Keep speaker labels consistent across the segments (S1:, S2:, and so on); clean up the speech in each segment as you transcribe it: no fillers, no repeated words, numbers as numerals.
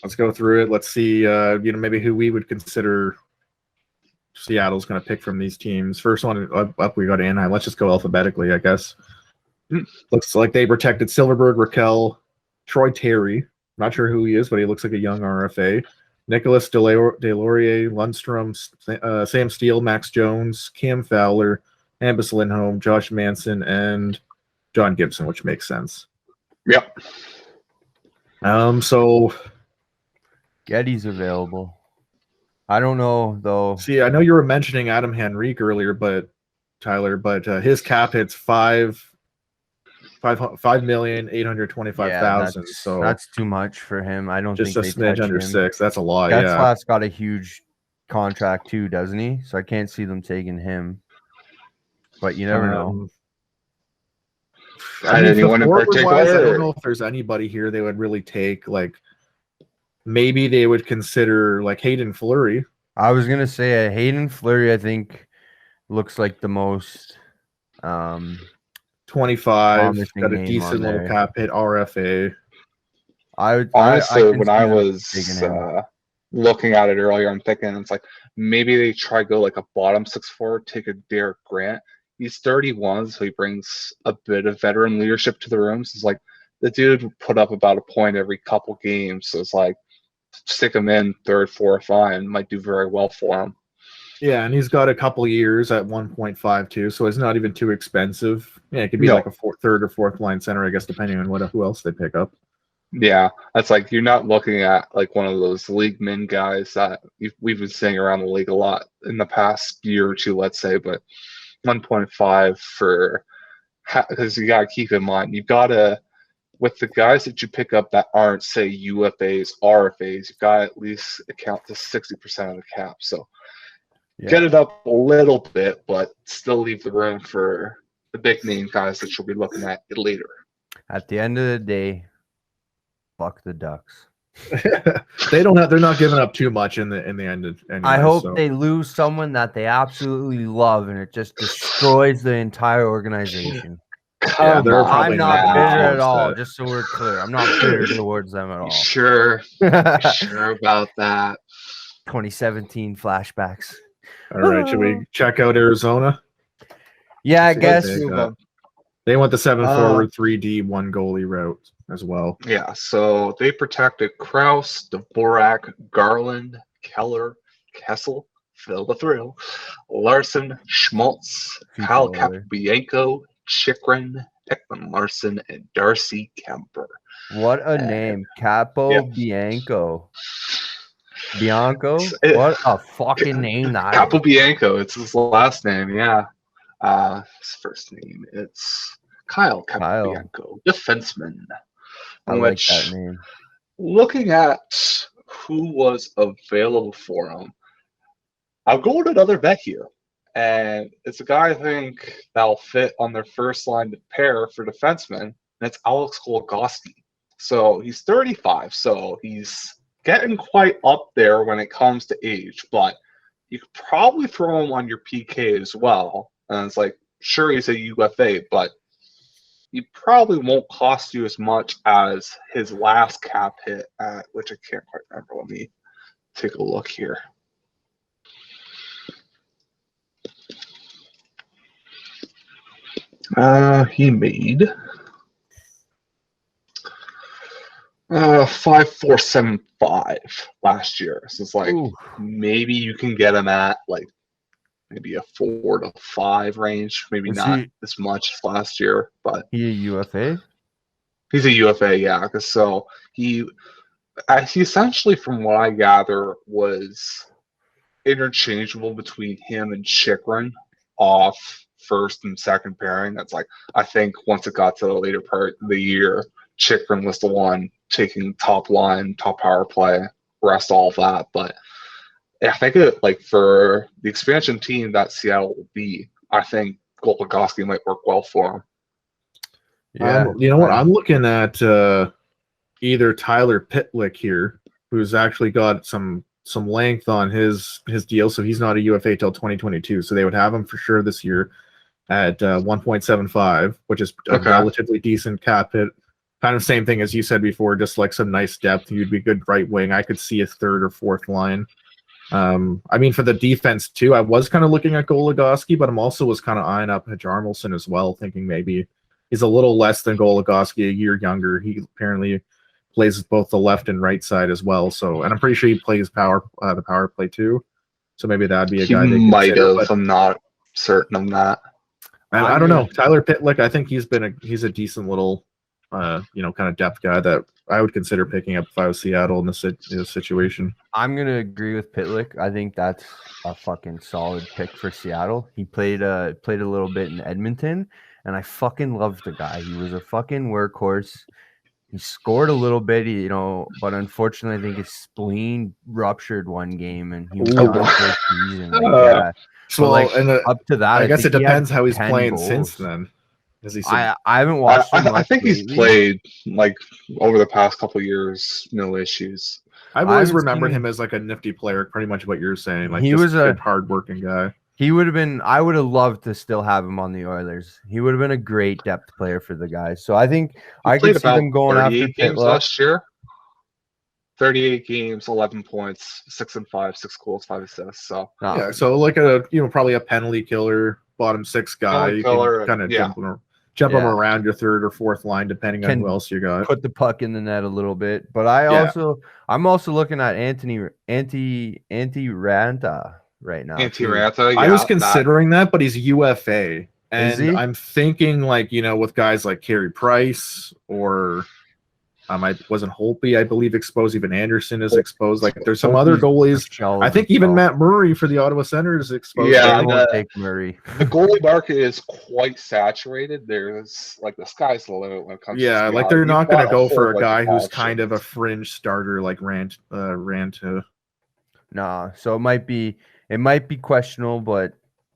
S1: Let's go through it. Let's see, maybe who we would consider Seattle's going to pick from these teams. First one up we got Anaheim. Let's just go alphabetically, I guess. Looks like they protected Silverberg, Raquel, Troy Terry. Not sure who he is, but he looks like a young RFA. Nicholas Delaurier, Lundstrom, Sam Steele, Max Jones, Cam Fowler, Ambus Lindholm, Josh Manson, and John Gibson, which makes sense.
S2: Yep.
S1: So
S3: Getty's available. I don't know though.
S1: See, I know you were mentioning Adam Henrique earlier, but Tyler, his cap hits $5,825,000. So
S3: that's too much for him. I don't
S1: just
S3: think
S1: a smidge under
S3: him.
S1: 6. That's a lot.
S3: Getzlaf's got a huge contract too, doesn't he? So I can't see them taking him. But you never know.
S2: Anyone in particular?
S1: I don't know if there's anybody here they would really take. Like maybe they would consider like Hayden Fleury.
S3: I was gonna say Hayden Fleury. I think looks like the most
S1: 25, got a decent little cap hit, RFA.
S2: Honestly, when I was looking at it earlier, I'm thinking it's like maybe they try to go like a bottom 6 forward, take a Derek Grant. He's 31, so he brings a bit of veteran leadership to the room. So it's like the dude would put up about a point every couple games. So it's like stick him in 3rd, 4th line, might do very well for him.
S1: Yeah, and he's got a couple years at 1.52, so it's not even too expensive. Yeah, it could be like a 3rd or 4th line center, I guess, depending on who else they pick up.
S2: Yeah, that's like you're not looking at like one of those league min guys that we've been seeing around the league a lot in the past year or two, let's say, but 1.5 for because you got to keep in mind you've got to with the guys that you pick up that aren't say UFAs, RFAs, you've got to at least account to 60% of the cap. So get it up a little bit, but still leave the room for the big name guys that you'll be looking at later.
S3: At the end of the day, fuck the Ducks.
S1: They're not giving up too much in the end. Anyway,
S3: I hope they lose someone that they absolutely love, and it just destroys the entire organization.
S2: I'm
S3: not bitter at all. Just so we're clear, I'm not bitter towards them at all.
S2: Sure about that.
S3: 2017 flashbacks.
S1: All right, should we check out Arizona?
S3: Yeah, I guess
S1: they went the 7 forward, 3D, 1 goalie route as well.
S2: Yeah, so they protected Krause, Dvorak, Garland, Keller, Kessel, Phil the Thrill, Larson, Schmaltz, Kyle Capobianco, Chikrin, Ekman Larson, and Darcy Kemper.
S3: What a name, Capobianco. Bianco? What a fucking name that is.
S2: Capobianco, it's his last name, yeah. His first name, it's Kyle Capobianco, defenseman.
S3: I like that name.
S2: Looking at who was available for him, I'll go with another vet here. And it's a guy I think that'll fit on their first line pair for defensemen, and it's Alex Goligoski. So he's 35, so he's getting quite up there when it comes to age, but you could probably throw him on your PK as well. And it's like, sure, he's a UFA, but he probably won't cost you as much as his last cap hit at, which I can't quite remember. Let me take a look here. He made 5,475 last year. So it's like maybe you can get him at like maybe a 4 to 5 range. Maybe not as much as last year, but
S3: he a UFA?
S2: He's a UFA, yeah. Because so he essentially, from what I gather, was interchangeable between him and Chikrin off first and second pairing. That's like, I think once it got to the later part of the year, Chikrin was the one taking top line, top power play, rest all of that. But I think like for the expansion team that Seattle will be, I think Goligoski might work well for him.
S1: Yeah, you know what? I'm looking at either Tyler Pitlick here, who's actually got some length on his deal, so he's not a UFA till 2022. So they would have him for sure this year at 1.75, which is a relatively decent cap hit. kind of same thing as you said before, just like some nice depth. You'd be good right wing. I could see a third or fourth line. I mean, for the defense too, I was kind of looking at Goligoski, but I'm also was kind of eyeing up Hjalmarsson as well, thinking maybe he's a little less than Goligoski, a year younger. He apparently plays both the left and right side as well. So, and I'm pretty sure he plays the power play too. So maybe that'd be a guy they
S2: might
S1: consider.
S2: have. I'm not certain of that.
S1: I don't know. Tyler Pitlick, I think he's a decent little, kind of depth guy that I would consider picking up if I was Seattle in this situation.
S3: I'm gonna agree with Pitlick. I think that's a fucking solid pick for Seattle. He played a little bit in Edmonton, and I fucking loved the guy. He was a fucking workhorse. He scored a little bit, but unfortunately, I think his spleen ruptured one game, and he was out for the season. Up to that,
S1: I guess it depends how he's playing goals since then.
S3: I haven't watched him
S2: I think
S3: lately.
S2: He's played like over the past couple of years, no issues.
S1: I've always remembered him as like a nifty player, pretty much what you're saying. Like he was a good, hard-working guy.
S3: He would have been. I would have loved to still have him on the Oilers. He would have been a great depth player for the guys. So I think I could see them going after
S2: games last year. 38 games, 11 points, 6-5, 6 goals, 5 assists. So
S1: yeah, so like probably a penalty killer, bottom six guy. You can kind of jump him around your third or fourth line depending on who else you got.
S3: Put the puck in the net a little bit, but I'm also looking at Antti Ranta right now.
S2: Antti Ranta,
S1: I was considering that, but he's UFA, and I'm thinking like with guys like Carey Price or. I wasn't Holtby, I believe, exposed. Even Anderson is exposed. Like, there's some other goalies. I think even Matt Murray for the Ottawa Senators is exposed.
S2: Yeah,
S3: I won't take Murray.
S2: The goalie market is quite saturated. There's like the sky's the limit when it comes.
S1: Yeah, like they're not going to go for a guy who's kind of a fringe starter like Ranta.
S3: Nah, so it might be questionable, but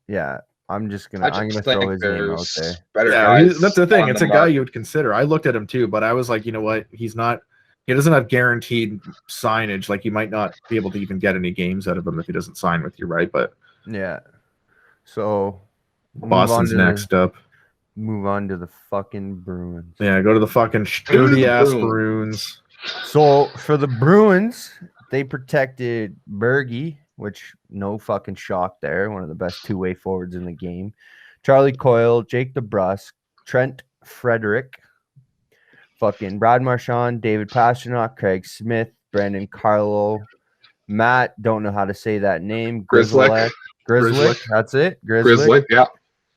S3: yeah. I'm gonna throw his name out there.
S1: Yeah, that's the thing. It's a guy you would consider. I looked at him too, but I was like, you know what? He doesn't have guaranteed signage. Like, you might not be able to even get any games out of him if he doesn't sign with you, right? But
S3: yeah. So
S1: Boston's next up.
S3: Move on to the fucking Bruins.
S1: Yeah, go to the fucking dirty ass Bruins.
S3: So for the Bruins, they protected Bergie, which no fucking shock there. One of the best two-way forwards in the game. Charlie Coyle, Jake DeBrusk, Trent Frederick, fucking Brad Marchand, David Pastrnak, Craig Smith, Brandon Carlo, Matt, don't know how to say that name. Grizzly. That's it.
S2: Grizzly, yeah.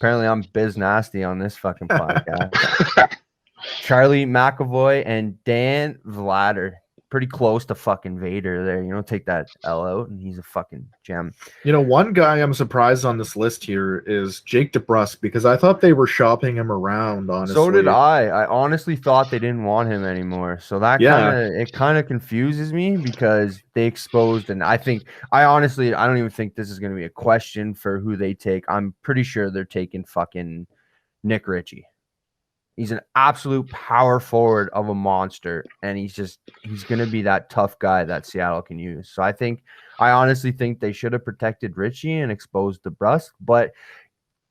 S3: Apparently I'm biz nasty on this fucking podcast. Charlie McAvoy and Dan Vlader. Pretty close to fucking Vader there. Take that L out, and he's a fucking gem.
S1: One guy I'm surprised on this list here is Jake DeBrusk, because I thought they were shopping him around, honestly.
S3: So did I. I honestly thought they didn't want him anymore. So that kind of confuses me because they exposed, and I don't even think this is going to be a question for who they take. I'm pretty sure they're taking fucking Nick Ritchie. He's an absolute power forward of a monster, and he's going to be that tough guy that Seattle can use. So I honestly think they should have protected Ritchie and exposed DeBrusk, but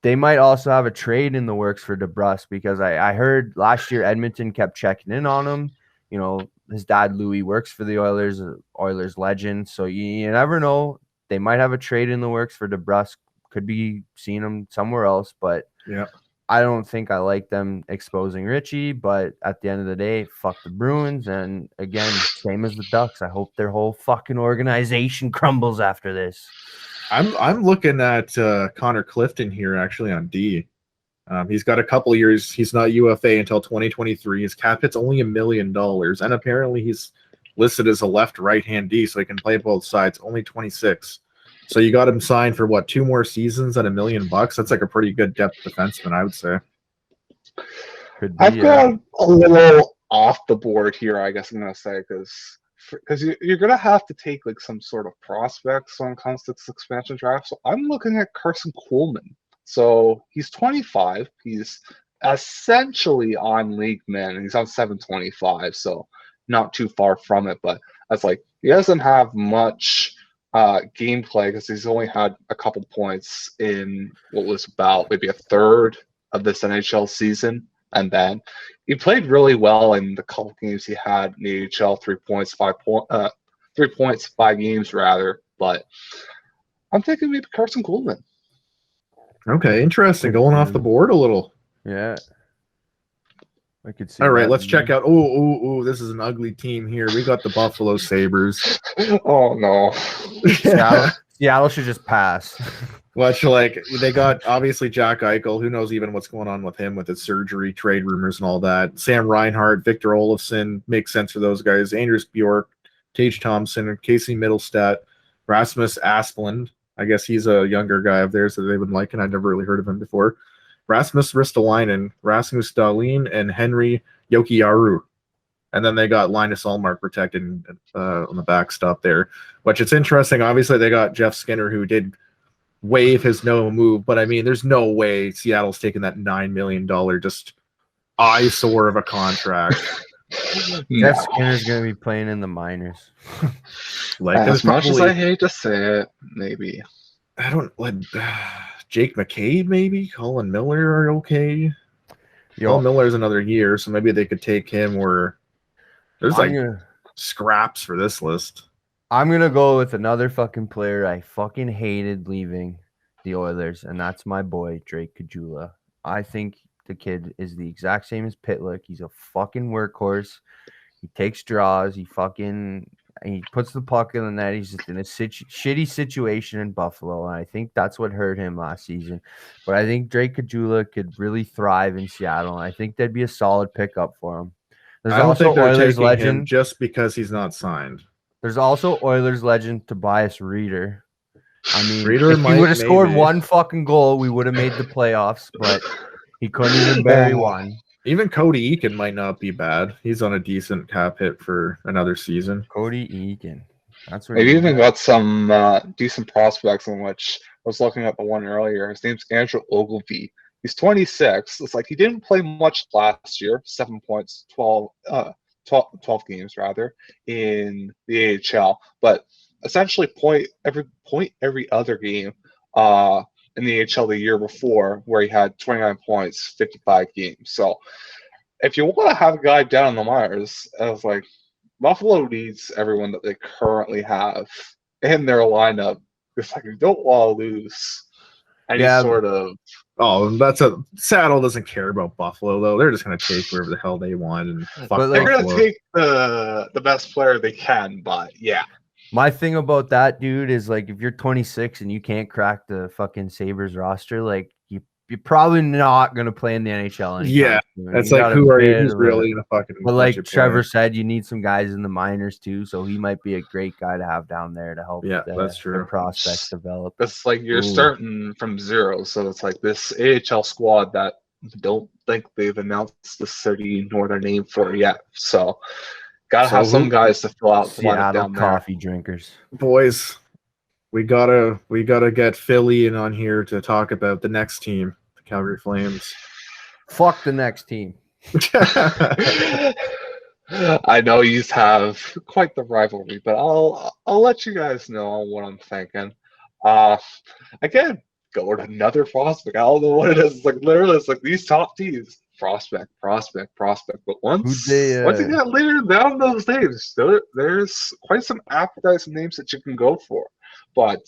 S3: they might also have a trade in the works for DeBrusk because I heard last year Edmonton kept checking in on him. His dad Louis works for the Oilers legend, so you never know. They might have a trade in the works for DeBrusk. Could be seeing him somewhere else, but
S1: yeah.
S3: I don't think I like them exposing Ritchie, but at the end of the day, fuck the Bruins. And again, same as the Ducks. I hope their whole fucking organization crumbles after this.
S1: I'm looking at Connor Clifton here actually on D. He's got a couple years. He's not UFA until 2023. His cap hit's only $1 million, and apparently he's listed as a left-right-hand D, so he can play both sides. Only 26. So you got him signed for 2 more seasons at $1 million? That's like a pretty good depth defenseman, I would say.
S3: Could be,
S2: I've gone a little off the board here, I guess I'm gonna say, because you're gonna have to take like some sort of prospects when it comes to this expansion draft. So I'm looking at Carson Coleman. So he's 25. He's essentially on league min, and he's on 725. So not too far from it, but that's like he doesn't have much gameplay because he's only had a couple points in what was about maybe a third of this NHL season. And then he played really well in the couple games he had in the AHL, 3 points, 3 points, 5 games rather. But I'm thinking maybe Carson Goldman.
S1: Okay, interesting. Going off the board a little.
S3: Yeah. I could see.
S1: All right, let's check out. Oh, this is an ugly team here. We got the Buffalo Sabres.
S2: Oh, no.
S3: Seattle should just pass.
S1: Much like they got, obviously, Jack Eichel. Who knows even what's going on with him with his surgery, trade rumors, and all that. Sam Reinhart, Victor Olofsson, makes sense for those guys. Anders Bjork, Tage Thompson, Casey Middlestat, Rasmus Asplund. I guess he's a younger guy of theirs that they've been liking. I've never really heard of him before. Rasmus Ristolainen, Rasmus Dahlin, and Henry Jokiharju. And then they got Linus Ullmark protected on the backstop there, which it's interesting. Obviously, they got Jeff Skinner, who did waive his no move, but I mean, there's no way Seattle's taking that $9 million just eyesore of a contract.
S3: Jeff Skinner's going to be playing in the minors.
S2: Like, as much as I hate to say it, maybe.
S1: I don't like Jake McCabe, maybe Colin Miller are okay. Colin Miller's another year, so maybe they could take him. Or there's scraps for this list.
S3: I'm gonna go with another fucking player I fucking hated leaving the Oilers, and that's my boy Drake Caggiula. I think the kid is the exact same as Pitlick. He's a fucking workhorse. He takes draws. He puts the puck in the net. He's just in a shitty situation in Buffalo, and I think that's what hurt him last season. But I think Drake Caggiula could really thrive in Seattle, and I think that'd be a solid pickup for him.
S1: I don't think they're taking him just because he's not signed.
S3: There's also Oilers legend Tobias Reeder. I mean,
S1: Reeder
S3: if he would have scored one fucking goal, we would have made the playoffs, but he couldn't even bury one.
S1: Even Cody Eakin might not be bad. He's on a decent cap hit for another season.
S3: Cody Eakin. That's what
S2: Maybe even got some decent prospects, in which I was looking at the one earlier. His name's Andrew Ogilvie. He's 26. It's like he didn't play much last year. 7 points, 12 games rather in the AHL, but essentially point every other game in the AHL the year before, where he had 29 points, 55 games. So if you want to have a guy down in the minors, I was like, Buffalo needs everyone that they currently have in their lineup. It's like you don't want to lose any sort of.
S1: Oh, Seattle doesn't care about Buffalo though. They're just gonna take whoever the hell they want and
S2: they're gonna take the best player they can. But yeah,
S3: my thing about that, dude, is like if you're 26 and you can't crack the fucking Sabres roster, like you're probably not gonna play in the NHL anymore.
S1: Yeah, that's like who are you? Who's really gonna fucking?
S3: But like Trevor said, you need some guys in the minors too, so he might be a great guy to have down there to help.
S1: Yeah, that's true.
S3: The prospects develop.
S2: It's like you're starting from zero, so it's like this AHL squad that I don't think they've announced the city nor their name for yet. So gotta have some guys to fill out the lineup down there.
S3: Coffee drinkers,
S1: boys. We gotta get Philly in on here to talk about the next team. Calgary Flames.
S3: Fuck the next team.
S2: I know you have quite the rivalry, but I'll let you guys know what I'm thinking. Again, go to another prospect. I don't know what it is. It's like literally, it's like these top teams. Prospect. But once you get later down those names, there's quite some appetizing names that you can go for. But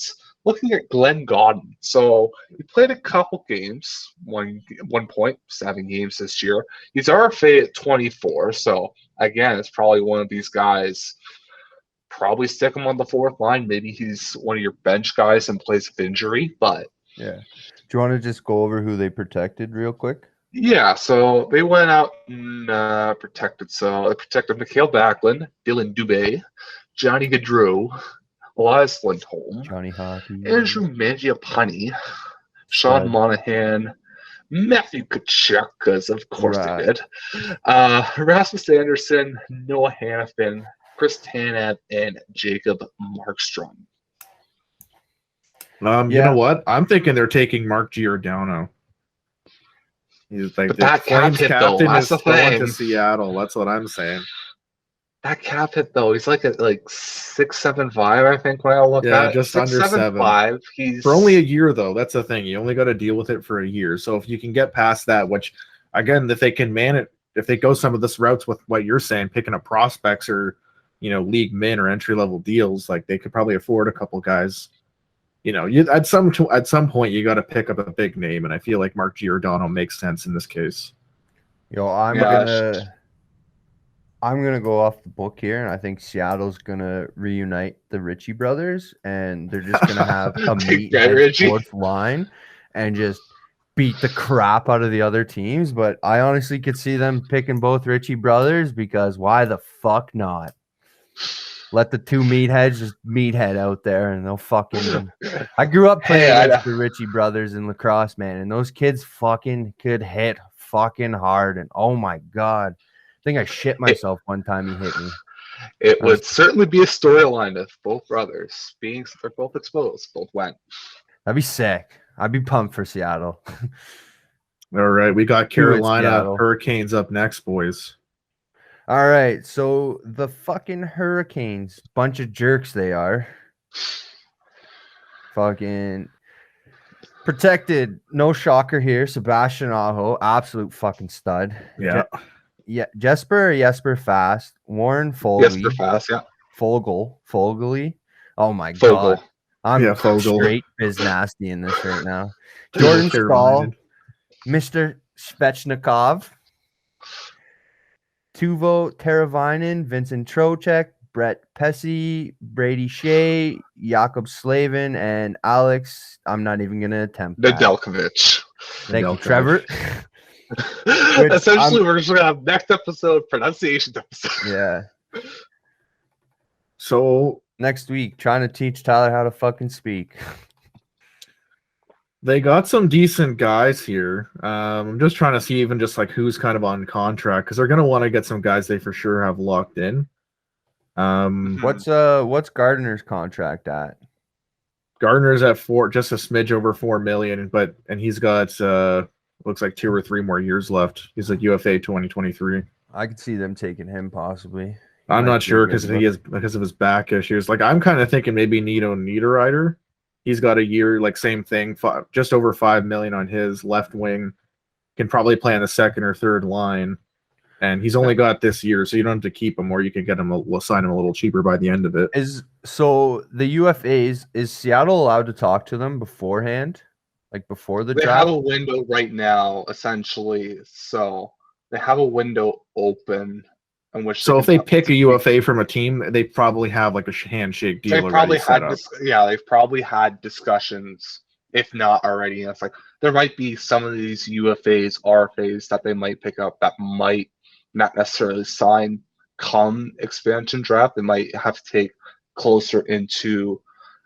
S2: looking at Glenn Gaudin, so he played a couple games, 1.7 games this year. He's RFA at 24, so again, it's probably one of these guys. Probably stick him on the fourth line. Maybe he's one of your bench guys in place of injury, but
S3: yeah. Do you want to just go over who they protected real quick?
S2: Yeah, so they went out and protected. So they protected Mikhail Backlund, Dylan Dubé, Johnny Gaudreau, Elias Lindholm,
S3: Johnny Hockey,
S2: Andrew Mangiapane, Sean Monahan, Matthew Tkachuk, because of course they did, Rasmus Anderson, Noah Hannafin, Chris Tanev, and Jacob Markstrom.
S1: You know what? I'm thinking they're taking Mark Giordano. He's like the Flames captain is going to Seattle. That's what I'm saying.
S2: That cap hit though, he's like at 6'7", I think when I look at it.
S1: Just under 7'5". He's for only a year though. That's the thing. You only got to deal with it for a year. So if you can get past that, which again, if they can if they go some of this routes with what you're saying, picking up prospects or, league min or entry level deals, like they could probably afford a couple guys. At some point you got to pick up a big name, and I feel like Mark Giordano makes sense in this case.
S3: I'm gonna go off the book here, and I think Seattle's gonna reunite the Ritchie brothers, and they're just gonna have a meathead fourth line and just beat the crap out of the other teams. But I honestly could see them picking both Ritchie brothers, because why the fuck not? Let the two meatheads just meathead out there, and they'll fucking. I grew up playing against the Ritchie brothers in lacrosse, man, and those kids fucking could hit fucking hard. And oh my god, I think I shit myself one time he hit me.
S2: It would certainly be a storyline if both brothers, they're both exposed, both went.
S3: That'd be sick. I'd be pumped for Seattle.
S1: All right, we got Carolina Hurricanes up next, boys.
S3: All right, so the fucking Hurricanes, bunch of jerks they are. Fucking protected, no shocker here. Sebastian Aho, absolute fucking stud.
S1: Yeah.
S3: Jesper Fast, Warren Fogle.
S2: Jesper Fast, yeah.
S3: Fogley. Oh my god. I'm straight biz nasty in this right now. Jordan Staal, Mr. Svechnikov. Tuvo Teravainen, Vincent Trocheck, Brett Pesci, Brady Shea, Jakob Slavin, and Alex. I'm not even going to attempt that.
S2: Nedeljkovic.
S3: Thank you, Trevor.
S2: Essentially, we're just going to have next episode, pronunciation episode.
S3: Yeah.
S1: So
S3: next week, trying to teach Tyler how to fucking speak.
S1: They got some decent guys here. I'm just trying to see even just like who's kind of on contract, because they're going to want to get some guys they for sure have locked in.
S3: What's Gardner's contract at?
S1: Gardner's at just a smidge over $4 million, and he's got looks like 2 or 3 more years left. He's like UFA 2023.
S3: I could see them taking him possibly.
S1: I'm not sure because of his back issues. Like I'm kind of thinking maybe Nito Niederreiter. He's got a year, like same thing, just over $5 million on his left wing. Can probably play on the second or third line, and he's only got this year, so you don't have to keep him, or you can get him, sign him a little cheaper by the end of it.
S3: So the UFAs, is Seattle allowed to talk to them beforehand, like before the draft?
S2: They have a window right now, essentially. So they have a window open.
S1: So if they pick a UFA from a team, they probably have like a handshake deal already set up.
S2: They've probably had discussions, if not already. And it's like there might be some of these UFAs, RFAs that they might pick up that might not necessarily sign come expansion draft. They might have to take closer into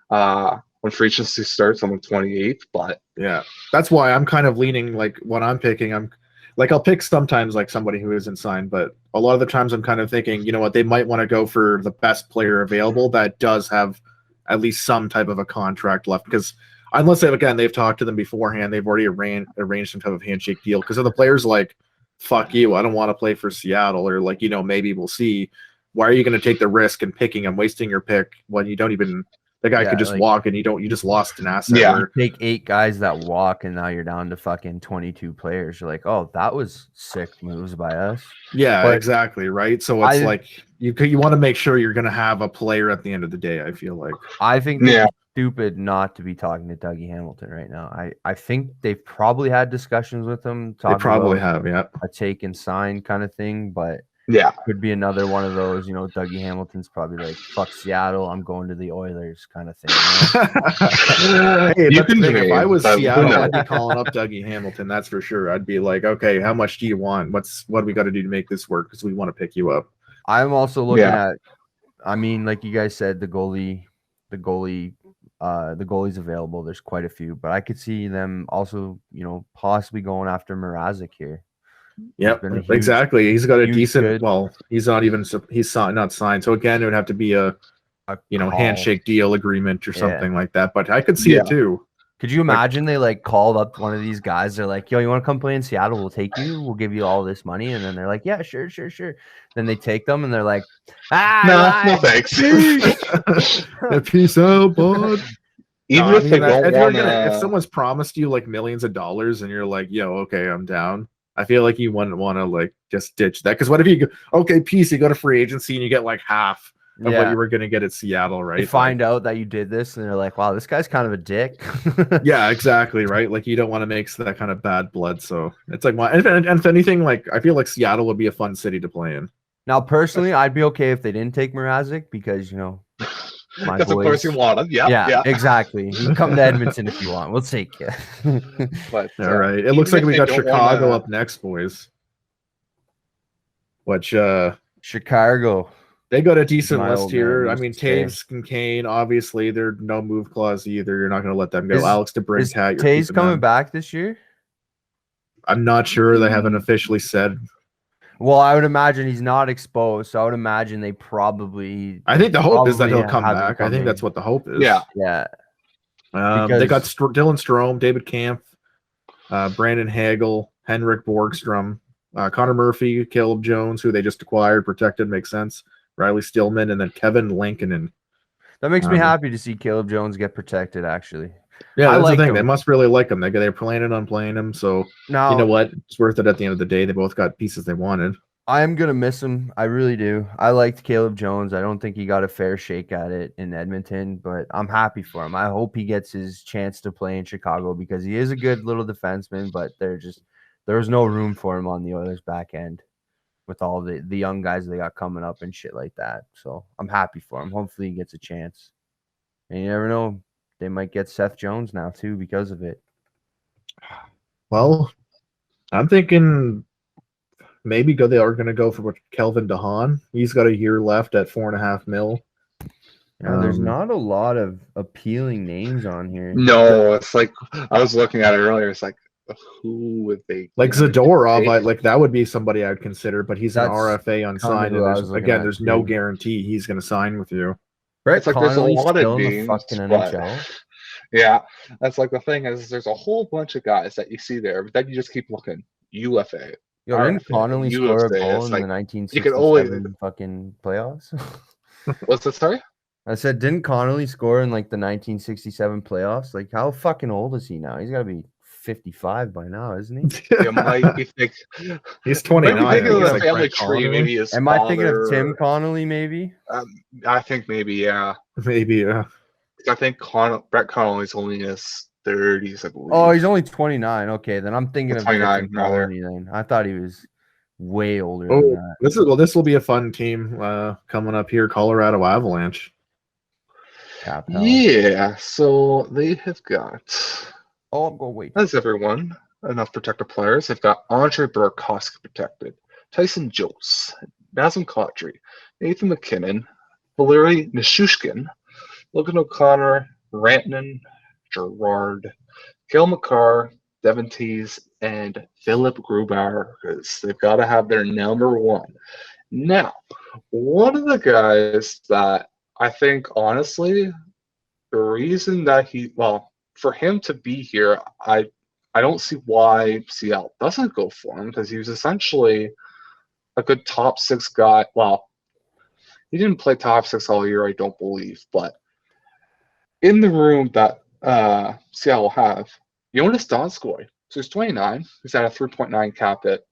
S2: when free agency starts on the 28th. But
S1: yeah, that's why I'm kind of leaning like when I'm picking, I'll pick sometimes like somebody who isn't signed, but a lot of the times I'm kind of thinking, you know what, they might want to go for the best player available that does have at least some type of a contract left. Because unless they've talked to them beforehand, they've already arranged some type of handshake deal. Because if the player's like, fuck you, I don't want to play for Seattle, or like, maybe we'll see. Why are you going to take the risk and picking him, wasting your pick when you don't even? The guy could just walk, and you just lost an asset.
S3: Yeah, you take 8 guys that walk, and now you're down to fucking 22 players. You're like, oh, that was sick moves by us.
S1: Yeah, exactly, right? So it's like you want to make sure you're going to have a player at the end of the day, I feel like.
S3: I think it's stupid not to be talking to Dougie Hamilton right now. I think they've probably had discussions with him.
S1: They probably have, yeah.
S3: A take and sign kind of thing, but
S2: yeah,
S3: could be another one of those, Dougie Hamilton's probably like, fuck Seattle, I'm going to the Oilers kind of thing.
S1: Hey, if I was Seattle, I'd be calling up Dougie Hamilton, that's for sure. I'd be like, okay, how much do you want? What do we got to do to make this work? Because we want to pick you up.
S3: I'm also looking at, like you guys said, the goalie's available. There's quite a few, but I could see them also, possibly going after Mrazek here.
S1: Yep, exactly. He's got a decent. Well, he's not signed. So again, it would have to be a handshake deal agreement or something like that. But I could see it too.
S3: Could you imagine they called up one of these guys? They're like, "Yo, you want to come play in Seattle? We'll take you. We'll give you all this money." And then they're like, "Yeah, sure." Then they take them, and they're like,
S2: no thanks.
S1: Peace out, bud.
S2: Even if they don't
S1: if someone's promised you like millions of dollars, and you're like, "Yo, okay, I'm down." I feel like you wouldn't want to like just ditch that because what if you go, okay, PC, you go to free agency and you get like half of what you were going to get at Seattle, right?
S3: They find out that you did this and they're like, wow, this guy's kind of a dick.
S1: Yeah, exactly, right? Like you don't want to mix that kind of bad blood. So it's like, and if anything, like I feel like Seattle would be a fun city to play in.
S3: Now, personally, I'd be okay if they didn't take Mrazek because, my
S2: That's
S3: boys.
S2: of course you want him. Yeah.
S3: Exactly. You can come to Edmonton if you want. We'll take you.
S2: But
S1: all right. It looks like we got Chicago up next, boys. Which
S3: Chicago.
S1: They got a decent list here. I mean, Taves and Kane, obviously, they're no move clause either. You're not going to let them go. Alex DeBrincat.
S3: Taves coming back this year?
S1: I'm not sure. They haven't officially said.
S3: Well, I would imagine he's not exposed, so I would imagine they probably.
S1: I think the hope is that he'll come back. I think that's what the hope is.
S2: Yeah.
S1: They got Dylan Strome, David Kampf, Brandon Hagel, Henrik Borgstrom, Connor Murphy, Caleb Jones, who they just acquired, protected, makes sense. Riley Stillman, and then Kevin Lankinen.
S3: That makes me happy to see Caleb Jones get protected, actually.
S1: Yeah, that's the thing. They must really like him. They're planning on playing him. So, you know what? It's worth it at the end of the day. They both got pieces they wanted.
S3: I am going to miss him. I really do. I liked Caleb Jones. I don't think he got a fair shake at it in Edmonton, but I'm happy for him. I hope he gets his chance to play in Chicago because he is a good little defenseman, but there was no room for him on the Oilers' back end with all the young guys they got coming up and shit like that. So I'm happy for him. Hopefully he gets a chance. And you never know. They might get Seth Jones now, too, because of it.
S1: Well, I'm thinking maybe they are going to go for Kelvin DeHaan. He's got a year left at $4.5 million.
S3: There's not a lot of appealing names on here.
S2: No, it's like I was looking at it earlier. It's like, who would they
S1: like Zadorov? Like that would be somebody I'd consider, but he's an RFA unsigned, and there's no guarantee he's going to sign with you.
S3: Brett
S2: it's like
S3: Connolly
S2: there's a lot
S3: still
S2: of
S3: in
S2: names,
S3: the fucking
S2: but,
S3: NHL.
S2: Yeah, that's like the thing is there's a whole bunch of guys that you see there, but then you just keep looking. UFA.
S3: Yo, didn't Connolly score a goal in the 1967 fucking playoffs?
S2: What's that? Sorry?
S3: I said, didn't Connolly score in like the 1967 playoffs? Like, how fucking old is he now? He's got to be 55 by now, isn't he?
S2: You might be thinking
S1: he's 29.
S2: Might be thinking of the family tree, maybe his
S3: Am
S2: father,
S3: I thinking of Tim Connolly, maybe?
S2: I think maybe, yeah.
S1: Maybe, yeah.
S2: I think Brett Connolly's only in his 30s, I believe.
S3: Oh, he's only 29. Okay, then I'm thinking of
S2: 29,
S3: Connolly then. I thought he was way older than that.
S1: This will be a fun team coming up here, Colorado Avalanche.
S2: Yeah, so they have got
S3: I'll go wait.
S2: That's everyone. Enough protected players. They've got Andre Burakovsky protected, Tyson Jones, Nazem Kadri, Nathan McKinnon, Valeri Nishushkin, Logan O'Connor, Rantanen, Gerard, Cale Makar, Devin Teese, and Philip Grubauer, because they've got to have their number one. Now, one of the guys that I think, honestly, the reason that for him to be here, I don't see why Seattle doesn't go for him, because he was essentially a good top six guy. Well, he didn't play top six all year, I don't believe, but in the room that Seattle have, Jonas Donskoy. So he's 29. He's at a 3.9 cap hit.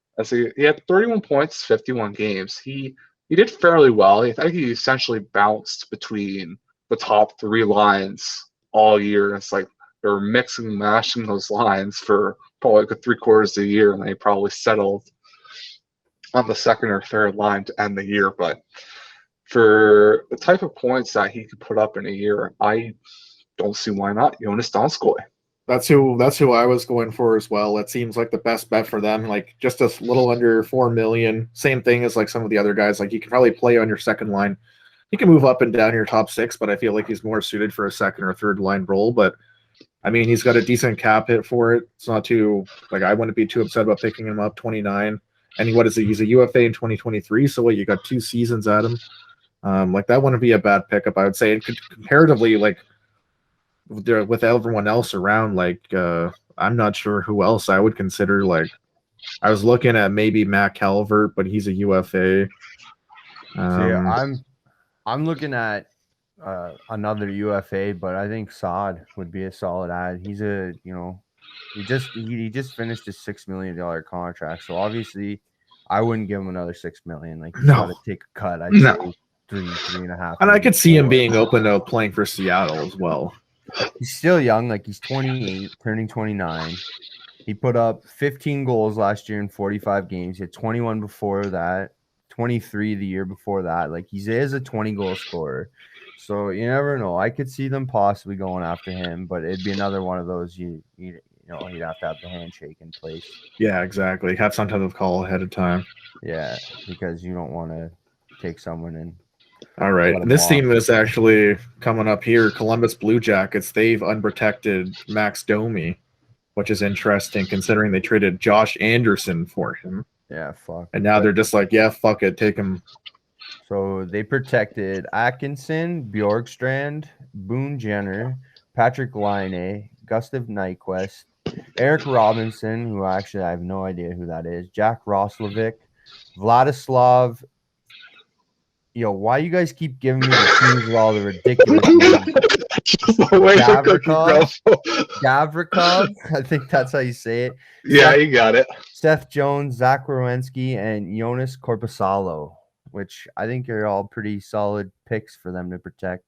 S2: He had 31 points, 51 games. He did fairly well. I think he essentially bounced between the top three lines all year. It's like they were mixing and mashing those lines for probably like 3/4 of the year, and they probably settled on the second or third line to end the year. But for the type of points that he could put up in a year, I don't see why not. Jonas Donskoy.
S1: That's who I was going for as well. That seems like the best bet for them. Like just a little under $4 million. Same thing as like some of the other guys. Like you can probably play on your second line. He can move up and down your top six, but I feel like he's more suited for a second or third line role. But I mean, he's got a decent cap hit for it. It's not too I wouldn't be too upset about picking him up. 29, and what is it? He's a UFA in 2023. So what? You got 2 seasons at him. Like that wouldn't be a bad pickup, I would say. And comparatively, like with everyone else around, like I'm not sure who else I would consider. Like I was looking at maybe Matt Calvert, but he's a UFA.
S3: I'm looking at another UFA, but I think Saad would be a solid ad. He's a He just finished his $6 million contract, so obviously, I wouldn't give him another $6 million. Like he's got to take a cut. I'd say three and a half.
S1: And I could see him
S3: 4.
S1: being open to playing for Seattle as well.
S3: He's still young, like he's 28, turning 29. He put up 15 goals last year in 45 games. He had 21 before that, 23 the year before that. Like he is a 20-goal scorer. So you never know. I could see them possibly going after him, but it'd be another one of those he'd have to have the handshake in place.
S1: Yeah, exactly. Have some type of call ahead of time.
S3: Yeah, because you don't want to take someone in.
S1: All right. This team is actually coming up here. Columbus Blue Jackets. They've unprotected Max Domi, which is interesting considering they traded Josh Anderson for him.
S3: Yeah, fuck.
S1: And now they're just like, yeah, fuck it, take him.
S3: So they protected Atkinson, Bjorkstrand, Boone Jenner, Patrick Laine, Gustav Nyquist, Eric Robinson, who actually I have no idea who that is, Jack Roslovic, Vladislav. Yo, why you guys keep giving me the teams with all the ridiculous Gavrikov, I think that's how you say it.
S2: Yeah, you got it.
S3: Seth Jones, Zach Werenski, and Jonas Korpisalo, which I think are all pretty solid picks for them to protect.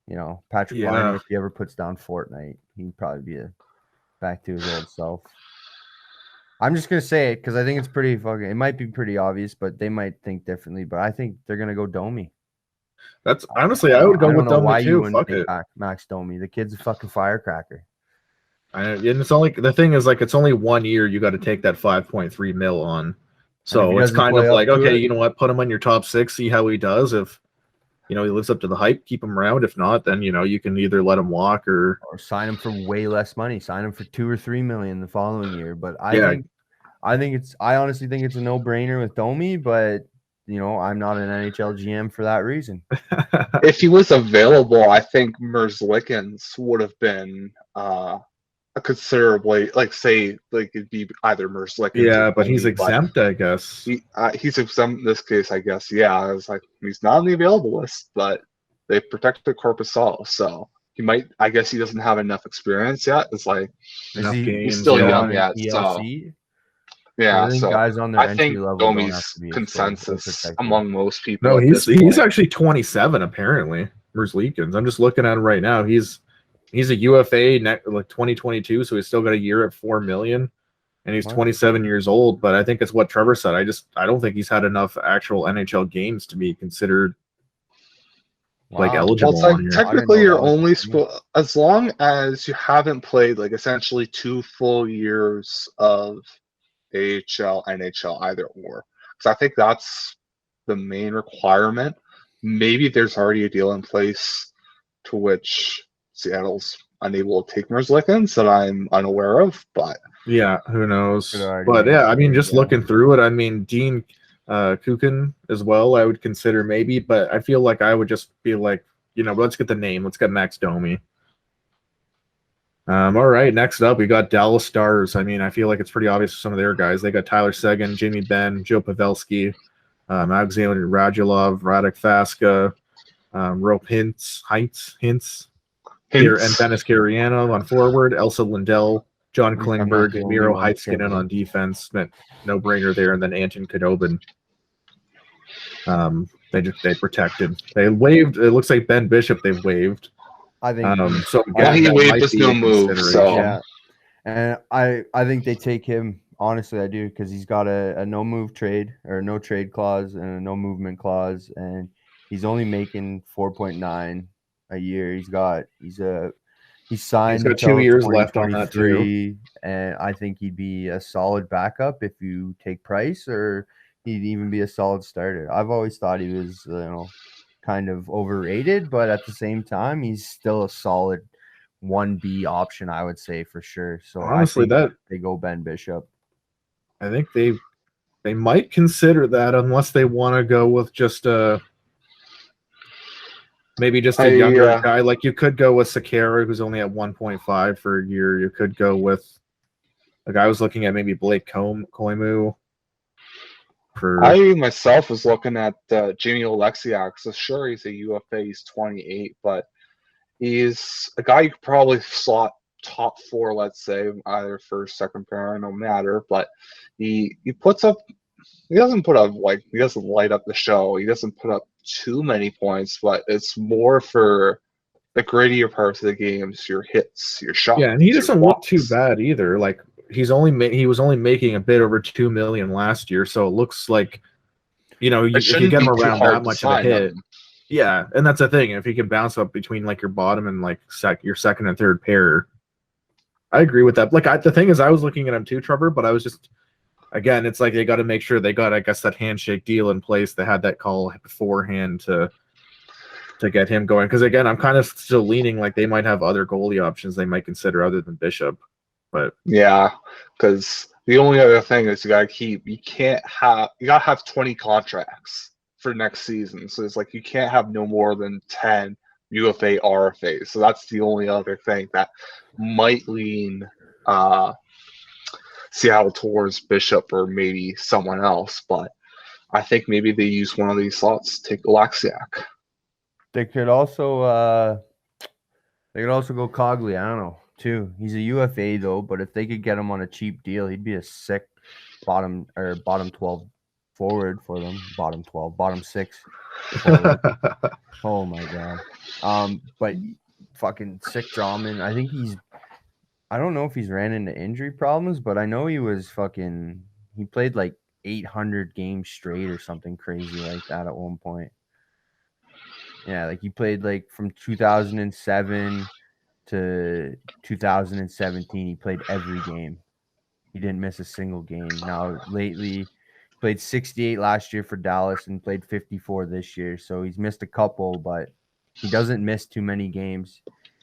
S3: You know, Patrick Laine, if he ever puts down Fortnite, he'd probably be back to his old self. I'm just gonna say it because I think it's pretty fucking. It might be pretty obvious, but they might think differently. But I think they're gonna go Domi.
S1: That's honestly, I would go with Domi too. Fuck it,
S3: Max Domi. The kid's a fucking firecracker.
S1: And it's only the thing is like it's only 1 year. You got to take that 5.3 mil on. So it's kind of like okay, you know what? Put him on your top 6. See how he does. If he lives up to the hype, keep him around. If not, then you can either let him walk or
S3: sign him for way less money. Sign him for $2 or $3 million the following year. But I honestly think it's a no-brainer with Domi. But I'm not an NHL GM for that reason.
S2: If he was available, I think Merzlikins would have been a considerably it'd be either Merzlikins.
S1: Yeah, but he's exempt, I guess.
S2: He's exempt in this case, I guess. Yeah, it's like he's not on the available list, but they protected Korpisalo, so he might. I guess he doesn't have enough experience yet. It's like he's still young yet. So yeah, so
S3: guys on
S2: I think Domi's consensus among most people.
S1: No, he's actually 27 apparently. Merzlikins. I'm just looking at him right now. He's a UFA like 2022, so he's still got a year at $4 million, and he's 27 years old. But I think it's what Trevor said. I don't think he's had enough actual NHL games to be considered like eligible.
S2: Well, it's like technically you're only as long as you haven't played like essentially 2 full years of AHL, NHL, either or. Because I think that's the main requirement. Maybe there's already a deal in place to which Seattle's unable to take Merzlikins that I'm unaware of, but
S1: yeah, who knows? But yeah, I mean, just looking through it, I mean, Dean Kukin as well, I would consider maybe, but I feel like I would just be like, let's get the name, let's get Max Domi. All right, next up we got Dallas Stars. I mean, I feel like it's pretty obvious for some of their guys. They got Tyler Seguin, Jimmy Benn, Joe Pavelski, Alexander Radulov, Radek Faska, Rope Hintz, and Dennis Gariano on forward, Elsa Lindell, John Klingberg, Miro Heiskanen on defense. No brainer there, and then Anton Khudobin. They protected. They waived. It looks like Ben Bishop they've waived.
S3: I think
S2: so. Again, he waived this no move. So
S3: yeah, and I think they take him. Honestly, I do because he's got a no move trade or no trade clause and a no movement clause, and he's only making 4.9 a year. He's signed.
S1: He's got 2 years left on that too.
S3: And I think he'd be a solid backup if you take Price, or he'd even be a solid starter. I've always thought he was, kind of overrated, but at the same time, he's still a solid 1B option, I would say for sure. So
S1: honestly,
S3: they go Ben Bishop.
S1: I think they might consider that unless they want to go with just maybe just a younger guy. Like you could go with Sekera, who's only at 1.5 for a year. You could go with a guy I was looking at maybe Blake Koimu.
S2: I myself was looking at Jimmy Oleksiak. So sure, he's a UFA. He's 28, but he's a guy you could probably slot top 4, let's say, either first, second pair, no matter, but he puts up. He doesn't put up he doesn't light up the show. He doesn't put up too many points, but it's more for the grittier parts of the games, your hits, your shots.
S1: Yeah, and he doesn't look too
S2: walks.
S1: bad either. Like he was only making a bit over $2 million last year, so it looks like if you get him around that much of a hit. Yeah, and that's the thing. If he can bounce up between like your bottom and like your second and third pair, I agree with that. Like the thing is, I was looking at him too, Trevor, but I was just. Again, it's like they got to make sure they got, I guess, that handshake deal in place. They had that call beforehand to get him going. Because again, I'm kind of still leaning like they might have other goalie options they might consider other than Bishop. But
S2: yeah, because the only other thing is you gotta have 20 contracts for next season. So it's like you can't have no more than 10 UFA RFAs. So that's the only other thing that might lean Seattle towards Bishop or maybe someone else, but I think maybe they use one of these slots to take Alexiak.
S3: They could also go Cogley. I don't know too. He's a UFA though, but if they could get him on a cheap deal, he'd be a sick bottom 12 forward for them. Bottom 6 forward. Oh my god. But fucking sick Drummond. I think I don't know if he's ran into injury problems, but I know he played like 800 games straight or something crazy like that at one point. Yeah, like he played like from 2007 to 2017. He played every game. He didn't miss a single game. Now, lately, he played 68 last year for Dallas and played 54 this year. So he's missed a couple, but he doesn't miss too many games.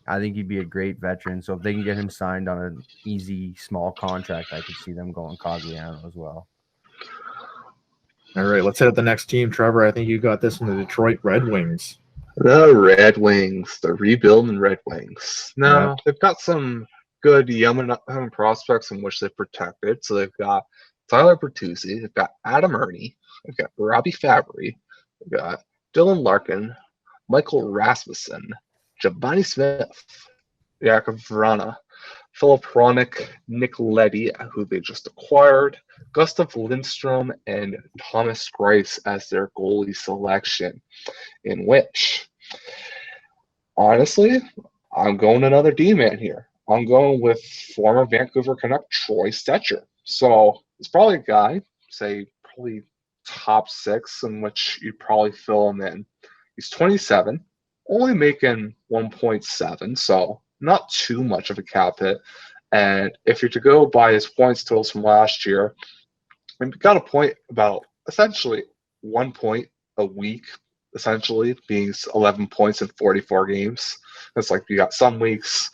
S3: I think he'd be a great veteran. So if they can get him signed on an easy, small contract, I could see them going Cogliano as well.
S1: All right, let's hit up the next team. Trevor, I think you got this in the Detroit Red Wings.
S2: The Red Wings, the rebuilding Red Wings. Now, They've got some good young prospects in which they've protected. So they've got Tyler Bertuzzi, they've got Adam Ernie, they've got Robbie Fabry, they've got Dylan Larkin, Michael Rasmussen, Giovanni Smith, Jakub Vrana, Philip Hronik, Nick Leddy, who they just acquired, Gustav Lindstrom, and Thomas Greiss as their goalie selection, in which, honestly, I'm going another D-man here. I'm going with former Vancouver Canuck Troy Stecher. So it's probably a guy, say, probably top 6, in which you'd probably fill him in. He's 27. Only making 1.7, so not too much of a cap hit. And if you're to go by his points totals from last year, we've got a point about essentially 1 point a week, essentially being 11 points in 44 games. It's like you got some weeks,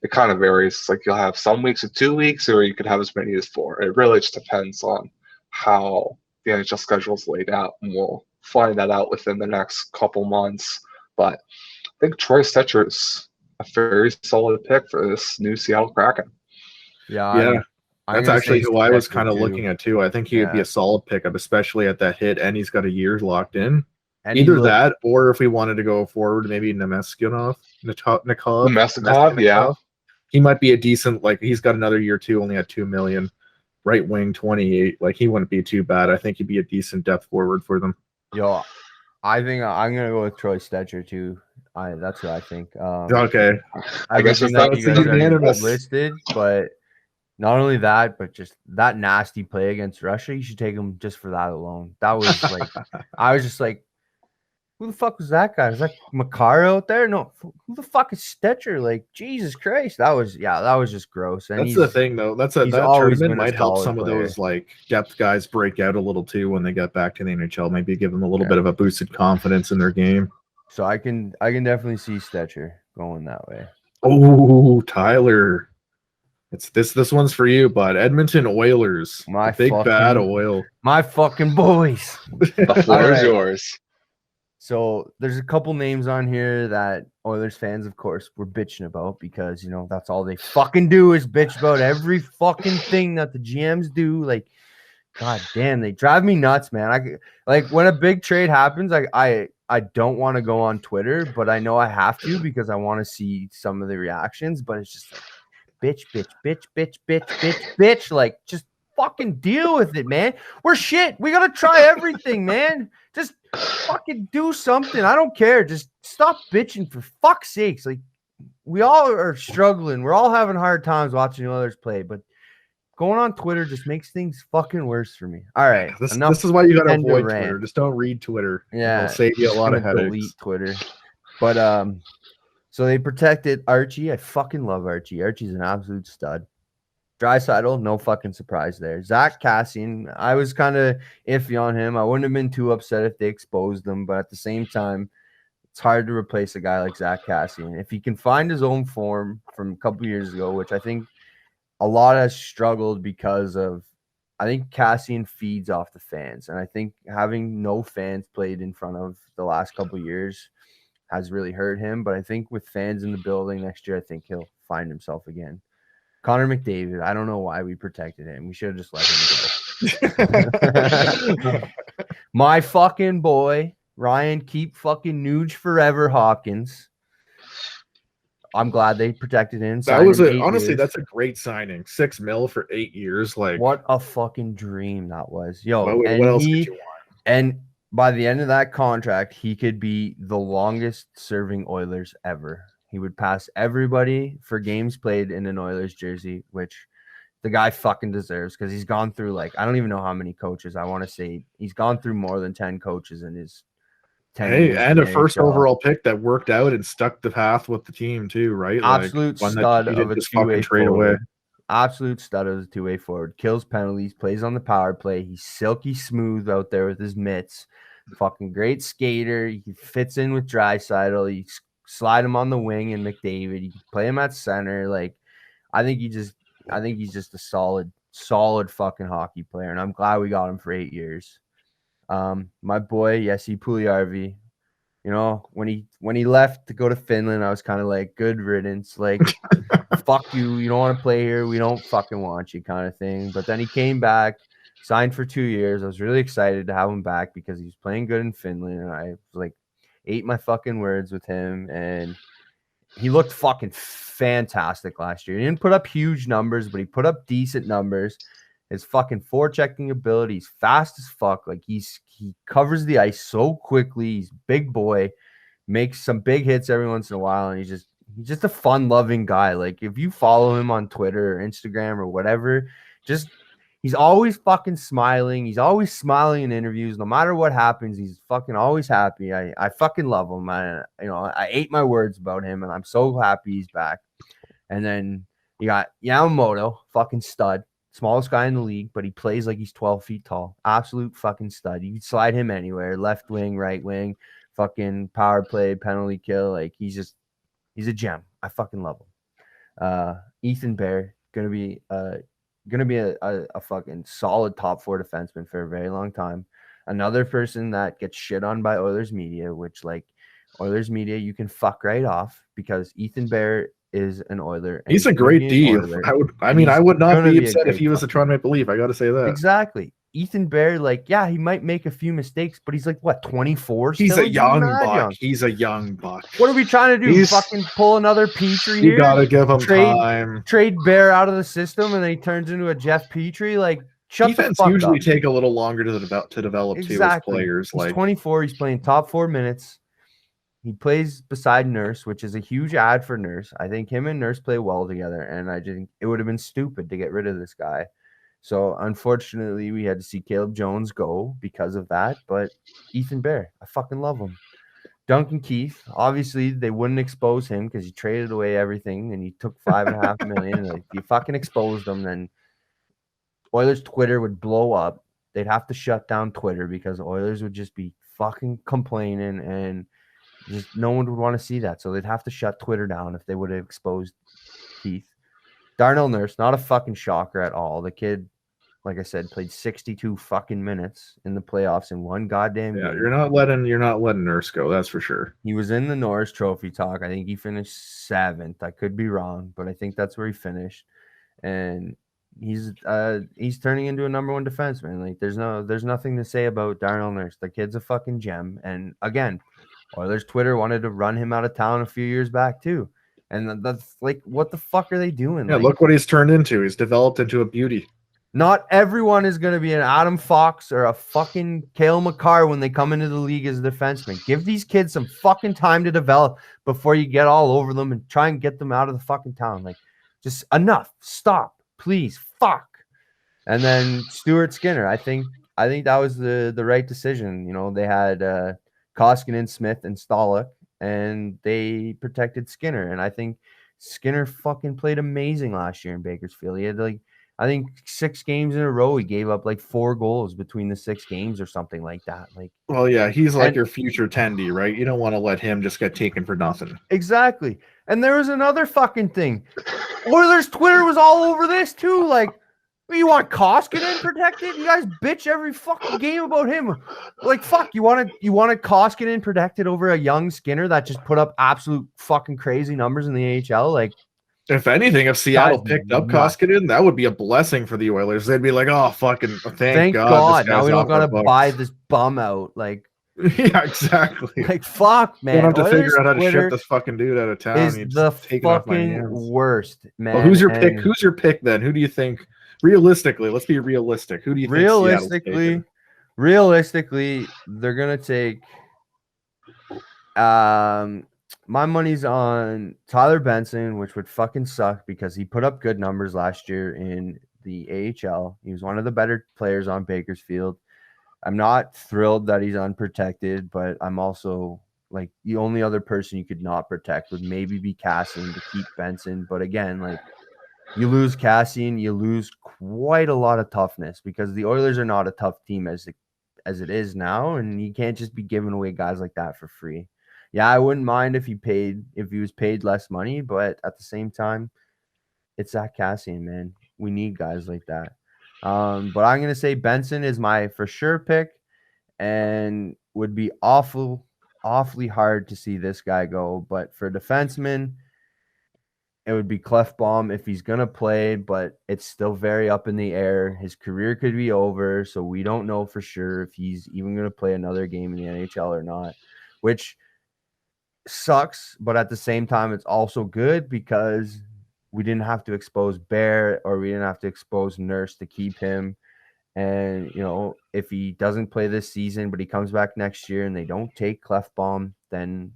S2: it kind of varies. It's like you'll have some weeks of 2 weeks, or you could have as many as 4. It really just depends on how the NHL schedule is laid out, and we'll find that out within the next couple months. But I think Troy Stecher is a very solid pick for this new Seattle Kraken.
S1: Yeah. That's actually who I was kind of looking at too. I think he would be a solid pickup, especially at that hit, and he's got a year locked in. And either that, or if we wanted to go forward, maybe Nemesnikov,
S2: yeah.
S1: He might be a decent, like he's got another year too, only at $2 million. Right wing, 28. Like he wouldn't be too bad. I think he'd be a decent depth forward for them.
S3: Yo, I think I'm gonna go with Troy Stecher too. That's what I think.
S1: Okay,
S2: I guess
S3: that you guys are listed, but not only that, but just that nasty play against Russia, you should take him just for that alone. That was like, I was just like, who the fuck was that guy? Was that Makar out there? No, who the fuck is Stecher? Like, Jesus Christ, that was just gross. And
S1: that's the thing, though. That tournament might help some of those like depth guys break out a little too when they get back to the NHL. Maybe give them a little bit of a boosted confidence in their game.
S3: So I can definitely see Stecher going that way.
S1: Oh, Tyler. It's this one's for you, bud. Edmonton Oilers.
S3: My
S1: big bad oil.
S3: My fucking boys.
S2: The floor is yours.
S3: So there's a couple names on here that Oilers fans, of course, were bitching about because, that's all they fucking do is bitch about every fucking thing that the GMs do. Like, god damn, they drive me nuts, man. When a big trade happens, I don't want to go on Twitter, but I know I have to because I want to see some of the reactions. But it's just like, bitch. Like, just fucking deal with it, man. We're shit. We gotta try everything, man. Just fucking do something. I don't care. Just stop bitching for fuck's sakes. Like, we all are struggling. We're all having hard times watching others play, but going on Twitter just makes things fucking worse for me. All right.
S1: This is why you gotta avoid
S3: rant.
S1: Twitter. Just don't read Twitter.
S3: Yeah.
S1: It'll save you a lot of headaches.
S3: Delete Twitter. But so they protected Archie. I fucking love Archie. Archie's an absolute stud. Draisaitl, no fucking surprise there. Zach Kassian, I was kind of iffy on him. I wouldn't have been too upset if they exposed him, but at the same time, it's hard to replace a guy like Zach Kassian. If he can find his own form from a couple years ago, which I think a lot has struggled because of, I think Kassian feeds off the fans. And I think having no fans played in front of the last couple of years has really hurt him. But I think with fans in the building next year, I think he'll find himself again. Connor McDavid, I don't know why we protected him. We should have just let him go. My fucking boy, Ryan, keep fucking Nuge forever, Hawkins. I'm glad they protected him.
S1: That was honestly, that's a great signing. $6 million for 8 years. Like,
S3: what a fucking dream that was. Yo,
S1: what else could you want?
S3: And by the end of that contract, he could be the longest serving Oilers ever. He would pass everybody for games played in an Oilers jersey, which the guy fucking deserves because he's gone through, like, I don't even know how many coaches. I want to say he's gone through more than 10 coaches in his 10 years.
S1: And a first overall pick that worked out and stuck the path with the team too, right?
S3: Absolute stud of a two-way forward. Absolute stud of a two-way forward. Kills penalties, plays on the power play. He's silky smooth out there with his mitts. Fucking great skater. He fits in with Draisaitl. You slide him on the wing and McDavid. You can play him at center. Like, I think he's just a solid fucking hockey player, and I'm glad we got him for 8 years. My boy, Jesse Puljujarvi, you know, when he left to go to Finland, I was kind of like, good riddance. Like, fuck you. You don't want to play here. We don't fucking want you, kind of thing. But then he came back, signed for 2 years. I was really excited to have him back because he was playing good in Finland, and I was like, ate my fucking words with him, and he looked fucking fantastic last year. He didn't put up huge numbers, but he put up decent numbers. His fucking forechecking ability, he's fast as fuck. Like, he covers the ice so quickly. He's a big boy, makes some big hits every once in a while, and he's just a fun-loving guy. Like, if you follow him on Twitter or Instagram or whatever, he's always fucking smiling. He's always smiling in interviews. No matter what happens, he's fucking always happy. I fucking love him. I ate my words about him, and I'm so happy he's back. And then you got Yamamoto, fucking stud. Smallest guy in the league, but he plays like he's 12 feet tall. Absolute fucking stud. You can slide him anywhere. Left wing, right wing, fucking power play, penalty kill. Like, he's a gem. I fucking love him. Ethan Bear, gonna be a fucking solid top 4 defenseman for a very long time. Another person that gets shit on by Oilers media, which, like, Oilers media, you can fuck right off because Ethan Bear is an Oiler.
S1: He's a great D. I would not be upset if he was a Toronto Maple Leaf. I got to say that.
S3: Exactly. Ethan Bear, like, yeah, he might make a few mistakes, but he's like, what, 24?
S1: He's a young buck. He's a young buck.
S3: What are we trying to do? Fucking pull another Petrie here?
S1: You got to give him time.
S3: Trade Bear out of the system, and then he turns into a Jeff Petrie? Like, shut
S1: defense
S3: the fuck
S1: usually
S3: up.
S1: take a little longer to develop
S3: exactly.
S1: too as players.
S3: He's 24. He's playing top 4 minutes. He plays beside Nurse, which is a huge ad for Nurse. I think him and Nurse play well together, and I think it would have been stupid to get rid of this guy. So, unfortunately, we had to see Caleb Jones go because of that. But Ethan Bear, I fucking love him. Duncan Keith, obviously, they wouldn't expose him because he traded away everything, and he took $5.5 million. Like, if you fucking exposed him, then Oilers Twitter would blow up. They'd have to shut down Twitter because Oilers would just be fucking complaining, and just no one would want to see that. So they'd have to shut Twitter down if they would have exposed Keith. Darnell Nurse, not a fucking shocker at all. The kid, like I said, played 62 fucking minutes in the playoffs in one goddamn game.
S1: You're not letting Nurse go, that's for sure.
S3: He was in the Norris Trophy talk. I think he finished 7th. I could be wrong, but I think that's where he finished. And he's turning into a number 1 defenseman. Like, there's nothing to say about Darnell Nurse. The kid's a fucking gem. And again, Oilers Twitter wanted to run him out of town a few years back too. And that's like, what the fuck are they doing?
S1: Yeah,
S3: Like,
S1: look what he's turned into. He's developed into a beauty.
S3: not everyone is going to be an Adam Fox or a fucking Cale Makar when they come into the league as a defenseman. Give these kids some fucking time to develop before you get all over them and try and get them out of the fucking town. Like, just enough. Stop, please. Fuck. And then Stuart Skinner. I think that was the right decision. You know, they had Koskinen, Smith, and Stalock, and they protected Skinner. And I think Skinner fucking played amazing last year in Bakersfield. He had like, I think 6 games in a row, he gave up like 4 goals between the 6 games or something like that. Like,
S1: well, yeah, he's like your future Tendy, right? You don't want to let him just get taken for nothing.
S3: Exactly. And there was another fucking thing. Oilers Twitter was all over this too. Like, you want Koskinen protected? You guys bitch every fucking game about him. Like, fuck, you want Koskinen protected over a young Skinner that just put up absolute fucking crazy numbers in the AHL? Like,
S1: if anything, if Seattle picked up Koskinen, that would be a blessing for the Oilers. They'd be like, "Oh, fucking thank God!
S3: Now we don't gotta buy this bum out." Like,
S1: yeah, exactly.
S3: Like, fuck, man.
S1: You don't have to
S3: Oilers
S1: figure out how to
S3: Twitter
S1: ship this fucking dude out of town.
S3: is
S1: You
S3: the
S1: just take it off my
S3: fucking
S1: hands.
S3: worst, man.
S1: Well, who's your pick?
S3: And
S1: Who's your pick then? Who do you think? Realistically, let's be realistic. Who do you think?
S3: Realistically, they're gonna take. My money's on Tyler Benson, which would fucking suck because he put up good numbers last year in the AHL. He was one of the better players on Bakersfield. I'm not thrilled that he's unprotected, but I'm also like, the only other person you could not protect would maybe be Cassian to keep Benson. But again, like, you lose Cassian, you lose quite a lot of toughness because the Oilers are not a tough team as it is now, and you can't just be giving away guys like that for free. Yeah, I wouldn't mind if he was paid less money, but at the same time, it's Zach Cassian, man. We need guys like that. But I'm gonna say Benson is my for sure pick, and would be awfully hard to see this guy go. But for defenseman, it would be Clefbaum if he's gonna play, but it's still very up in the air. His career could be over, so we don't know for sure if he's even gonna play another game in the NHL or not, which sucks. But at the same time, it's also good because we didn't have to expose Bear, or we didn't have to expose Nurse to keep him. And, you know, if he doesn't play this season, but he comes back next year and they don't take Clefbaum, then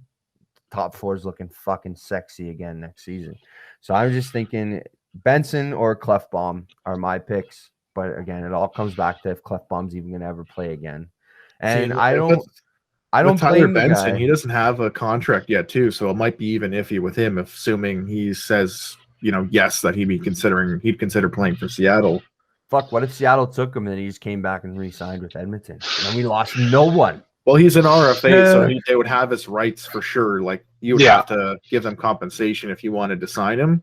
S3: top 4 is looking fucking sexy again next season. So I'm just thinking Benson or Clefbaum are my picks. But again, it all comes back to if Clefbaum's even going to ever play again. And I don't
S1: Tyler
S3: blame
S1: Benson.
S3: the guy.
S1: He doesn't have a contract yet, too, so it might be even iffy with him, assuming he says, you know, yes, that he'd consider playing for Seattle.
S3: Fuck, what if Seattle took him and he just came back and re-signed with Edmonton? And then we lost no one.
S1: Well, he's an RFA, so they would have his rights for sure. Like, you would have to give them compensation if you wanted to sign him.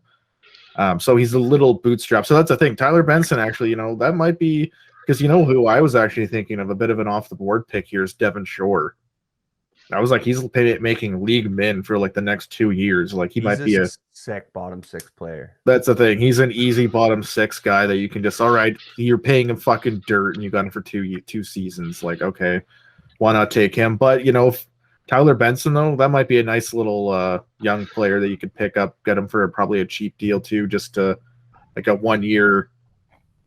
S1: So he's a little bootstrap. So that's the thing. Tyler Benson, actually, you know, that might be because, you know, who I was actually thinking of, a bit of an off-the-board pick here is Devon Shore. I was like, he's making league min for like the next 2 years. Like, he's might be a
S3: sick bottom 6 player.
S1: That's the thing. He's an easy bottom 6 guy that you can just, all right, you're paying him fucking dirt and you got him for two seasons. Like, okay, why not take him? But, you know, Tyler Benson, though, that might be a nice little young player that you could pick up, get him for probably a cheap deal too, just to like a 1 year,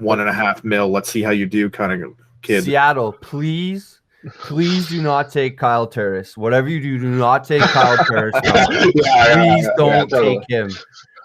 S1: $1.5 million. Let's see how you do kind of kid.
S3: Seattle, please do not take Kyle Turris. Whatever you do not take Kyle Turris. Please don't take him.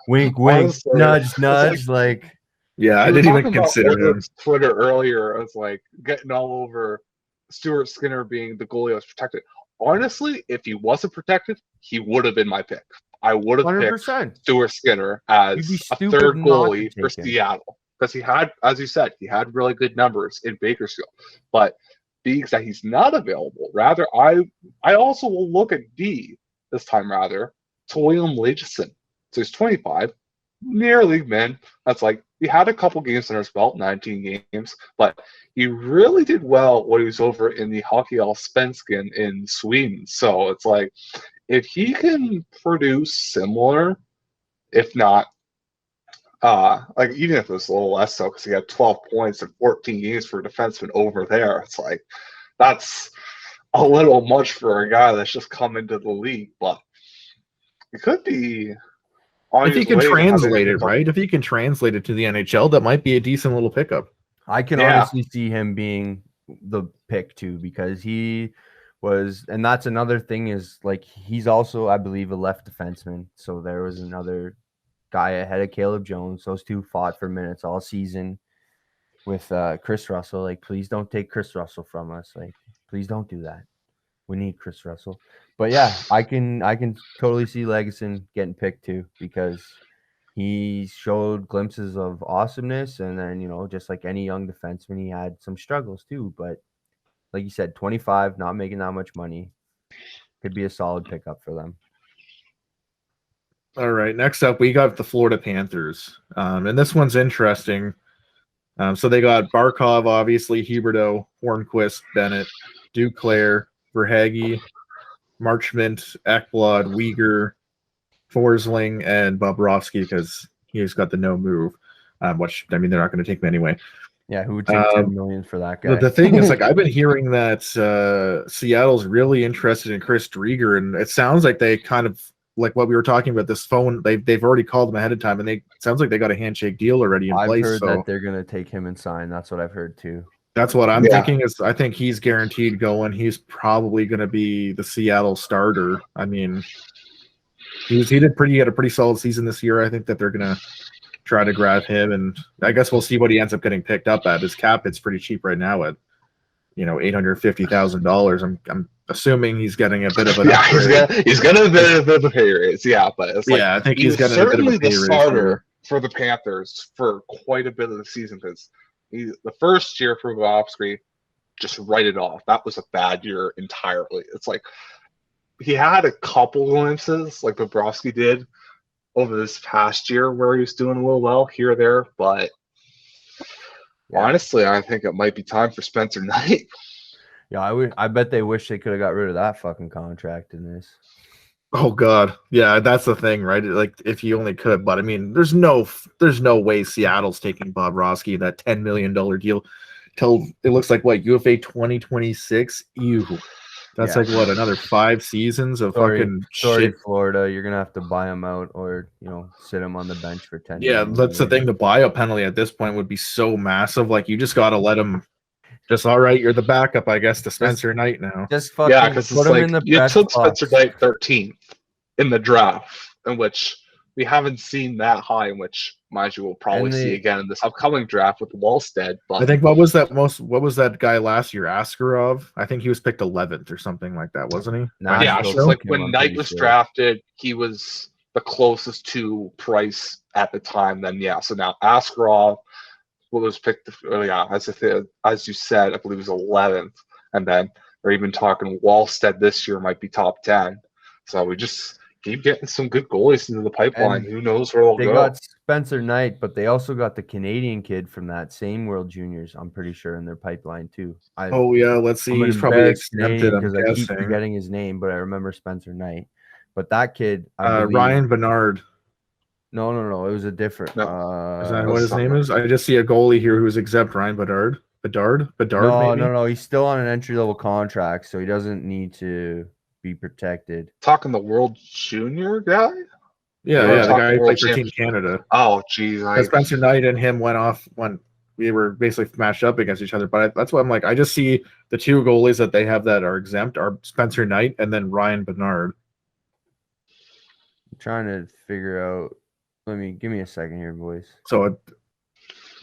S3: Wink, wink, honestly, nudge. Like,
S1: yeah, I didn't even consider him.
S2: Twitter earlier, I was like getting all over Stuart Skinner being the goalie that was protected. Honestly, if he wasn't protected, he would have been my pick. I would have 100%. Picked Stuart Skinner as a third goalie for Seattle. Because he had, as you said, he had really good numbers in Bakersfield. But being that he's not available, rather, I also will look at D this time, rather, to William Lageson. So he's 25, near league min. That's like, he had a couple games under his belt, 19 games, but he really did well when he was over in the Hockey Allsvenskan in Sweden. So it's like, if he can produce similar, if not, like even if it was a little less so, because he had 12 points in 14 games for a defenseman over there, it's like, that's a little much for a guy that's just come into the league, but it could be on
S1: If he
S2: his
S1: can
S2: way to having
S1: translate
S2: a
S1: it, right? If he can translate it to the NHL, that might be a decent little pickup.
S3: I can
S2: Yeah.
S3: honestly see him being the pick too, because he was, and that's another thing is like he's also, I believe, a left defenseman. So there was another guy ahead of Caleb Jones. Those two fought for minutes all season with Chris Russell. Like, please don't take Chris Russell from us. Like, please don't do that. We need Chris Russell. But yeah, I can totally see Legason getting picked too, because he showed glimpses of awesomeness, and then, you know, just like any young defenseman, he had some struggles too. But like you said, 25, not making that much money, could be a solid pickup for them.
S1: All right, next up, we got the Florida Panthers. And this one's interesting. So they got Barkov, obviously, Huberdeau, Hornquist, Bennett, Duclair, Verhaeghe, Marchment, Ekblad, Uyghur, Forsling, and Bobrovsky, because he's got the no move, which, I mean, they're not going to take him anyway.
S3: Yeah, who would take 10 million for that guy?
S1: The thing is, like, I've been hearing that Seattle's really interested in Chris Drieger, and it sounds like they kind of, like what we were talking about, this phone, they've already called him ahead of time, and it sounds like they got a handshake deal already in
S3: I've
S1: place.
S3: heard
S1: So
S3: that they're going to take him and sign. That's what I've heard too.
S1: that's what I'm
S2: Yeah.
S1: thinking. Is I think he's guaranteed going. He's probably going to be the Seattle starter. I mean, he had a pretty solid season this year. I think that they're going to try to grab him, and I guess we'll see what he ends up getting picked up at. His cap, it's pretty cheap right now at $850,000. I'm assuming he's getting a bit of an upgrade.
S2: he's gonna be a bit of a pay raise, but it's like,
S1: I think
S2: he's
S1: getting a bit of a
S2: certainly
S1: pay
S2: the
S1: raise
S2: starter
S1: here.
S2: for the Panthers for quite a bit of the season, because the first year for Bobrovsky, just write it off. That was a bad year entirely. It's like he had a couple glimpses, like Bobrovsky did over this past year, where he was doing a little well here or there, but honestly, I think it might be time for Spencer Knight.
S3: Yeah, I bet they wish they could have got rid of that fucking contract in this.
S1: Oh God, yeah, that's the thing, right? Like, if you only could, but I mean, there's no way Seattle's taking Bobrovsky that $10 million deal till it looks like what, UFA 2026. Ew, that's like what, another 5 seasons of fucking shit.
S3: Florida, you're gonna have to buy him out, or sit him on the bench for 10.
S1: Yeah, that's the thing. The buyout penalty at this point would be so massive. Like, you just got to let him. Just, all right, you're the backup, I guess, to Spencer Knight now.
S3: Just fucking
S2: because
S3: put
S2: it's
S3: him
S2: like
S3: in the
S2: you
S3: press
S2: took
S3: box.
S2: Spencer Knight 13th in the draft, in which we haven't seen that high, in which, mind you, we'll probably see again in this upcoming draft with Wallstead. But
S1: I think what was that guy last year, Askarov? I think he was picked 11th or something like that, wasn't he?
S2: Yeah, so it's like when Knight was drafted, he was the closest to price at the time. Then so now Askarov, what was picked as you said, I believe it was 11th, and then we're even talking Wallstead this year might be top 10. So we just keep getting some good goalies into the pipeline. Who knows where they'll go?
S3: They got Spencer Knight, but they also got the Canadian kid from that same World Juniors, I'm pretty sure, in their pipeline too.
S1: Let's see. He's probably exempted, I'm
S3: I keep
S1: guessing.
S3: forgetting his name, but I remember Spencer Knight. But that kid,
S1: Ryan Bernard.
S3: No, it was a different.
S1: Is that what his name is? I just see a goalie here who is exempt. Ryan Bedard. Bedard.
S3: No. He's still on an entry level contract, so he doesn't need to be protected.
S2: Talking the World Junior guy.
S1: Yeah, the guy who played for Team Canada.
S2: Oh, geez.
S1: Spencer Knight and him went off when we were basically matched up against each other. But that's why I'm like, I just see the two goalies that they have that are exempt are Spencer Knight and then Ryan Bernard.
S3: I'm trying to figure out. Give me a second here, boys.
S1: So,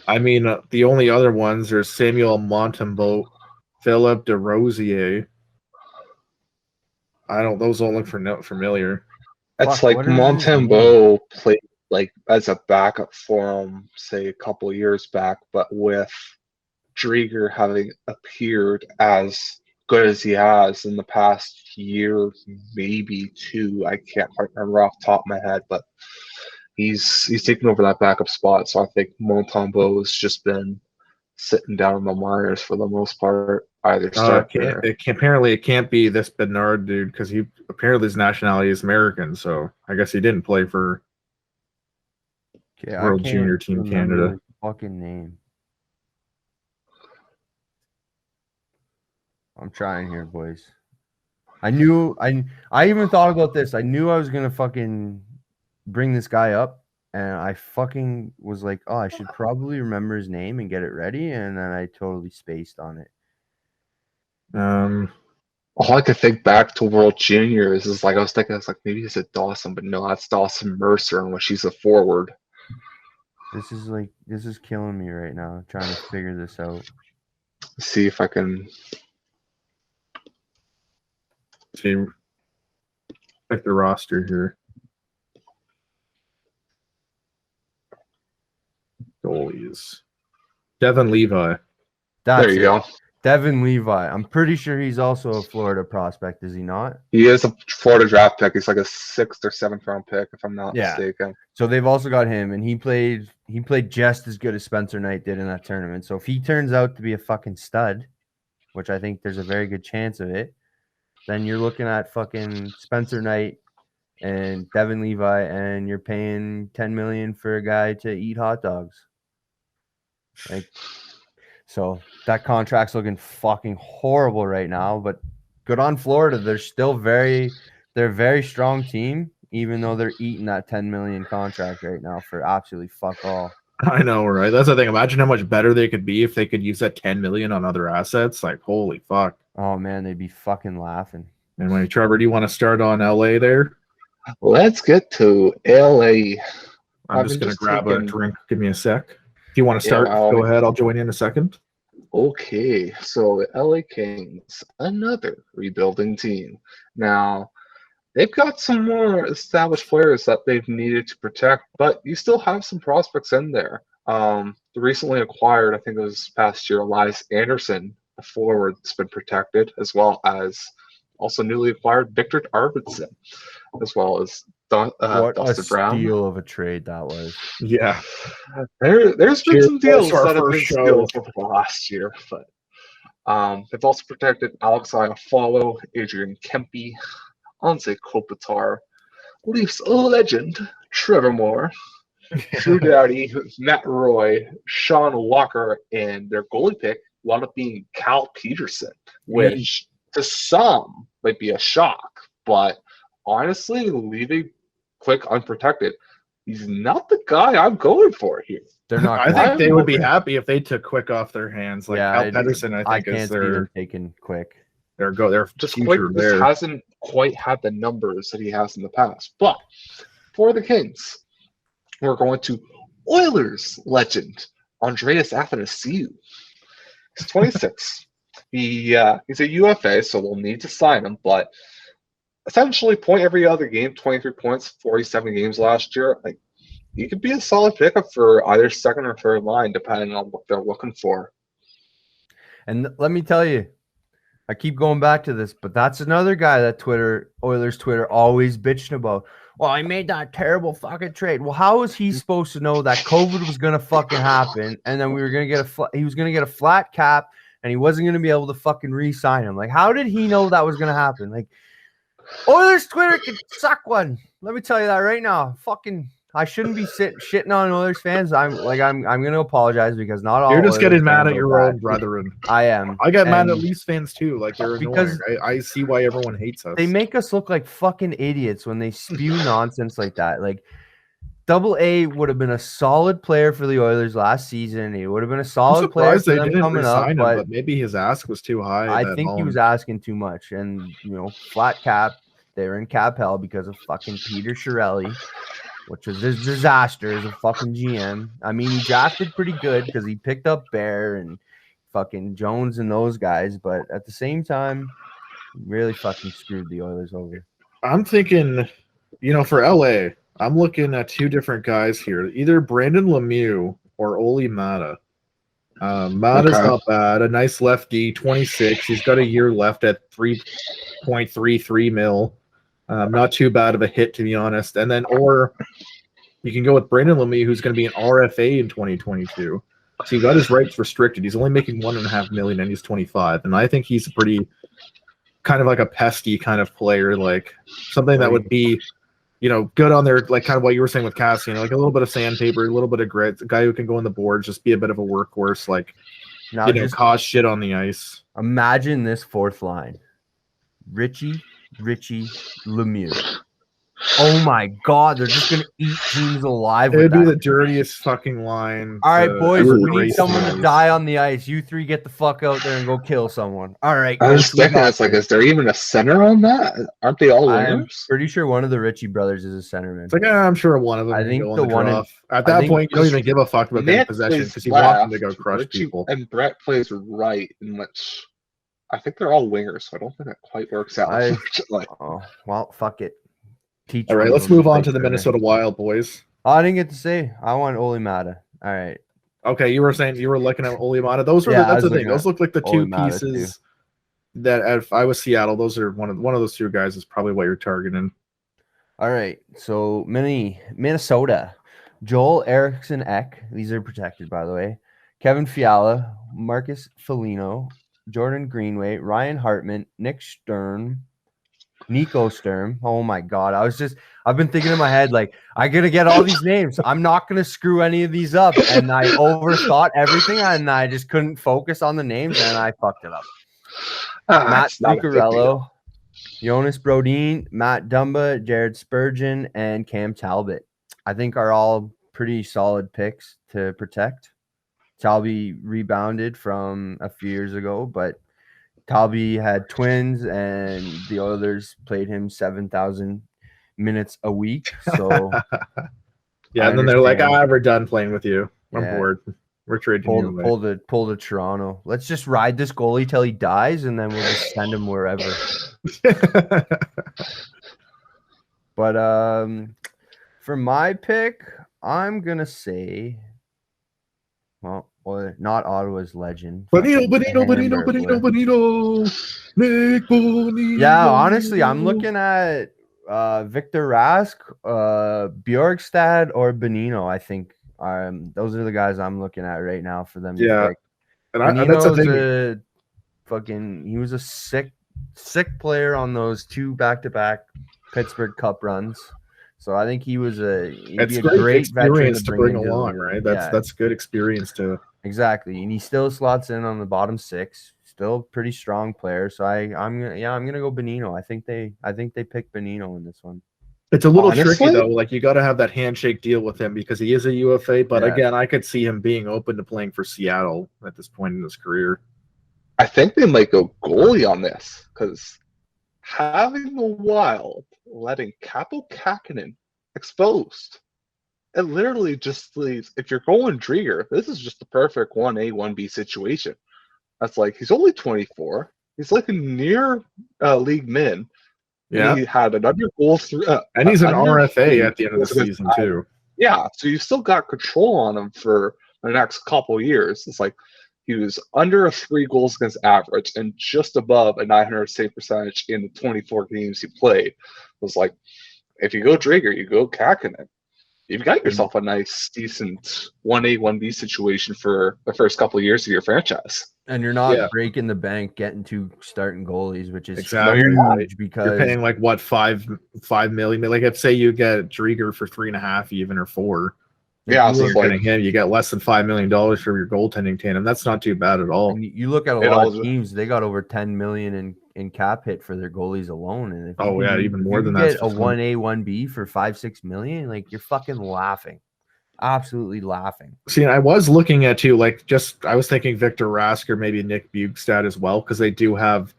S1: I mean, the only other ones are Samuel Montembeault, Philip DeRosier. Those don't look familiar.
S2: It's like Montembeault played like as a backup for him, say a couple years back, but with Drieger having appeared as good as he has in the past year, maybe 2. I can't quite remember off the top of my head, but he's taken over that backup spot. So I think Montembeault has just been sitting down in the minors for the most part.
S1: Apparently it can't be this Bernard dude, because apparently his nationality is American, so I guess he didn't play for World Junior Team Canada.
S3: His fucking name. I'm trying here, boys. I even thought about this. I knew I was gonna fucking bring this guy up, and I fucking was like, oh, I should probably remember his name and get it ready, and then I totally spaced on it.
S2: All I could think back to World Juniors is like I was thinking, maybe it's a Dawson, but no, that's Dawson Mercer, and when she's a forward.
S3: This is killing me right now, trying to figure this out.
S2: Let's see if I can
S1: check the roster here. Goalies. Devin Levi.
S2: There you go.
S3: Devin Levi. I'm pretty sure he's also a Florida prospect, is he not?
S2: He is a Florida draft pick. He's like a 6th or 7th round pick, if I'm not mistaken.
S3: So they've also got him, and he played just as good as Spencer Knight did in that tournament. So if he turns out to be a fucking stud, which I think there's a very good chance of it, then you're looking at fucking Spencer Knight and Devin Levi, and you're paying $10 million for a guy to eat hot dogs. Like, so that contract's looking fucking horrible right now. But good on Florida. They're a very strong team, even though they're eating that $10 million contract right now for absolutely fuck all.
S1: I know, right? That's the thing. Imagine how much better they could be if they could use that $10 million on other assets. Like, holy fuck.
S3: Oh man, they'd be fucking laughing.
S1: Anyway, Trevor, do you want to start on LA there?
S2: Let's get to LA.
S1: I'm just going to grab a drink. Give me a sec. If you want to start, go ahead. I'll join you in a second.
S2: Okay, so the LA Kings, another rebuilding team. Now, they've got some more established players that they've needed to protect, but you still have some prospects in there. The recently acquired, I think it was past year, Elias Anderson, a forward that's been protected, as well as also newly acquired Victor Arvidsson, as well as
S3: what
S2: Dustin Brown.
S3: What a steal of a trade that was.
S1: Yeah.
S2: There's been some deals that have been steals over the last year, but they've also protected Alex Iafallo, Adrian Kempe, Anze Kopitar, Leafs legend Trevor Moore, Drew Doughty, Matt Roy, Sean Walker, and their goalie pick wound up being Cal Peterson, which to some might be a shock, but honestly, leaving Quick unprotected, he's not the guy I'm going for here.
S3: They're not.
S1: I think they would be happy if they took Quick off their hands. Like Cal Peterson, I think
S3: is their taking Quick.
S1: They're
S2: just Quick just hasn't quite had the numbers that he has in the past. But for the Kings, we're going to Oilers legend Andreas Athanasiou. He's 26. He's a UFA, so we'll need to sign him, but essentially point every other game, 23 points, 47 games last year. Like, he could be a solid pickup for either second or third line, depending on what they're looking for.
S3: And let me tell you, I keep going back to this, but that's another guy that Oilers Twitter always bitching about. Well, I made that terrible fucking trade. Well, how was he supposed to know that COVID was going to fucking happen, and then we were going to get he was going to get a flat cap, and he wasn't going to be able to fucking re-sign him? Like, how did he know that was going to happen? Like, Oilers Twitter can suck one. Let me tell you that right now. Fucking, I shouldn't be shitting on Oilers fans. I'm going to apologize because not all.
S1: You're just
S3: Oilers
S1: getting mad at your own brethren.
S3: I am.
S1: I get mad at Leafs fans too. Like, they're
S3: because
S1: annoying. I see why everyone hates us.
S3: They make us look like fucking idiots when they spew nonsense like that. Like, Double A would have been a solid player for the Oilers last season. He would have been a solid player for them coming up,
S1: but maybe his ask was too high.
S3: I think he was asking too much, and flat cap. They were in cap hell because of fucking Peter Chiarelli, which was a disaster as a fucking GM. I mean, he drafted pretty good because he picked up Bear and fucking Jones and those guys, but at the same time, really fucking screwed the Oilers over.
S1: I'm thinking, for LA. I'm looking at two different guys here, either Brandon Lemieux or Oli Mata. Mata's not bad, a nice lefty, 26. He's got a year left at 3.33 mil. Not too bad of a hit, to be honest. And then, or you can go with Brandon Lemieux, who's going to be an RFA in 2022. So he got his rights restricted. He's only making $1.5 million, and he's 25. And I think he's a pretty kind of like a pesky kind of player, like something that would be good on there, like kind of what you were saying with Cassian, like a little bit of sandpaper, a little bit of grit, a guy who can go on the board, just be a bit of a workhorse, like, cause shit on the ice.
S3: Imagine this fourth line. Richie, Lemieux. Oh my God, they're just gonna eat teams alive.
S1: It
S3: With
S1: would be
S3: that.
S1: the dirtiest fucking line.
S3: All right,
S1: to
S3: boys,
S1: ever
S3: we need
S1: grace
S3: someone to
S1: those.
S3: die on the ice. You three get the fuck out there and go kill someone. All right,
S2: I was
S3: coach, we
S2: thinking,
S3: got
S2: it's like,
S3: this.
S2: is there even a center on that? Aren't they all
S3: I'm
S2: wingers?
S3: pretty sure one of the Ritchie brothers is a centerman.
S1: It's like, I'm sure one of them
S3: I
S1: can
S3: think
S1: go on
S3: the
S1: the
S3: one in-
S1: draw. At
S3: I
S1: that
S3: think
S1: point, you don't even give a fuck about getting
S2: Nick
S1: possession
S2: plays
S1: because you want them to
S2: left,
S1: go crush
S2: Richie
S1: people.
S2: and Brett plays right, in which I think they're all wingers, so I don't think that quite works out. Unfortunately.
S3: Oh, well, fuck it. Teach
S1: All right,
S3: one of
S1: let's
S3: them
S1: move on
S3: play
S1: to the
S3: center.
S1: Minnesota Wild, boys.
S3: Oh, I didn't get to say. I want Olimata. All right.
S1: Okay, you were saying you were looking at Olimata. Those were
S3: Yeah, I
S1: that's
S3: was
S1: the thing.
S3: looking
S1: Those
S3: at
S1: look like the two
S3: Olimata,
S1: pieces that if I was Seattle, those are one of those two guys is probably what you're targeting.
S3: All right. So Minnesota. Joel Eriksson Ek. These are protected, by the way. Kevin Fiala, Marcus Foligno, Jordan Greenway, Ryan Hartman, Nick Sturm, Nico Sturm. Oh my God. I've been thinking in my head, like, I gotta get all these names. I'm not gonna screw any of these up. And I overthought everything and I just couldn't focus on the names and I fucked it up. Matt
S2: It's not a big deal.
S3: Zuccarello, Jonas Brodin, Matt Dumba, Jared Spurgeon, and Cam Talbot. I think are all pretty solid picks to protect. Talbot rebounded from a few years ago, but Talbot had twins and the Oilers played him 7,000 minutes a week. So
S1: Yeah,
S3: I
S1: and then they're like,
S3: understand.
S1: we're done playing with you. I'm
S3: Yeah.
S1: bored. We're trading you away.
S3: pull the Toronto. Let's just ride this goalie till he dies, and then we'll just send him wherever. But for my pick, I'm gonna say, well, not Ottawa's legend.
S1: Bonino. Nick Bonino.
S3: Yeah, honestly, I'm looking at Victor Rask, Bjorkstad, or Bonino. I think those are the guys I'm looking at right now for them.
S1: Yeah,
S3: to pick.
S1: and that's the
S3: Bonino's
S1: thing.
S3: he was a sick player on those 2 back-to-back Pittsburgh Cup runs. So I think he'd be a great veteran to bring
S1: along, right? That's good experience to.
S3: Exactly, and he still slots in on the bottom 6. Still pretty strong player. So I'm gonna go Bonino. I think they pick Bonino in this one.
S1: It's a little
S2: Honestly?
S1: tricky though. Like you got to have that handshake deal with him because he is a UFA. But
S3: Yeah.
S1: again, I could see him being open to playing for Seattle at this point in his career.
S2: I think they might go goalie on this because having the Wild letting Capo Kakinen exposed, it literally just leaves. If you're going Drieger, this is just the perfect 1A, 1B situation. That's like he's only 24. He's like a near league min.
S1: Yeah,
S2: He had an under goal through,
S1: and he's an
S2: under
S1: RFA
S2: three
S1: at the end of the
S2: goals
S1: season
S2: against
S1: too.
S2: Yeah, so you still got control on him for the next couple years. It's like he was under a 3 goals against average and just above a 900 save percentage in the 24 games he played. It was like, if you go Drager, you go Kakinen. You've got yourself a nice, decent 1A, 1B situation for the first couple of years of your franchise.
S3: And you're not breaking the bank getting 2 starting goalies, which is
S1: Exactly.
S3: huge because
S1: You're paying like what $5 million. Like if say you get Drieger for 3.5 even or 4.
S2: Yeah,
S1: so
S2: it's like
S1: getting him, you get less than $5 million for your goaltending tandem. That's not too bad at all.
S3: and you look at a lot of teams, they got over 10 million in cap hit for their goalies alone. And if
S1: even more than that.
S3: Get a 1A, 1B for 5-6 million, like you're fucking laughing. Absolutely laughing.
S1: See, I was looking at too, I was thinking Victor Rask or maybe Nick Bjugstad as well, because they do have,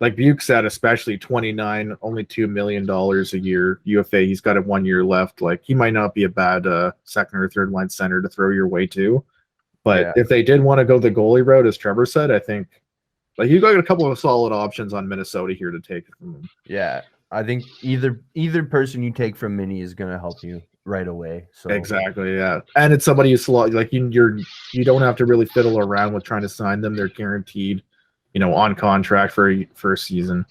S1: like Bjugstad especially, 29, only $2 million a year UFA. He's got a 1 year left. Like he might not be a bad second or third line center to throw your way to, but if they did want to go the goalie route, as Trevor said, I think like you got a couple of solid options on Minnesota here to take from them.
S3: Yeah, I think either person you take from Mini is going to help you right away. So
S1: exactly, yeah, and it's somebody who's like you don't have to really fiddle around with trying to sign them. They're guaranteed, on contract for a season.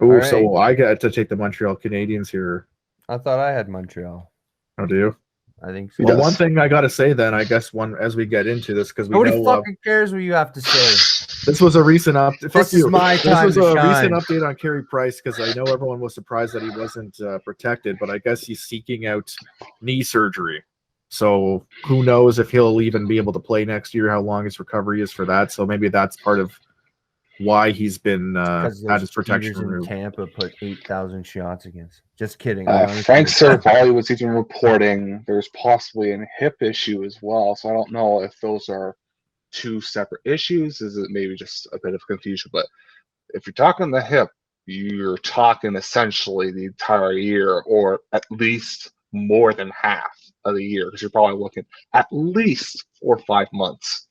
S1: Oh, right. So I got to take the Montreal Canadiens here.
S3: I thought I had Montreal.
S1: Oh, do you?
S3: I think so.
S1: Well, one thing I got to say then, I guess as we get into this, because
S3: nobody fucking cares what you have to say.
S1: This was a recent update.
S3: This is my time.
S1: This was a recent update on Carey Price because I know everyone was surprised that he wasn't protected, but I guess he's seeking out knee surgery. So who knows if he'll even be able to play next year? How long his recovery is for that? So maybe that's part of why he's been
S3: Because
S1: had his
S3: those
S1: protection
S3: cheaters in
S1: removed.
S3: Tampa put 8,000 shots against. Just kidding.
S2: Frank Cervalli was even reporting there's possibly a hip issue as well. So I don't know if those are two separate issues. Is it maybe just a bit of confusion? But if you're talking the hip, you're talking essentially the entire year, or at least more than half of the year, because you're probably looking at least 4 or 5 months.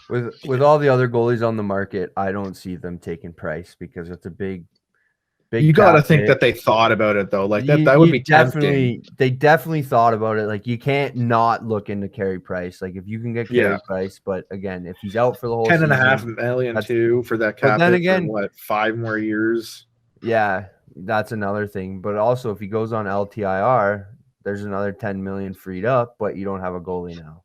S3: With all the other goalies on the market, I don't see them taking Price because it's a big.
S1: You got to think that they thought about it though. Like that would be tempting.
S3: They definitely thought about it. Like you can't not look into Carey Price. Like if you can get Carey Price, but again, if he's out for the whole
S1: 10.5 million too for that cap. Then again, for 5 more years?
S3: Yeah, that's another thing. But also, if he goes on LTIR, there's another 10 million freed up, but you don't have a goalie now.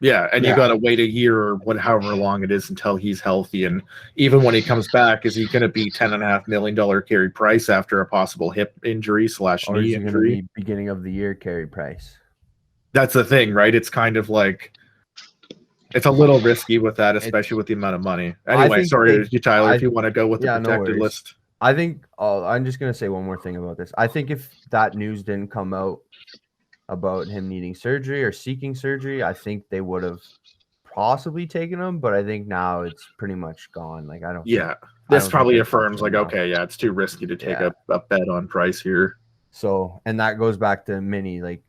S1: Yeah, and you got to wait a year or however long it is until he's healthy. And even when he comes back, is he going to be $10.5 million Carey Price after a possible hip injury / knee injury? Or is he going to be
S3: beginning of the year Carey Price?
S1: That's the thing, right? It's kind of like it's a little risky with that, especially with the amount of money. Anyway, sorry, Tyler, if you want to go with the protected list.
S3: I think I'm just going to say one more thing about this. I think if that news didn't come out about him needing surgery or seeking surgery, I think they would have possibly taken him, but I think now it's pretty much gone. Like I don't.
S1: Yeah, this probably affirms like, okay, it's too risky to take a bet on Price here.
S3: So, and that goes back to Mini. Like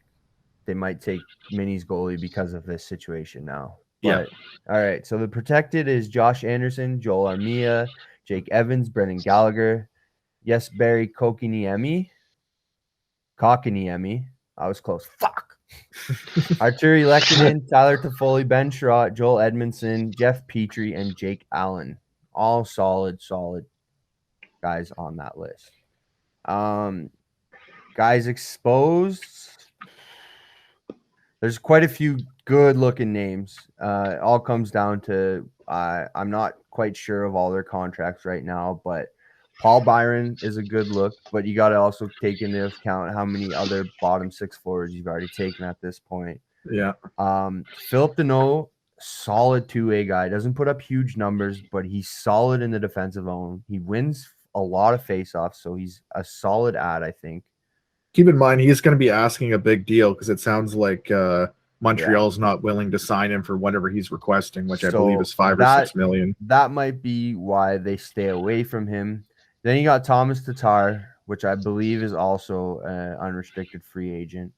S3: they might take Mini's goalie because of this situation now. But, all right. So the protected is Josh Anderson, Joel Armia, Jake Evans, Brendan Gallagher, Barry Kokiniemi. I was close. Fuck. Arturi Lehkonen, Tyler Toffoli, Ben Sherratt, Joel Edmondson, Jeff Petrie, and Jake Allen. All solid guys on that list. Guys exposed. There's quite a few good-looking names. All comes down to I'm not quite sure of all their contracts right now, but Paul Byron is a good look, but you got to also take into account how many other bottom 6 forwards you've already taken at this point.
S1: Yeah.
S3: Philip Deneau, solid 2A guy. Doesn't put up huge numbers, but he's solid in the defensive zone. He wins a lot of faceoffs, so he's a solid ad, I think.
S1: Keep in mind, he's going to be asking a big deal because it sounds like Montreal's not willing to sign him for whatever he's requesting, which I believe is 5 or 6 million.
S3: That might be why they stay away from him. Then you got Thomas Tatar, which I believe is also an unrestricted free agent.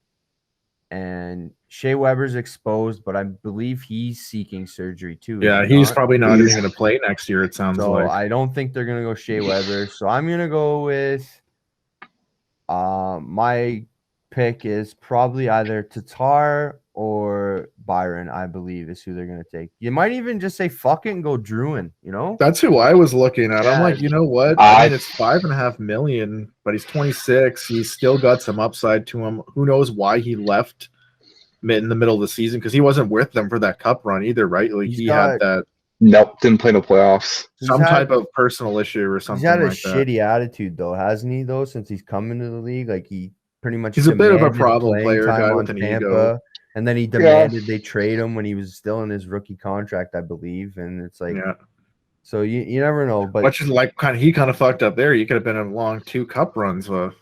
S3: And Shea Weber's exposed, but I believe he's seeking surgery too.
S1: Yeah, he's probably not even going to play next year, it sounds like.
S3: I don't think they're going to go Shea Weber. So I'm going to go with my pick is probably either Tatar or Byron, I believe, is who they're going to take. You might even just say fuck it and go Druin, you know?
S1: That's who I was looking at. I'm like, you know what? I mean, it's $5.5 million, but he's 26. He's still got some upside to him. Who knows why he left in the middle of the season? Because he wasn't with them for that cup run either, right? Like he had that.
S2: Nope, didn't play no playoffs.
S1: Some type of personal issue or something.
S3: He's had a shitty attitude though, hasn't he? Though since he's come into the league, like he pretty much
S1: he's a bit of a problem player, guy with an ego.
S3: And then he demanded they trade him when he was still in his rookie contract, I believe. And it's like, so you never know. But
S1: which is like he kind of fucked up there. You could have been in long 2 cup runs with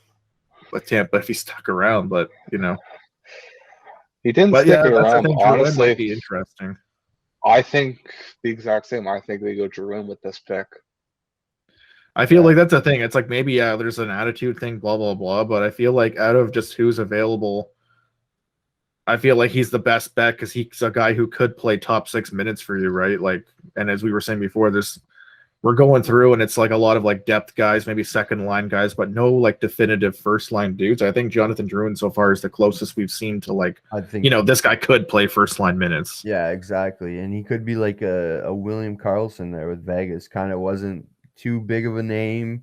S1: Tampa if he stuck around, but you know,
S2: he didn't stick around. Honestly,
S1: might be interesting.
S2: I think the exact same. I think they go Jerome with this pick.
S1: I feel like that's the thing. It's like maybe there's an attitude thing, blah blah blah. But I feel like out of just who's available, I feel like he's the best bet because he's a guy who could play top 6 minutes for you, right? Like, and as we were saying before, we're going through and it's like a lot of like depth guys, maybe second line guys, but no like definitive first line dudes. I think Jonathan Drouin so far is the closest we've seen to like, I think, this guy could play first line minutes.
S3: Yeah, exactly. And he could be like a William Karlsson there with Vegas. Kind of wasn't too big of a name.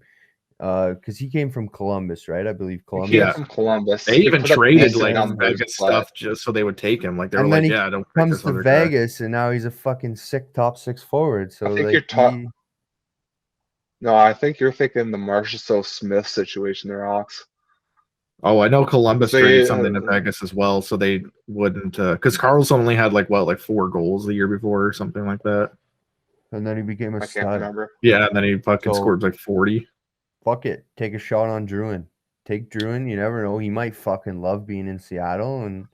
S3: Because he came from Columbus, right? I believe Columbus.
S2: Yeah, from Columbus.
S1: They even traded like Vegas stuff just so they would take him. Like they're like, yeah, don't
S3: comes to Vegas, and now he's a fucking sick top 6 forward. So
S2: I think you're talking. No, I think you're thinking the Marchessault Smith situation there, Ox.
S1: Oh, I know Columbus traded something to Vegas as well, so they wouldn't. Because Karlsson only had like 4 goals the year before or something like that.
S3: and then he became a
S2: I can't
S3: stud.
S2: remember.
S1: Yeah, and then he fucking
S3: So-
S1: scored like 40.
S3: Fuck it. Take a shot on Druin. Take Druin. You never know. He might fucking love being in Seattle, and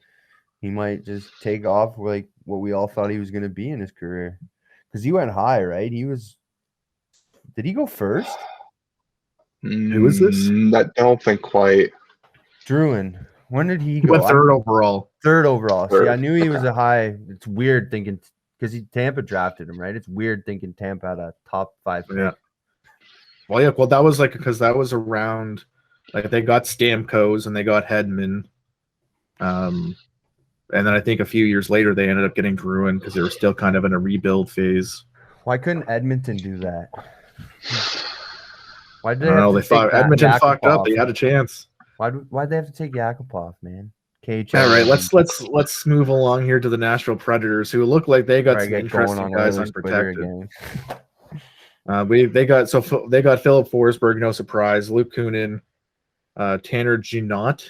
S3: he might just take off like what we all thought he was going to be in his career. Because he went high, right? Did he go first?
S1: Who is this?
S2: I don't think quite.
S3: Druin. When did he
S1: He
S3: go?
S1: went third overall.
S3: Third overall. See,
S2: Third.
S3: I knew he was a high. It's weird thinking because Tampa drafted him, right? It's weird thinking Tampa had a top 5 pick.
S1: Yeah. Well, yeah. Well, that was like because that was around like they got Stamkos and they got Hedman. And then I think a few years later they ended up getting Druin because they were still kind of in a rebuild phase.
S3: Why couldn't Edmonton do that? Why did
S1: I don't know. They thought Edmonton fucked up.
S3: Yakupov?
S1: They had a chance.
S3: Why'd they have to take Yakupov, man? KHL.
S1: All right, let's move along here to the Nashville Predators, who look like they got some interesting guys unprotected. They got Philip Forsberg, no surprise. Luke Kunin, Tanner Giannot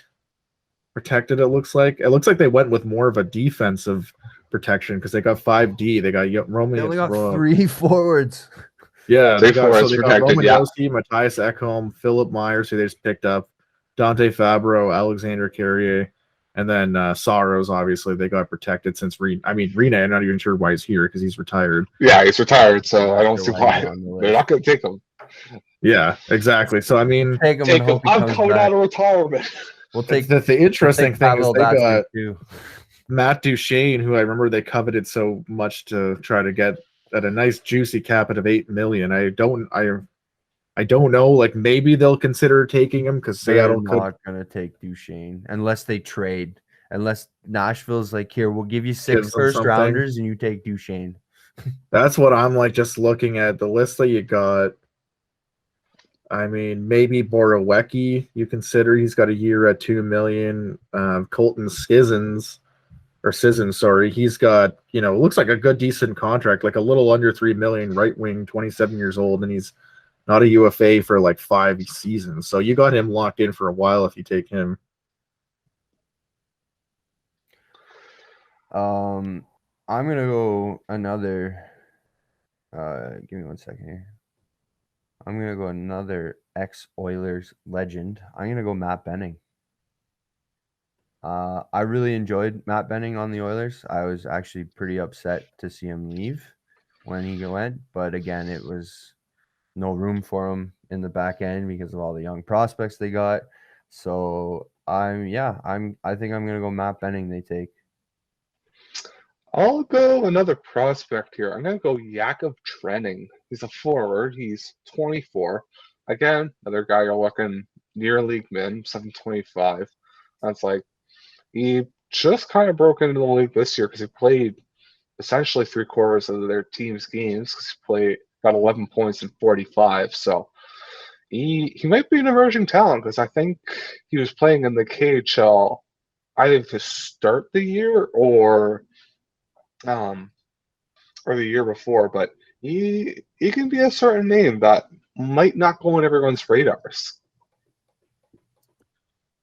S1: protected. It looks like they went with more of a defensive protection because they got 5D. They got Roman.
S3: They only got 3 forwards.
S1: Yeah, they got
S2: protected,
S1: Roman
S2: yeah.
S1: Josi, Matthias Ekholm, Philip Myers, who they just picked up, Dante Fabro, Alexander Carrier, and then Soros. Obviously, they got protected since Rene. I'm not even sure why he's here because he's retired.
S2: Yeah, he's retired, so I don't see why they're not going to take him.
S1: Yeah, exactly. So I mean,
S3: Take him.
S2: Take
S3: And
S2: him.
S3: hope he
S2: I'm
S3: comes
S2: coming
S3: back.
S2: out of retirement.
S3: We'll take
S1: the interesting thing is
S3: Pavel
S1: they got
S3: Datsyuk too.
S1: Matt Duchene, who I remember they coveted so much to try to get at a nice juicy cap of $8 million. I don't know. Like maybe they'll consider taking him because
S3: They're
S1: Seattle could.
S3: not gonna take Duchene unless they trade. Unless Nashville's like, here, we'll give you
S1: Gives
S3: 6
S1: them
S3: first
S1: something.
S3: rounders and you take Duchene.
S1: That's what I'm like. Just looking at the list that you got. I mean, maybe Borowiecki you consider. He's got a year at $2 million. Colton Sissons, sorry. He's got, looks like a good, decent contract, like a little under $3 million, right wing, 27 years old, and he's not a UFA for like 5 seasons. So you got him locked in for a while if you take him.
S3: I'm gonna go another. Give me 1 second here. I'm gonna go another ex-Oilers legend. I'm gonna go Matt Benning. I really enjoyed Matt Benning on the Oilers. I was actually pretty upset to see him leave when he went, but again, it was no room for him in the back end because of all the young prospects they got. So I think I'm gonna go Matt Benning. They take.
S2: I'll go another prospect here. I'm going to go Yakov Trenin. He's a forward. He's 24. Again, another guy you're looking near league min, 725. That's like, he just kind of broke into the league this year because he played essentially 3/4 of their team's games because he got 11 points in 45. So he might be an emerging talent because I think he was playing in the KHL either to start the year or the year before, but he can be a certain name that might not go on everyone's radars.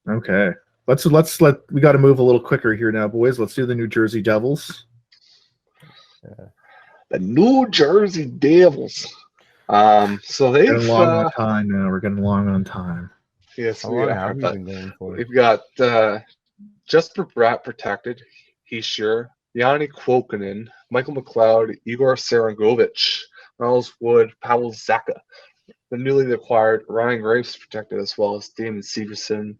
S1: Okay. We got to move a little quicker here now, boys. Let's do the New Jersey Devils.
S2: The New Jersey Devils. So they've
S1: Getting long on time now. We're getting long on time.
S2: Yes,
S3: How
S2: we
S3: long
S2: are.
S3: have you
S2: But
S3: been going for?
S2: we've got Jesper Bratt protected. He's sure. Yanni Kuokkanen, Michael McLeod, Igor Serengovich, Miles Wood, Pavel Zacha. The newly acquired Ryan Graves protected as well as Damon Severson,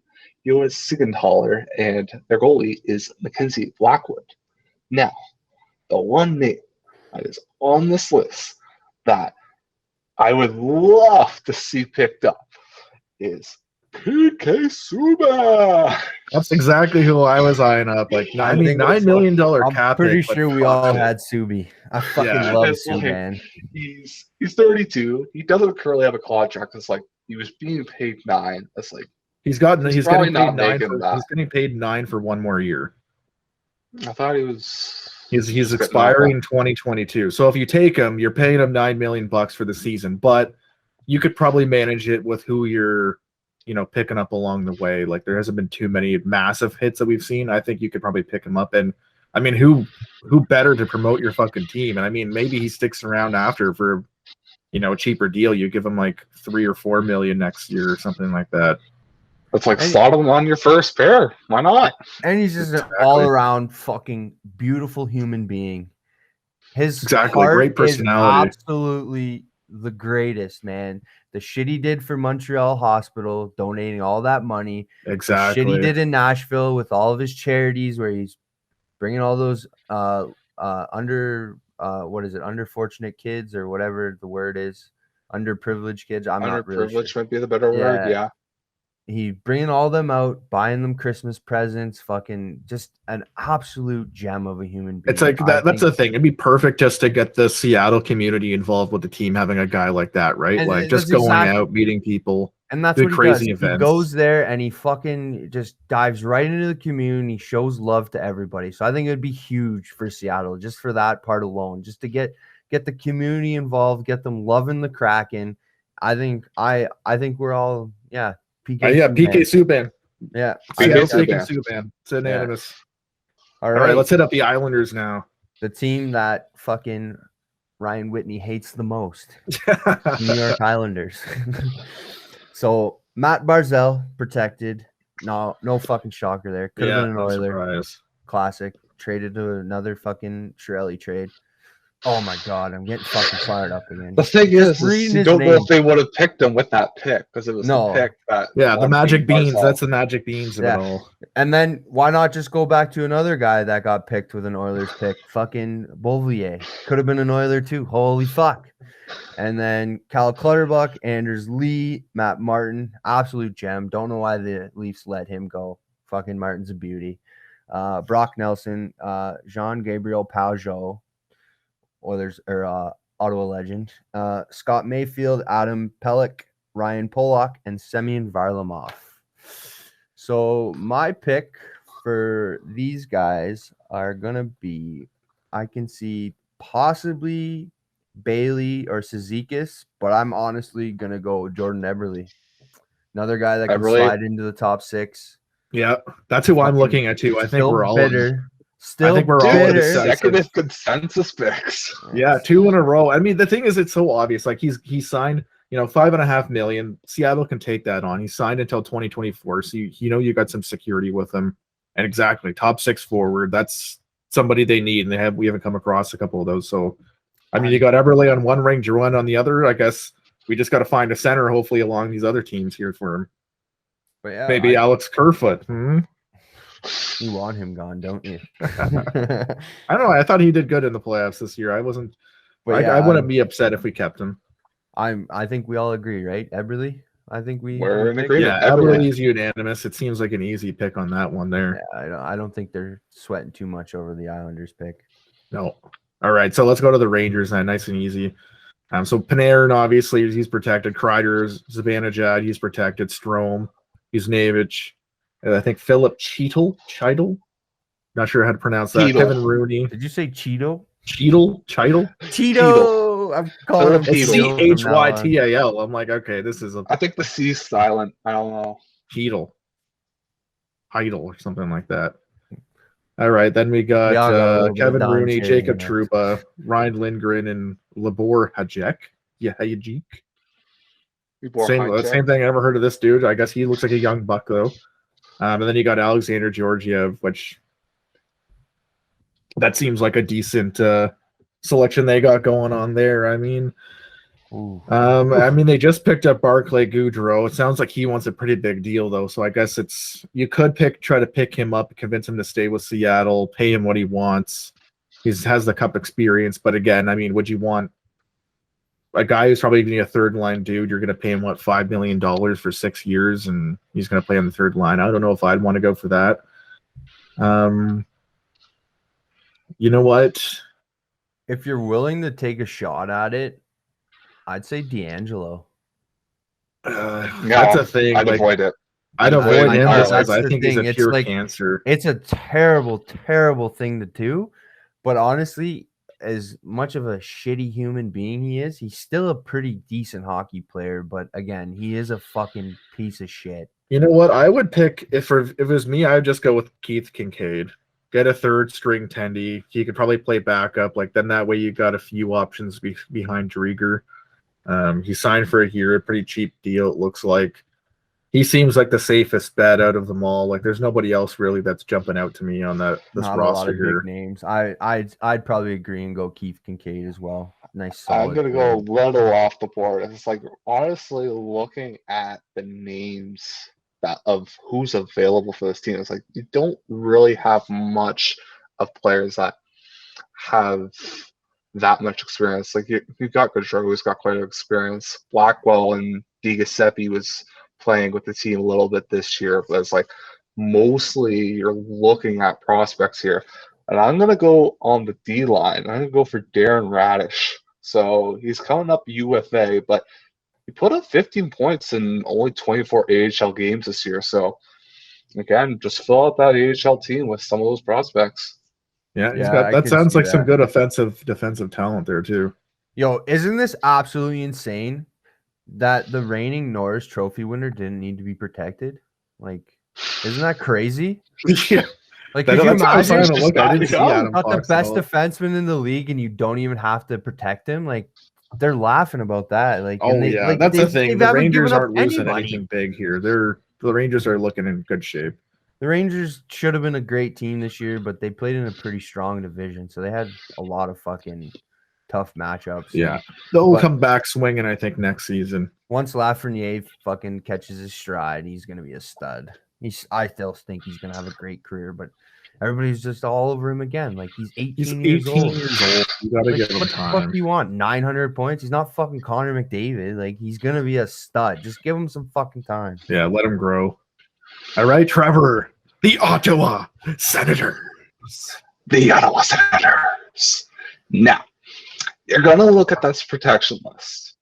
S2: Jonas Siegenthaler, and their goalie is Mackenzie Blackwood. Now, the one name that is on this list that I would love to see picked up is PK Subban.
S1: That's exactly who I was eyeing up. Like, $9 million
S3: I'm
S1: cap.
S3: pretty
S1: hit, but
S3: sure we
S1: fuck
S3: all
S1: it.
S3: had Subi. I fucking
S1: Yeah,
S3: love
S2: it's like-
S3: Subban.
S2: He's 32. He doesn't currently have a contract. It's like he was being paid $9. That's like
S1: He's
S2: probably
S1: getting paid
S2: not
S1: $9
S2: making
S1: for
S2: that.
S1: he's getting paid $9 for 1 more year.
S2: I thought he was.
S1: He's
S2: getting
S1: expiring
S2: all
S1: in 2022. So if you take him, you're paying him $9 million for the season, but you could probably manage it with who you're, picking up along the way. Like there hasn't been too many massive hits that we've seen. I think you could probably pick him up, and I mean, who better to promote your fucking team? And I mean, maybe he sticks around after for, a cheaper deal. You give him like 3 or 4 million next year or something like that.
S2: It's like slot him on your first pair. Why not?
S3: And he's just an all-around fucking beautiful human being. His heart
S1: great personality.
S3: is absolutely the greatest, man. The shit he did for Montreal Hospital, donating all that money.
S1: Exactly.
S3: The shit he did in Nashville with all of his charities, where he's bringing all those underfortunate kids or whatever the word is, underprivileged kids. I'm not really sure.
S2: Underprivileged might be the better word. Yeah.
S3: He bringing all them out, buying them Christmas presents, fucking just an absolute gem of a human being.
S1: It's like that's the thing. It'd be perfect just to get the Seattle community involved with the team, having a guy like that, right?
S3: And
S1: like just going out, meeting people.
S3: And that's what crazy events. He goes there and he fucking just dives right into the community, shows love to everybody. So I think it would be huge for Seattle, just for that part alone, just to get the community involved, get them loving the Kraken. I think we're all PK
S1: Subban.
S3: Yeah.
S1: PK Subban. It's unanimous.
S3: Yeah.
S1: All right, let's hit up the Islanders now.
S3: The team that fucking Ryan Whitney hates the most. New York Islanders. So Matt Barzal protected. No fucking shocker there. Could have been an Oiler.
S1: Surprise.
S3: Classic. Traded to another fucking Chiarelli trade. Oh my god, I'm getting fucking fired up again.
S2: The thing is you don't know if they would have picked him with that pick because it was the pick that.
S1: Yeah, the magic beans. That's the magic beans of it all.
S3: And then why not just go back to another guy that got picked with an Oilers pick? Fucking Beauvillier. Could have been an Oiler too. Holy fuck. And then Cal Clutterbuck, Anders Lee, Matt Martin, absolute gem. Don't know why the Leafs let him go. Fucking Martin's a beauty. Brock Nelson, Jean-Gabriel Pageau, Ottawa legend. Scott Mayfield, Adam Pelech, Ryan Pollock, and Semyon Varlamov. So my pick for these guys are gonna be, I can see possibly Bailey or Cizikas, but I'm honestly gonna go with Jordan Eberle. Another guy that can slide into the top 6.
S1: Yeah, that's who I'm looking at too. I think we're all
S3: bitter.
S1: I think we're all
S2: executive consensus picks.
S1: Yeah, 2 in a row. I mean, the thing is, it's so obvious. Like he signed, $5.5 million. Seattle can take that on. He signed until 2024, so you got some security with him. And exactly, top 6 forward. That's somebody they need, and we haven't come across a couple of those. So, I mean, you got Eberle on one ring, Drouin on the other. I guess we just got to find a center, hopefully, along these other teams here for him. But yeah, maybe Alex Kerfoot.
S3: You want him gone, don't you?
S1: I don't know. I thought he did good in the playoffs this year. I wasn't. I wouldn't be upset if we kept him.
S3: I think we all agree, right? Eberle. I think
S2: we're in agreement.
S1: Yeah, Eberle is unanimous. It seems like an easy pick on that one there.
S3: Yeah, I don't think they're sweating too much over the Islanders pick.
S1: No. All right, so let's go to the Rangers now. Nice and easy. So Panarin, obviously, he's protected. Kreider, Zibanejad, he's protected. Strome, Yuzevich. I think Philip Cheetle. Not sure how to pronounce that.
S2: Cheetle.
S1: Kevin Rooney.
S3: Did you say Cheeto?
S1: Cheetle?
S3: Cheeto. I'm calling him
S1: Chytil. I'm like, okay, this is
S2: I think the C's silent. I don't know.
S1: Cheetle. Heidel or something like that. All right, then we got Kevin Rooney, Jacob Trouba, Ryan Lindgren, and Libor Hajek. Yeah, Hajek. Same thing. I never heard of this dude. I guess he looks like a young buck though. And then you got Alexander Georgiev, which that seems like a decent selection they got going on there. I mean, they just picked up Barclay Goodrow. It sounds like he wants a pretty big deal though. So I guess you could try to pick him up, convince him to stay with Seattle, pay him what he wants. He has the cup experience, but again, I mean, would you want a guy who's probably going to be a third line dude? You're going to pay him $5 million for 6 years, and he's going to play on the third line. I don't know if I'd want to go for that. You know what?
S3: If you're willing to take a shot at it, I'd say D'Angelo.
S1: That's a thing.
S2: I'd avoid it.
S1: I'd avoid him because I think he's a pure cancer.
S3: It's a terrible, terrible thing to do. But honestly, as much of a shitty human being he is, he's still a pretty decent hockey player. But again, he is a fucking piece of shit.
S1: You know what? I would pick if it was me, I would just go with Keith Kincaid. get a third string Tendy. He could probably play backup. Like then that way you got a few options behind Drieger. He signed for a year, a pretty cheap deal. It looks like he seems like the safest bet out of them all. Like there's nobody else really that's jumping out to me on this
S3: Not
S1: roster
S3: a lot of
S1: here.
S3: big names. I'd probably agree and go Keith Kincaid as well. Nice.
S2: I'm gonna go a
S3: player.
S2: little off the board. It's like honestly looking at the names of who's available for this team. It's like you don't really have much of players that have that much experience. Like you've got Gaudreau, who's got quite an experience. Blackwell and DiGiuseppe was playing with the team a little bit this year, but it's like mostly you're looking at prospects here. And I'm gonna go on the D line. I'm gonna go for Darren Radish. So he's coming up UFA, but he put up 15 points in only 24 AHL games this year. So again, just fill out that AHL team with some of those prospects.
S1: Yeah, he's
S3: Yeah,
S1: got
S3: I
S1: that
S3: can
S1: sounds
S3: see
S1: like some
S3: that.
S1: good offensive defensive talent there too.
S3: Yo, isn't this absolutely insane that the reigning Norris Trophy winner didn't need to be protected? Like, isn't that crazy?
S1: Yeah.
S3: Like,
S1: That's
S3: could you
S1: what I was trying
S3: imagine
S1: to look. I didn't see Adam
S3: not the
S1: Fox
S3: best
S1: at all.
S3: defenseman in the league and you don't even have to protect him? Like, they're laughing about that. Like,
S1: Oh
S3: and they,
S1: yeah,
S3: like,
S1: that's the
S3: they
S1: thing. The
S3: haven't
S1: Rangers
S3: given up
S1: aren't losing
S3: anybody.
S1: anything big here. The Rangers are looking in good shape.
S3: The Rangers should have been a great team this year, but they played in a pretty strong division, so they had a lot of fucking tough matchups.
S1: Yeah, they'll
S3: But-
S1: come back swinging. I think next season.
S3: Once Lafreniere fucking catches his stride, he's gonna be a stud. I still think he's gonna have a great career, but everybody's just all over him again. Like he's 18,
S1: He's
S3: years
S1: 18
S3: old.
S1: years old. You gotta
S3: Like,
S1: give him
S3: what the fuck
S1: time.
S3: do you want? 900 points? He's not fucking Connor McDavid. Like he's gonna be a stud. Just give him some fucking time.
S1: Yeah, let him grow. All right, Trevor, the Ottawa Senators.
S2: The Ottawa Senators. Now, you're going to look at this protection list,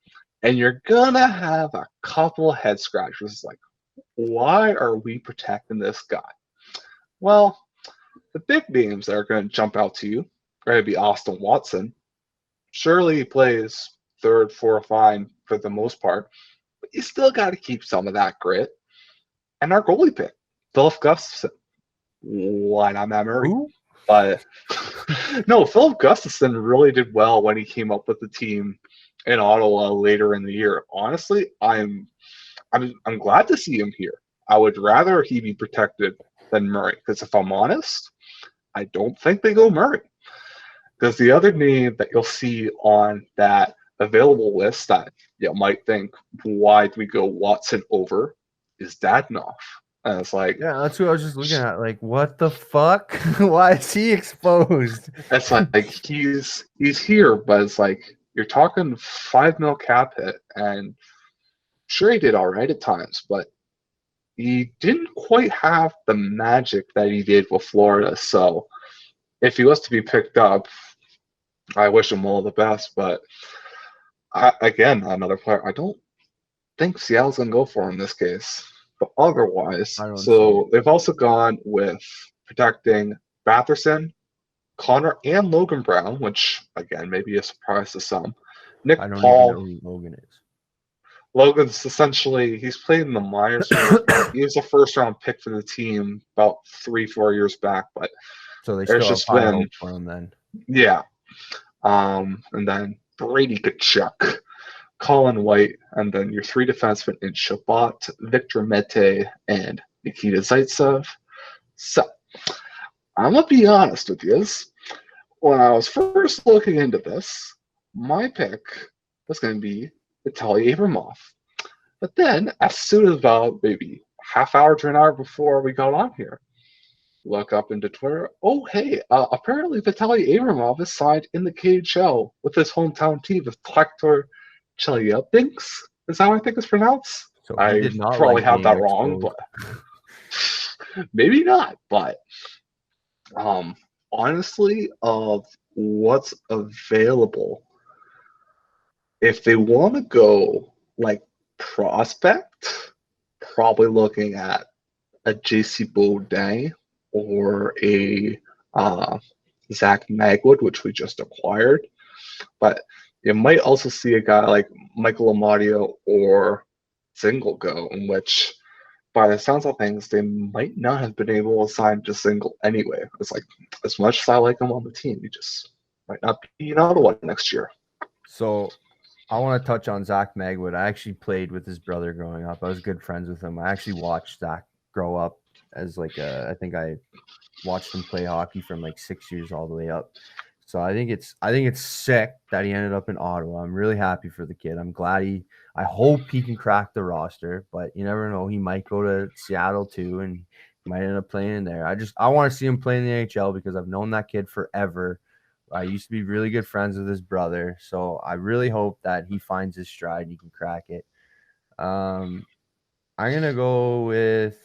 S2: and you're going to have a couple head scratchers like, why are we protecting this guy? Well, the big names that are going to jump out to you are going to be Austin Watson. Surely he plays third, fourth line for the most part, but you still got to keep some of that grit. And our goalie pick, Philip Gustafson. Why not Matt Murray?
S3: Who?
S2: But no, Philip Gustafson really did well when he came up with the team in Ottawa later in the year. Honestly, I'm glad to see him here. I would rather he be protected than Murray, because if I'm honest, I don't think they go Murray. Because the other name that you'll see on that available list that you might think, why do we go Watson over, is Dadonov. And it's like,
S3: Yeah, that's who I was just looking at. Like, what the fuck? Why is he exposed?
S2: it's like he's here, but it's like you're talking $5 million cap hit, and sure he did all right at times, but he didn't quite have the magic that he did with Florida. So if he was to be picked up, I wish him all the best. But again, another player, I don't think Seattle's gonna go for him in this case. But otherwise, so they've also gone with protecting Batherson, Connor, and Logan Brown, which again may be a surprise to some. Nick
S3: I don't
S2: Paul.
S3: even know who Logan is.
S2: Logan's essentially, he's played in the minors. He was a first-round pick for the team about 3-4 years back, but
S3: So they
S2: there's
S3: still
S2: just
S3: have high
S2: been,
S3: hope for him then.
S2: yeah. And then Brady Tkachuk, Colin White, and then your three defensemen in Shabbat, Victor Mete, and Nikita Zaitsev. So, I'm going to be honest with you. When I was first looking into this, my pick was going to be Vitaly Abramov. But then, as soon as about maybe half hour to an hour before we got on here, look up into Twitter. Oh, hey, apparently Vitaly Abramov is signed in the KHL with his hometown team of Klektor Chelyabinsk. Is that how I think it's pronounced?
S3: So he
S2: I
S3: did not
S2: probably
S3: like
S2: have
S3: being
S2: that wrong,
S3: exposed.
S2: but maybe not. But honestly, of what's available, if they want to go like prospect, probably looking at a JC Beaudin or a Zach Magwood, which we just acquired. But you might also see a guy like Michael Amadio or Zingle go, in which by the sounds of things, they might not have been able to sign Tarasenko anyway. It's like, as much as I like him on the team, he just might not be another one next year.
S3: So I want to touch on Zach Magwood. I actually played with his brother growing up. I was good friends with him. I actually watched Zach grow up as like I think I watched him play hockey from like 6 years all the way up. So I think it's sick that he ended up in Ottawa. I'm really happy for the kid. I'm glad I hope he can crack the roster, but you never know. He might go to Seattle too, and he might end up playing in there. I want to see him play in the NHL because I've known that kid forever. I used to be really good friends with his brother, so I really hope that he finds his stride. He can crack it. I'm gonna go with.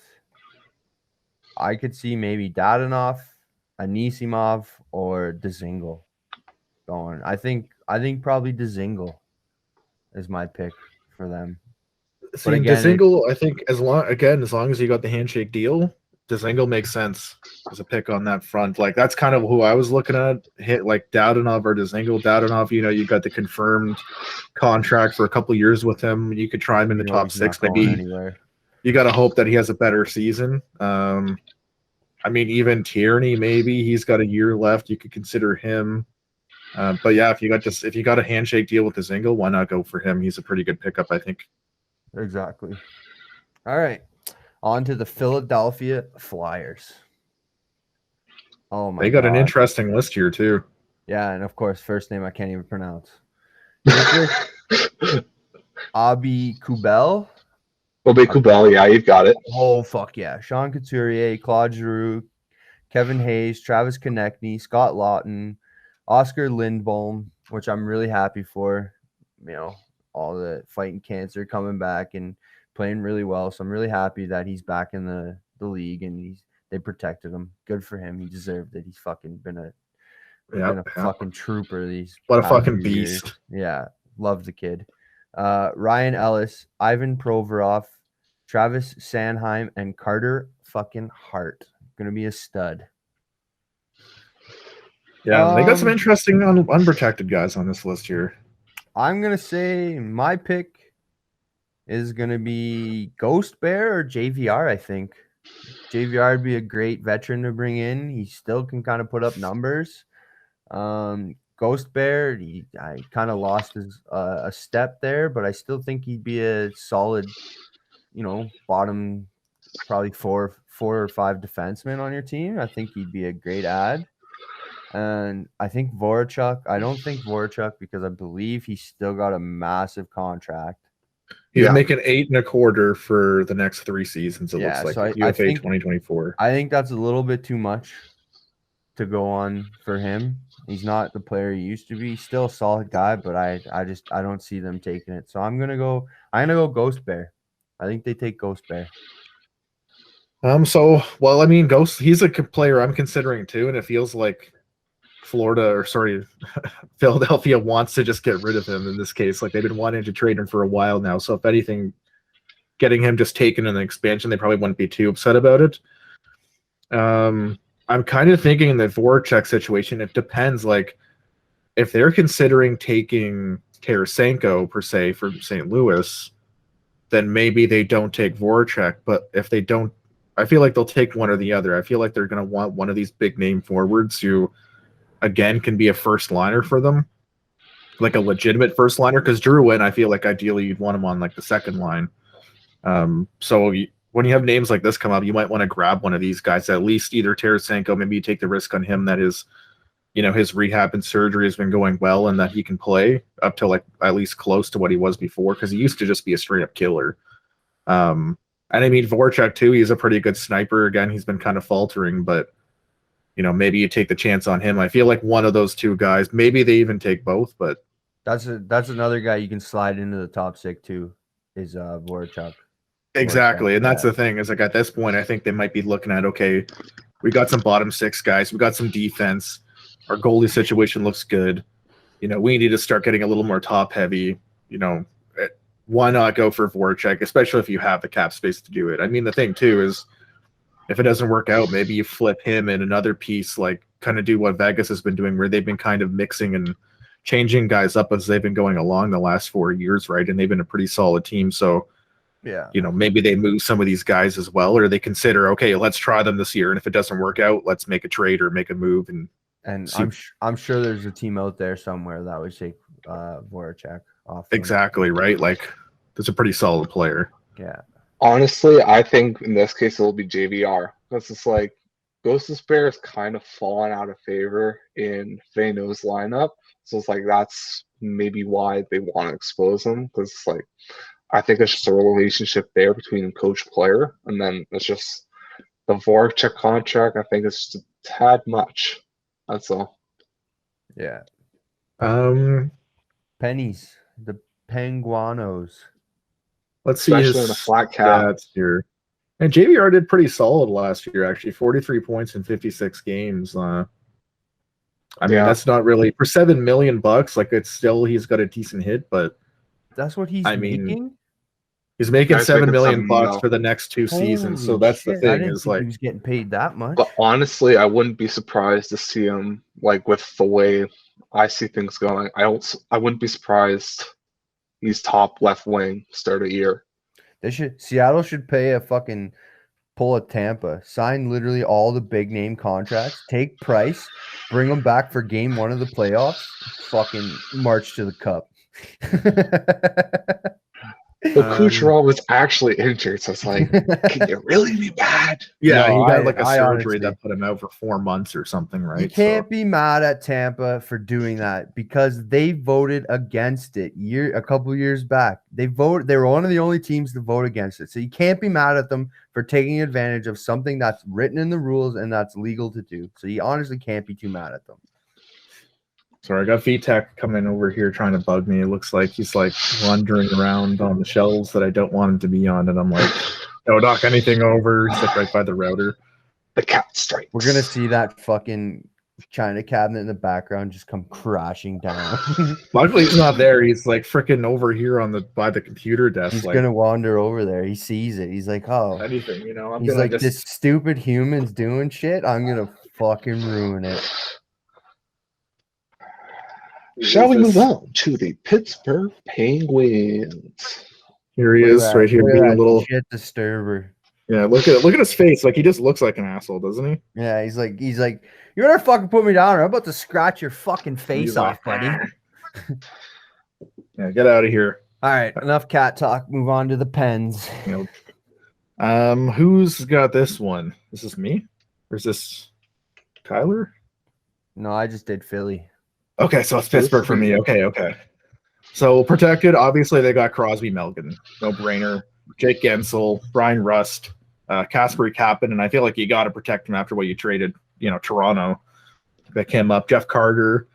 S3: I could see maybe Dadonov, Anisimov, or Dzingel going. I think probably Dzingel is my pick for them.
S1: See, Dzingel, I think as long as you got the handshake deal, Dzingel makes sense as a pick on that front. Like that's kind of who I was looking at. Hit like Dadonov or Dzingel. Dadonov, you got the confirmed contract for a couple of years with him. You could try him in the top six. Maybe
S3: anywhere.
S1: You got to hope that he has a better season. I mean, even Tierney, maybe he's got a year left. You could consider him. But yeah, if you got a handshake deal with Dzingel, why not go for him? He's a pretty good pickup, I think.
S3: Exactly. All right. On to the Philadelphia Flyers. Oh my God.
S1: They got an interesting list here too.
S3: Yeah, and of course, first name I can't even pronounce. Abi Kubel.
S2: Obi Kubel, yeah, you've got it.
S3: Oh, fuck yeah. Sean Couturier, Claude Giroux, Kevin Hayes, Travis Konechny, Scott Lawton, Oscar Lindholm, which I'm really happy for. All the fighting cancer coming back and playing really well. So I'm really happy that he's back in the league and they protected him. Good for him. He deserved it. He's fucking been a fucking trooper these
S1: what a fucking
S3: years.
S1: beast.
S3: Yeah, love the kid. Ryan Ellis, Ivan Provorov, Travis Sanheim, and Carter fucking Hart. Gonna be a stud.
S1: Yeah, they got some interesting unprotected guys on this list here.
S3: I'm gonna say my pick is gonna be Ghost Bear or JVR. I think JVR would be a great veteran to bring in. He still can kind of put up numbers. Ghost Bear, I kind of lost his a step there, but I still think he'd be a solid, bottom probably four or five defensemen on your team. I think he'd be a great add. And I think Voracek, I don't think Voracek because I believe he's still got a massive contract.
S1: He's making 8.25 for the next 3 seasons. It looks like
S3: so
S1: UFA 2024.
S3: I think that's a little bit too much to go on for him. He's not the player he used to be. He's still a solid guy, but I don't see them taking it. So I'm gonna go Ghost Bear. I think they take Ghost Bear.
S1: Ghost, he's a player I'm considering too, and it feels like Philadelphia wants to just get rid of him in this case. Like they've been wanting to trade him for a while now. So if anything, getting him just taken in the expansion, they probably wouldn't be too upset about it. I'm kind of thinking in the Voracek situation, it depends. Like if they're considering taking Tarasenko per se from St. Louis, then maybe they don't take Voracek. But if they don't, I feel like they'll take one or the other. I feel like they're going to want one of these big name forwards who, again, can be a first liner for them, like a legitimate first liner. Because Drouin, I feel like ideally you'd want him on like the second line. When you have names like this come up, you might want to grab one of these guys, at least either Tarasenko. Maybe you take the risk on him that his rehab and surgery has been going well and that he can play up to like at least close to what he was before, because he used to just be a straight up killer. And I mean, Voracek too, he's a pretty good sniper. Again, he's been kind of faltering, but maybe you take the chance on him. I feel like one of those two guys, maybe they even take both, but
S3: that's another guy you can slide into the top 6 too, is Voracek.
S1: Exactly. And that's the thing, is like at this point, I think they might be looking at, okay, we got some bottom 6 guys, we got some defense, our goalie situation looks good. We need to start getting a little more top heavy. Why not go for Voracek, especially if you have the cap space to do it? I mean, the thing too is, if it doesn't work out, maybe you flip him in another piece, like kind of do what Vegas has been doing, where they've been kind of mixing and changing guys up as they've been going along the last 4 years, right? And they've been a pretty solid team. So
S3: Yeah.
S1: Maybe they move some of these guys as well, or they consider, okay, let's try them this year, and if it doesn't work out, let's make a trade or make a move. And
S3: I'm sure there's a team out there somewhere that would take Voracek off.
S1: Exactly, right? Like, that's a pretty solid player.
S3: Yeah.
S2: Honestly, I think in this case it'll be JVR. Because it's like Ghost Despair is kind of fallen out of favor in Feyenoord's lineup. So it's like that's maybe why they want to expose him. Because it's like I think it's just a relationship there between coach player, and then it's just the Voracek contract. I think it's just a tad much. That's all.
S3: Yeah.
S1: Pennies,
S3: the Penguanos.
S1: Let's see
S2: Especially in a flat cap.
S1: Stats here. And JVR did pretty solid last year, actually. 43 points in 56 games. I mean, that's not really for $7 million. Like, it's still he's got a decent hit, but
S3: that's what he's making.
S1: He's making $7 million for the next 2 seasons. So that's the thing.
S3: I didn't think he was getting paid that much.
S2: But honestly, I wouldn't be surprised to see him like with the way I see things going. I wouldn't be surprised he's top left wing start of year.
S3: Seattle should pay a fucking pull at Tampa, sign literally all the big name contracts, take Price, bring them back for game 1 of the playoffs, fucking march to the cup.
S2: But Kucherov was actually injured, so it's like, can you really be bad?
S1: Yeah, he got like a surgery that put him out for 4 months or something, right?
S3: You can't be mad at Tampa for doing that because they voted against it a couple of years back. They were one of the only teams to vote against it. So you can't be mad at them for taking advantage of something that's written in the rules and that's legal to do. So you honestly can't be too mad at them.
S1: Sorry, I got VTech coming over here trying to bug me. It looks like he's like wandering around on the shelves that I don't want him to be on, and I'm like, no, knock anything over. He's like right by the router.
S2: The cat strikes.
S3: We're gonna see that fucking China cabinet in the background just come crashing down.
S1: Luckily, he's not there. He's like freaking over here by the computer desk.
S3: He's gonna wander over there. He sees it. He's like, oh,
S1: anything,
S3: he's like, this stupid human's doing shit. I'm gonna fucking ruin it.
S2: Shall we move on to the Pittsburgh Penguins?
S1: Here he is, right here, being a little
S3: shit disturber.
S1: Yeah, look at his face. Like, he just looks like an asshole, doesn't he?
S3: Yeah, he's like, you better fucking put me down, or I'm about to scratch your fucking face off, buddy.
S1: Yeah, get out of here.
S3: All right, enough cat talk. Move on to the Pens.
S1: Who's got this one? Is this me, or is this Tyler?
S3: No, I just did Philly.
S1: Okay, so it's Pittsburgh for me. Okay. So protected, obviously they got Crosby, Melgen, no brainer. Jake Gensel, Brian Rust, Kasperi Kapanen, and I feel like you got to protect him after what you traded. Toronto, pick him up. Jeff Carter,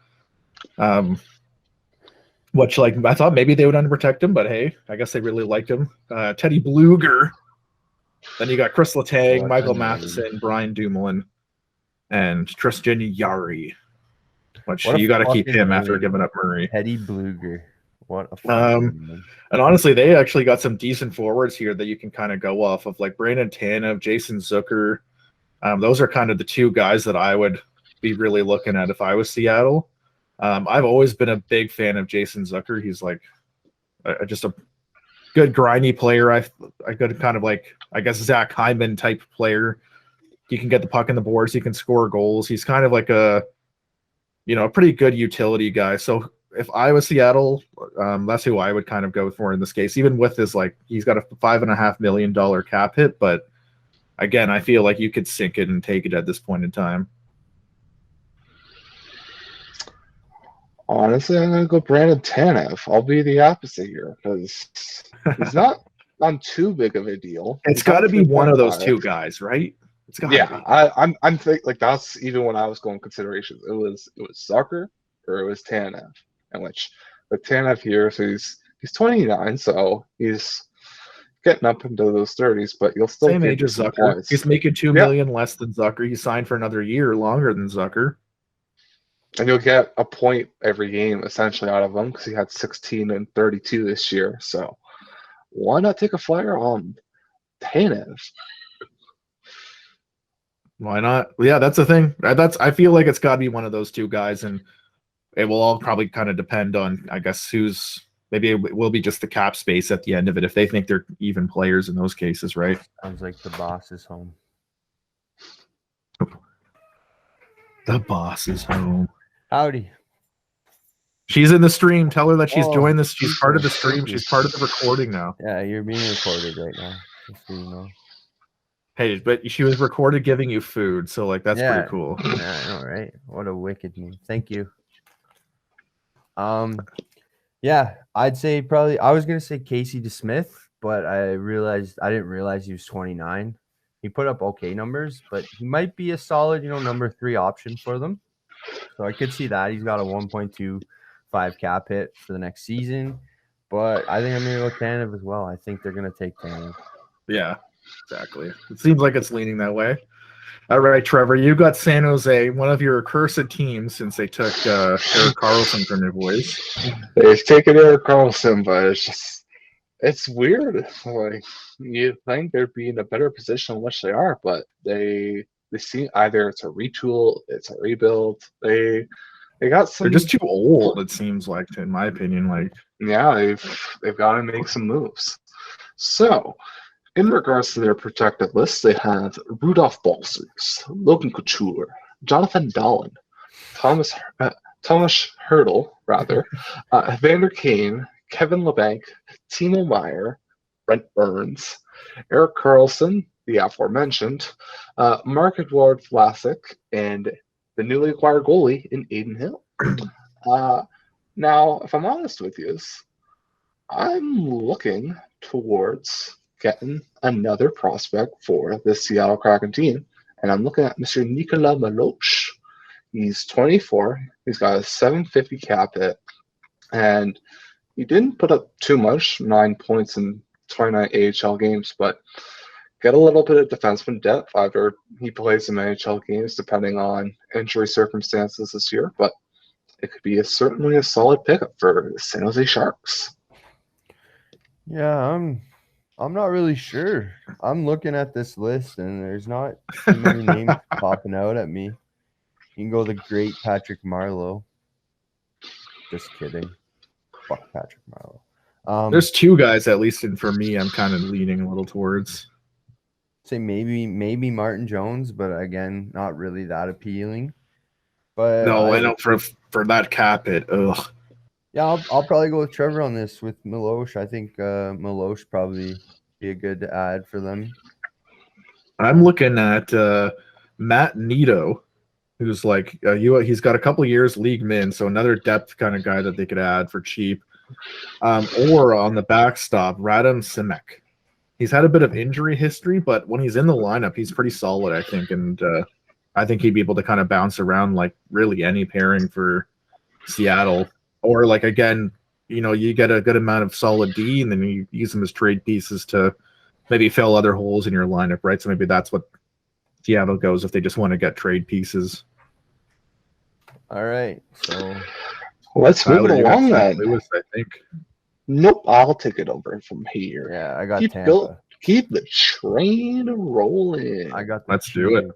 S1: which I thought maybe they would underprotect him, but hey, I guess they really liked him. Teddy Bluger. Then you got Chris Letang, Michael Matheson, Brian Dumoulin, and Tristan Jarry. Which you got to keep him after giving up Murray.
S3: Teddy Bluger. What a
S1: and honestly, they actually got some decent forwards here that you can kind of go off of, like Brandon Tanev, Jason Zucker. Those are kind of the 2 guys that I would be really looking at if I was Seattle. I've always been a big fan of Jason Zucker. He's like just a good grindy player. I could kind of like, I guess, Zach Hyman type player. He can get the puck in the boards. He can score goals. He's kind of like a pretty good utility guy. So if I was Seattle, that's who I would kind of go for in this case, even with his, he's got a $5.5 million cap hit. But again, I feel like you could sink it and take it at this point in time.
S2: Honestly, I'm going to go Brandon Tanev. I'll be the opposite here because he's not on too big of a deal.
S1: It's got to be one of those 2 guys, right? It's got to be.
S2: I'm thinking that's even when I was going considerations. It was Zucker or it was Tanev, and which the Tanev here, so he's 29, so he's getting up into those 30s, but you'll still
S1: same age as Zucker. Points. He's making $2 million less than Zucker. He signed for another year longer than Zucker,
S2: and you'll get a point every game essentially out of him because he had 16 and 32 this year. So why not take a flyer on Tanev?
S1: Why not? Yeah, that's the thing. I feel like it's got to be one of those 2 guys, and it will all probably kind of depend on, I guess, who's maybe it will be just the cap space at the end of it if they think they're even players in those cases, right?
S3: Sounds like the boss is home.
S1: The boss is home.
S3: Howdy.
S1: She's in the stream. Tell her that she's
S3: Oh,
S1: joined this. She's part of the
S3: super.
S1: stream. She's part of the recording now.
S3: Yeah, you're being recorded right now. Just so you know.
S1: Hey, but she was recorded giving you food, so like that's pretty cool.
S3: Yeah, I know, right? What a wicked move. Thank you. Yeah, I'd say probably I was gonna say Casey DeSmith, but I didn't realize he was 29. He put up okay numbers, but he might be a solid, number 3 option for them. So I could see that. He's got a 1.25 cap hit for the next season. But I think I'm going to go Tanev as well. I think they're going to take Tanev.
S1: Yeah, exactly. It seems like it's leaning that way. All right, Trevor, you got San Jose, one of your accursed teams since they took Erik Karlsson from your boys.
S2: They've taken Erik Karlsson, but it's weird. Like, you think they'd be in a better position in which they are, but they seem either it's a retool, it's a rebuild. They got some.
S1: They're just too old. It seems like, in my opinion. Like,
S2: yeah, they've got to make some moves. So, in regards to their protected list, they have Rudolph Balcers, Logan Couture, Jonathan Dahlin, Thomas Hertl, Vander Kane, Kevin Labanc, Timo Meyer, Brent Burns, Erik Karlsson, the aforementioned, Marc-Edouard Vlasic, and the newly acquired goalie in Aiden Hill. Now, if I'm honest with you, I'm looking towards getting another prospect for the Seattle Kraken team, and I'm looking at Mr. Nikola Milosh. He's 24. He's got a 750 cap hit, and he didn't put up too much, 9 points in 29 AHL games, but get a little bit of defenseman depth. Either he plays some NHL games, depending on injury circumstances this year, but it could be certainly a solid pickup for the San Jose Sharks.
S3: Yeah, I'm not really sure. I'm looking at this list, and there's not too many names popping out at me. You can go the great Patrick Marleau. Just kidding. Fuck Patrick Marleau.
S1: There's 2 guys, at least, and for me, I'm kind of leaning a little towards.
S3: Say maybe Martin Jones, but again, not really that appealing. But
S1: no, I know for that cap hit. Ugh.
S3: Yeah, I'll probably go with Trevor on this with Milosh. I think Milosh probably be a good add for them.
S1: I'm looking at Matt Nito, who's like he's got a couple years league min, so another depth kind of guy that they could add for cheap. Or on the backstop, Radim Simek. He's had a bit of injury history, but when he's in the lineup, he's pretty solid, I think, and I think he'd be able to kind of bounce around like really any pairing for Seattle. Or like, again, you get a good amount of solid D, and then you use them as trade pieces to maybe fill other holes in your lineup, right? So maybe that's what Seattle goes if they just want to get trade pieces.
S3: All right, so
S2: let's move it along then.
S1: Lewis, I think.
S2: Nope, I'll take it over from here.
S3: Yeah, I got Tampa.
S2: Keep the train rolling.
S1: Let's do it.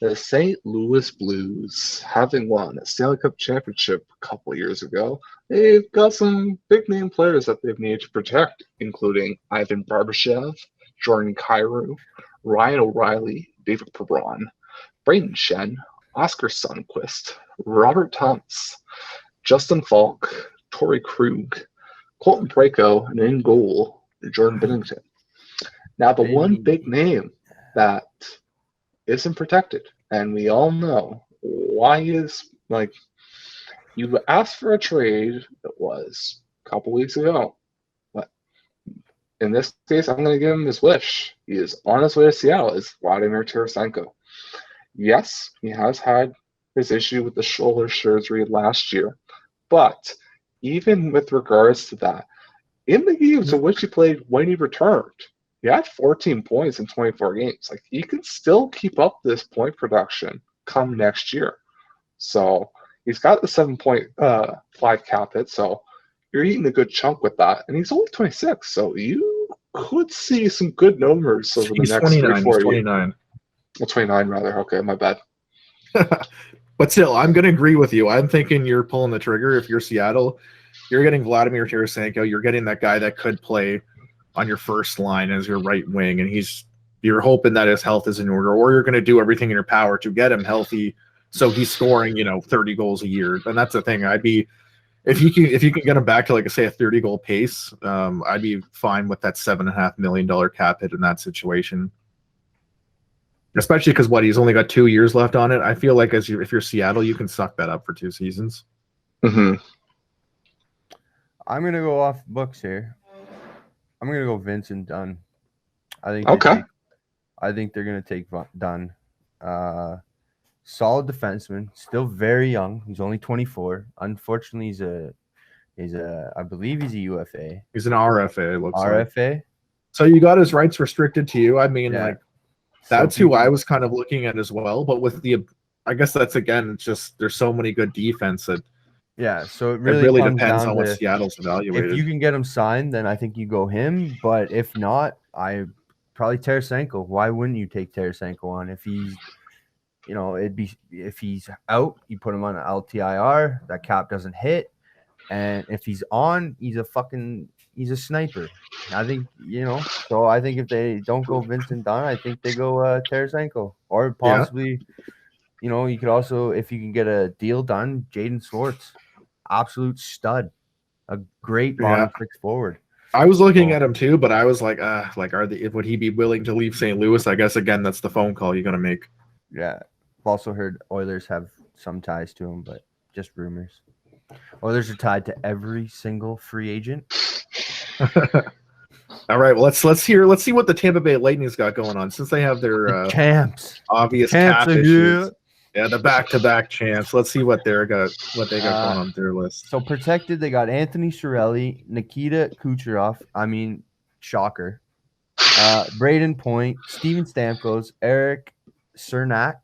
S2: The St. Louis Blues, having won a Stanley Cup championship a couple of years ago, they've got some big-name players that they've needed to protect, including Ivan Barbashev, Jordan Kyrou, Ryan O'Reilly, David Perron, Braden Shen, Oscar Sundquist, Robert Thomas, Justin Falk, Torrey Krug, Colton Braco, and in goal, Jordan Binnington. Now, the one big name that isn't protected, and we all know why is, like, you asked for a trade that was a couple weeks ago, but in this case, I'm going to give him his wish. He is on his way to Seattle. Is Vladimir Tarasenko. Yes, he has had his issue with the shoulder surgery last year, but even with regards to that, in the games in which he played when he returned, he had 14 points in 24 games. Like, he can still keep up this point production come next year. So he's got the 7.5 cap hit, so you're eating a good chunk with that. And he's only 26, so you could see some good numbers over the next
S1: 29,
S2: 3-4 years.
S1: 29.
S2: Well, 29 rather. Okay, my bad.
S1: But still, I'm going to agree with you. I'm thinking you're pulling the trigger if you're Seattle. You're getting Vladimir Tarasenko. You're getting that guy that could play on your first line as your right wing, and you're hoping that his health is in order, or you're going to do everything in your power to get him healthy, so he's scoring 30 goals a year. And that's the thing. I'd be if you can get him back to say a 30 goal pace, I'd be fine with that $7.5 million cap hit in that situation. Especially because he's only got 2 years left on it. I feel like if you're Seattle, you can suck that up for 2 seasons.
S2: Mm-hmm.
S3: I'm gonna go off books here. I'm gonna go Vincent Dunn. I think they're gonna take Dunn. Solid defenseman, still very young. He's only 24. Unfortunately, I believe he's a UFA.
S1: He's an RFA. It looks
S3: RFA.
S1: like. So you got his rights restricted to you. I mean, that's who I was kind of looking at as well. But with I guess that's it's just there's so many good defense that.
S3: Yeah, so it
S1: really
S3: comes
S1: depends
S3: down
S1: on what
S3: to,
S1: Seattle's evaluated.
S3: If you can get him signed, then I think you go him. But if not, I probably Tarasenko. Why wouldn't you take Tarasenko on if he's, if he's out, you put him on an LTIR. That cap doesn't hit, and if he's on, he's a sniper. I think So I think if they don't go Vincent Dunn, I think they go Tarasenko, or possibly, you could also, if you can get a deal done, Jaden Swartz. Absolute stud, a great bottom six forward.
S1: I was looking at him too, but I was like, would he be willing to leave St. Louis? I guess again, that's the phone call you got to make.
S3: Yeah, I've also heard Oilers have some ties to him, but just rumors. Oilers are tied to every single free agent.
S1: All right, well let's see what the Tampa Bay Lightning's got going on since they have their
S3: champs.
S1: Obvious cap issues. Yeah, the back-to-back champs. Let's see what they got going on their list.
S3: So protected, they got Anthony Cirelli, Nikita Kucherov. I mean, shocker. Braden Point, Steven Stamkos, Eric Cernak,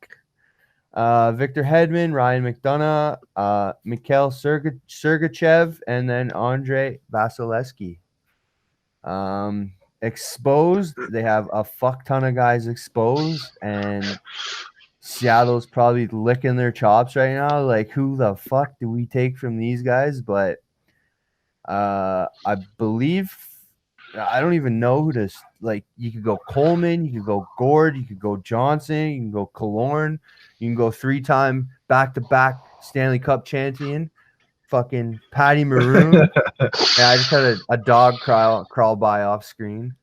S3: Victor Hedman, Ryan McDonough, Mikhail Sergachev, and then Andre Vasilevsky. Exposed, they have a fuck ton of guys exposed, and Seattle's probably licking their chops right now. Like, who the fuck do we take from these guys? But I believe I don't even know who to like. You could go Coleman, you could go Gord, you could go Johnson, you can go Killorn, you can go 3-time back-to-back Stanley Cup champion, fucking Patty Maroon. Yeah, I just had a dog crawl by off screen.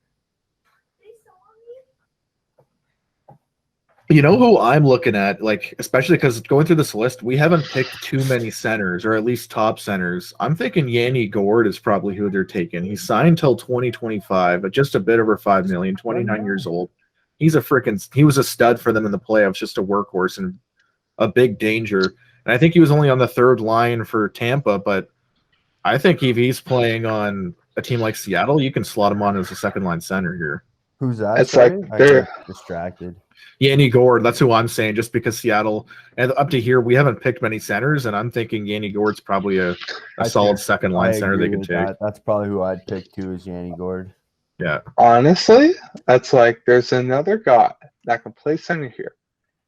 S1: You know who I'm looking at, especially because going through this list, we haven't picked too many centers, or at least top centers. I'm thinking Yanni Gourde is probably who they're taking. He's signed till 2025, but just a bit over $5 million, 29 years old. He was a stud for them in the playoffs, just a workhorse and a big danger. And I think he was only on the third line for Tampa, but I think if he's playing on a team like Seattle, you can slot him on as a second line center here.
S3: Who's that?
S2: It's like they're
S3: distracted.
S1: Yanni Gourde, that's who I'm saying, just because Seattle, and up to here, we haven't picked many centers, and I'm thinking Yanni Gourde's probably a solid second line center they can take.
S3: That's probably who I'd pick too, is Yanni Gourde.
S1: Yeah.
S2: Honestly, that's there's another guy that can play center here.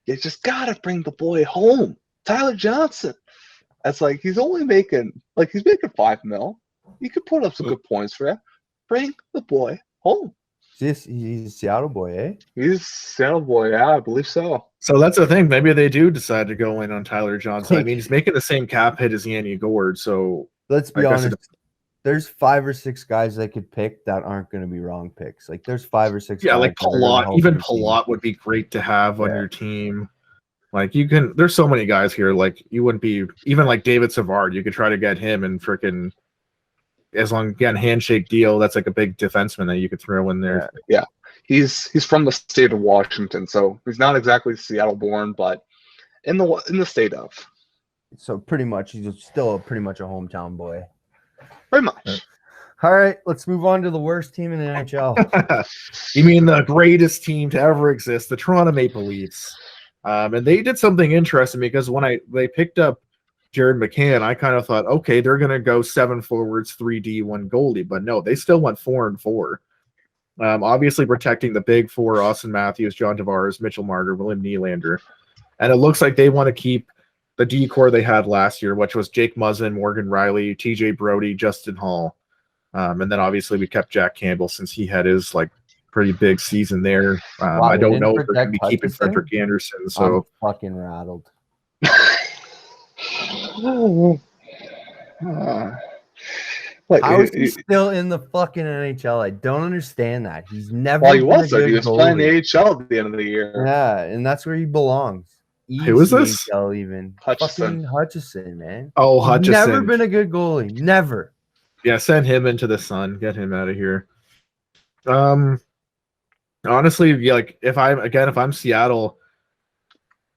S2: You just got to bring the boy home. Tyler Johnson. That's he's only making, he's making $5 million. You could put up some good points for him. Bring the boy home.
S3: He's a Seattle boy, eh?
S2: He's a Seattle boy, yeah, I believe so.
S1: So that's the thing. Maybe they do decide to go in on Tyler Johnson. I mean, he's making the same cap hit as Yanni Gourde, so
S3: let's be honest. There's 5 or 6 guys they could pick that aren't going to be wrong picks. There's 5 or 6
S1: guys.
S3: Yeah,
S1: Palat. Even Palat would be great to have on your team. There's so many guys here. You wouldn't be, even David Savard, you could try to get him and freaking, as long again handshake deal, that's a big defenseman that you could throw in there.
S2: Yeah. He's from the state of Washington, so he's not exactly Seattle born, but in the state of.
S3: So pretty much he's still pretty much a hometown boy.
S2: Pretty much.
S3: All right, let's move on to the worst team in the NHL.
S1: You mean the greatest team to ever exist, the Toronto Maple Leafs. And they did something interesting because when they picked up Jared McCann, I kind of thought, okay, they're going to go 7 forwards, 3D, 1 goalie. But no, they still went 4-4. Obviously protecting the big 4, Austin Matthews, John Tavares, Mitchell Marner, William Nylander. And it looks like they want to keep the D core they had last year, which was Jake Muzzin, Morgan Riley, TJ Brody, Justin Hall. And then obviously we kept Jack Campbell since he had his like pretty big season there.
S3: Wow,
S1: I
S3: they
S1: don't
S3: didn't
S1: know if we're going to
S3: protect
S1: be keeping
S3: Hutchison?
S1: Frederick Anderson.
S3: I'm
S1: So
S3: fucking rattled.
S2: Like,
S3: How is he still in the fucking NHL? I don't understand that. He's never
S2: well, he
S3: been
S2: was
S3: a
S2: there.
S3: good
S2: He was playing the
S3: goalie.
S2: AHL at the end of the year.
S3: Yeah, and that's where he belongs.
S1: Who is this?
S3: ECHL even.
S2: Hutchison.
S3: Fucking Hutchison, man.
S1: oh,
S3: He's
S1: Hutchison.
S3: never been a good goalie. Never.
S1: Yeah, send him into the sun. Get him out of here. Honestly, yeah, like if I'm Seattle,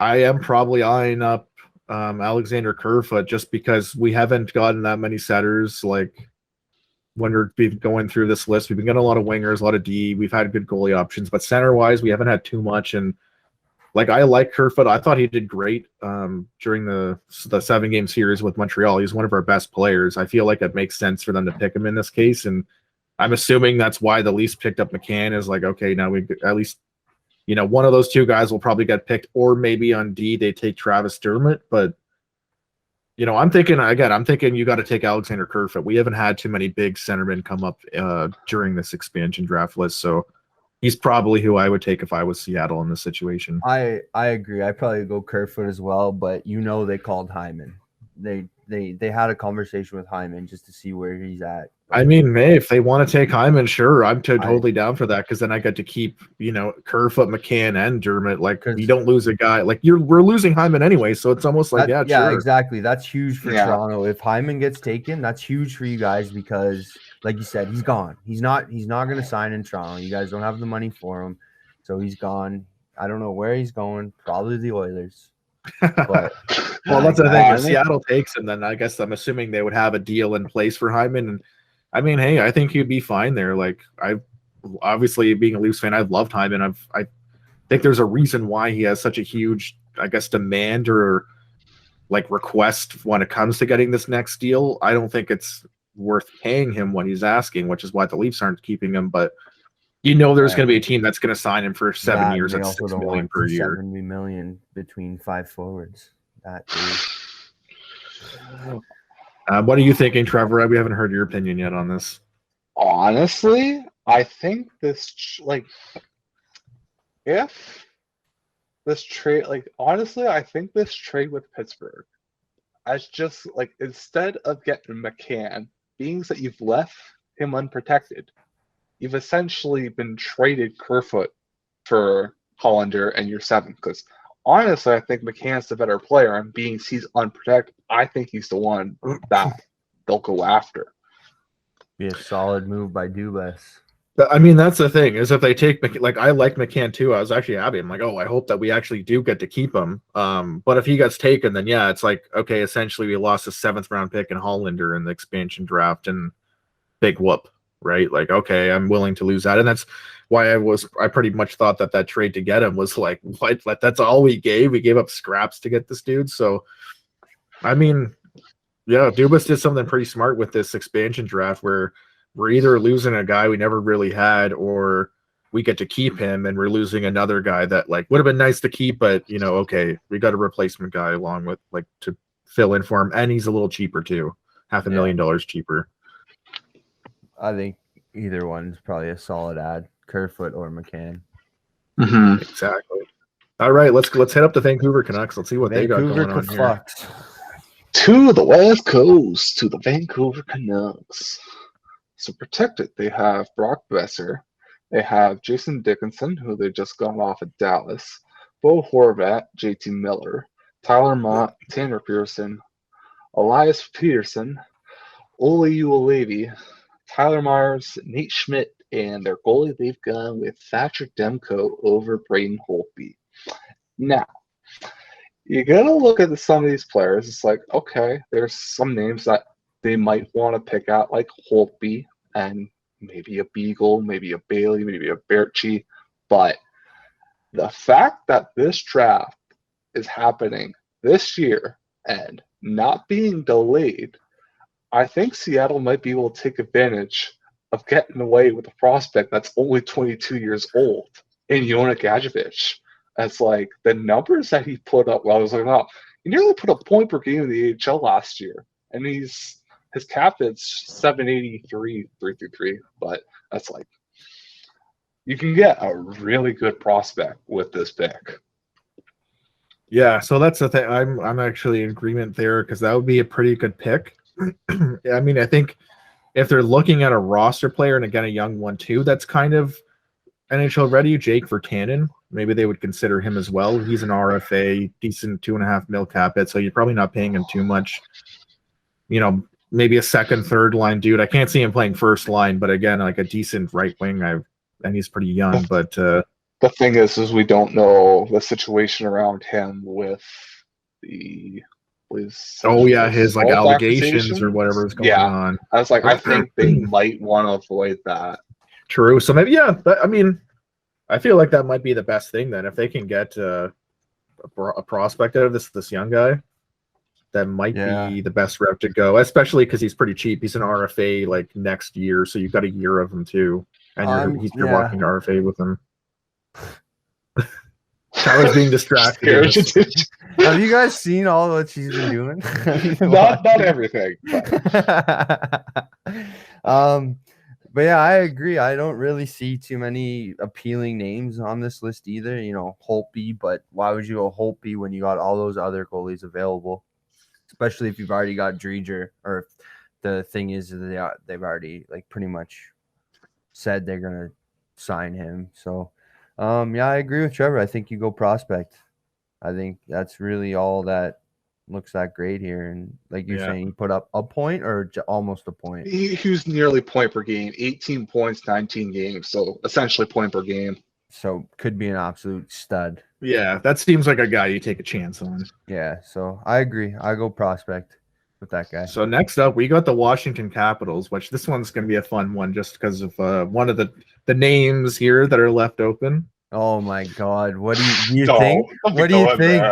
S1: I am probably eyeing up Alexander Kerfoot just because we haven't gotten that many setters. Like when we're going through this list, we've been getting a lot of wingers, a lot of D. We've had good goalie options, but center wise, we haven't had too much. And like I like Kerfoot. I thought he did great during the 7-game series with Montreal. He's one of our best players. I feel like it makes sense for them to pick him in this case, and I'm assuming that's why the Leafs picked up McCann. Is like, okay, now we at least, one of those two guys will probably get picked, or maybe on D they take Travis Dermott. But I'm thinking you got to take Alexander Kerfoot. We haven't had too many big centermen come up during this expansion draft list, so he's probably who I would take if I was Seattle in this situation.
S3: I agree. I'd probably go Kerfoot as well, but they called Hyman. They had a conversation with Hyman just to see where he's at.
S1: I mean, hey, if they want to take Hyman, sure, I'm totally down for that because then I get to keep, Kerfoot, McCann, and Dermott. Like, you don't lose a guy. Like, we're losing Hyman anyway, so it's almost like, sure.
S3: Exactly. That's huge for Toronto. If Hyman gets taken, that's huge for you guys because, like you said, he's gone. He's not going to sign in Toronto. You guys don't have the money for him, so he's gone. I don't know where he's going. Probably the Oilers. But
S1: well, that's the thing. If Seattle takes him, then I guess I'm assuming they would have a deal in place for Hyman. And I mean, hey, I think he'd be fine there. Like, obviously being a Leafs fan, I've loved Hyman. I think there's a reason why he has such a huge, I guess, demand or like request when it comes to getting this next deal. I don't think it's worth paying him what he's asking, which is why the Leafs aren't keeping him. But there's going to be a team that's going to sign him for 7 years at $6 million per year.
S3: $70 million between 5 forwards. That is.
S1: What are you thinking, Trevor? We haven't heard your opinion yet on this.
S2: Honestly, I think this if this trade, I think this trade with Pittsburgh, as just like instead of getting McCann, being that you've left him unprotected, you've essentially been traded Kerfoot for Hollander and your 7th. Because honestly, I think McCann's the better player, and being he's unprotected, I think he's the one that they'll go after.
S3: Be a solid move by Dubas.
S1: I mean, that's the thing, is if they take I like McCann too. I was actually happy. I'm like, I hope that we actually do get to keep him. But if he gets taken, then it's like, okay, essentially we lost a 7th round pick in Hollander in the expansion draft, and big whoop, right? Like, okay, I'm willing to lose that. And that's why I pretty much thought that trade to get him was like, what? Like, that's all we gave. We gave up scraps to get this dude. So, I mean, Dubas did something pretty smart with this expansion draft where we're either losing a guy we never really had, or we get to keep him and we're losing another guy that like would have been nice to keep, but okay, we got a replacement guy along with like to fill in for him, and he's a little cheaper too, $500,000 cheaper.
S3: I think either one's probably a solid ad, Kerfoot or McCann.
S2: Mm-hmm.
S1: Exactly. All right, let's hit up the Vancouver Canucks. Let's see what they got going on here.
S2: To the West Coast, to the Vancouver Canucks. So protected, they have Brock Besser, they have Jason Dickinson, who they just got off at Dallas, Bo Horvat, JT Miller, Tyler Mott, Tanner Pearson, Elias Peterson, Ole Ulevi, Tyler Myers, Nate Schmidt, and their goalie they've gone with Thatcher Demko over Braden Holtby. Now, you gotta look at some of these players. It's like, okay, there's some names that they might want to pick out, like Holtby and maybe a Beagle, maybe a Bailey, maybe a Berchi. But the fact that this draft is happening this year and not being delayed, I think Seattle might be able to take advantage of getting away with a prospect that's only 22 years old in Jonas Gadjevich. It's like the numbers that he put up, I was like, oh, he nearly put a point per game in the AHL last year, and his cap hit's 783, 333. But that's like you can get a really good prospect with this pick.
S1: Yeah, so that's the thing. I'm actually in agreement there because that would be a pretty good pick. I mean, I think if they're looking at a roster player and again a young one too, that's kind of NHL ready. Jake Virtanen, maybe they would consider him as well. He's an RFA, decent 2.5 mil cap hit, so you're probably not paying him too much. You know, maybe a second, third line dude. I can't see him playing first line, but again, like a decent right wing. And he's pretty young, but
S2: the thing is we don't know the situation around him with his
S1: like allegations or whatever is going on.
S2: I was like, I think they might want to avoid that.
S1: True. So maybe, I mean, I feel like that might be the best thing then if they can get a prospect out of this young guy. That might be the best route to go, especially because he's pretty cheap. He's an RFA like next year, so you've got a year of him too, and you're walking RFA with him. Tyler's being distracted.
S3: Have you guys seen all what she's been doing?
S2: not everything.
S3: But yeah, I agree. I don't really see too many appealing names on this list either. You know, Holtby, but why would you go Holtby when you got all those other goalies available? Especially if you've already got Dreger, or if the thing is that they've already like pretty much said they're gonna sign him. So yeah, I agree with Trevor. I think you go prospect. I think that's really all that looks that great here. And like you're saying, you put up a point or almost a point.
S2: He was nearly point per game, 18 points, 19 games. So essentially point per game.
S3: So could be an absolute stud.
S1: Yeah, that seems like a guy you take a chance on.
S3: Yeah, so I agree. I go prospect with that guy.
S1: So next up, we got the Washington Capitals, which this one's going to be a fun one just because of one of the names here that are left open.
S3: Oh my God! What do you think? What do you think?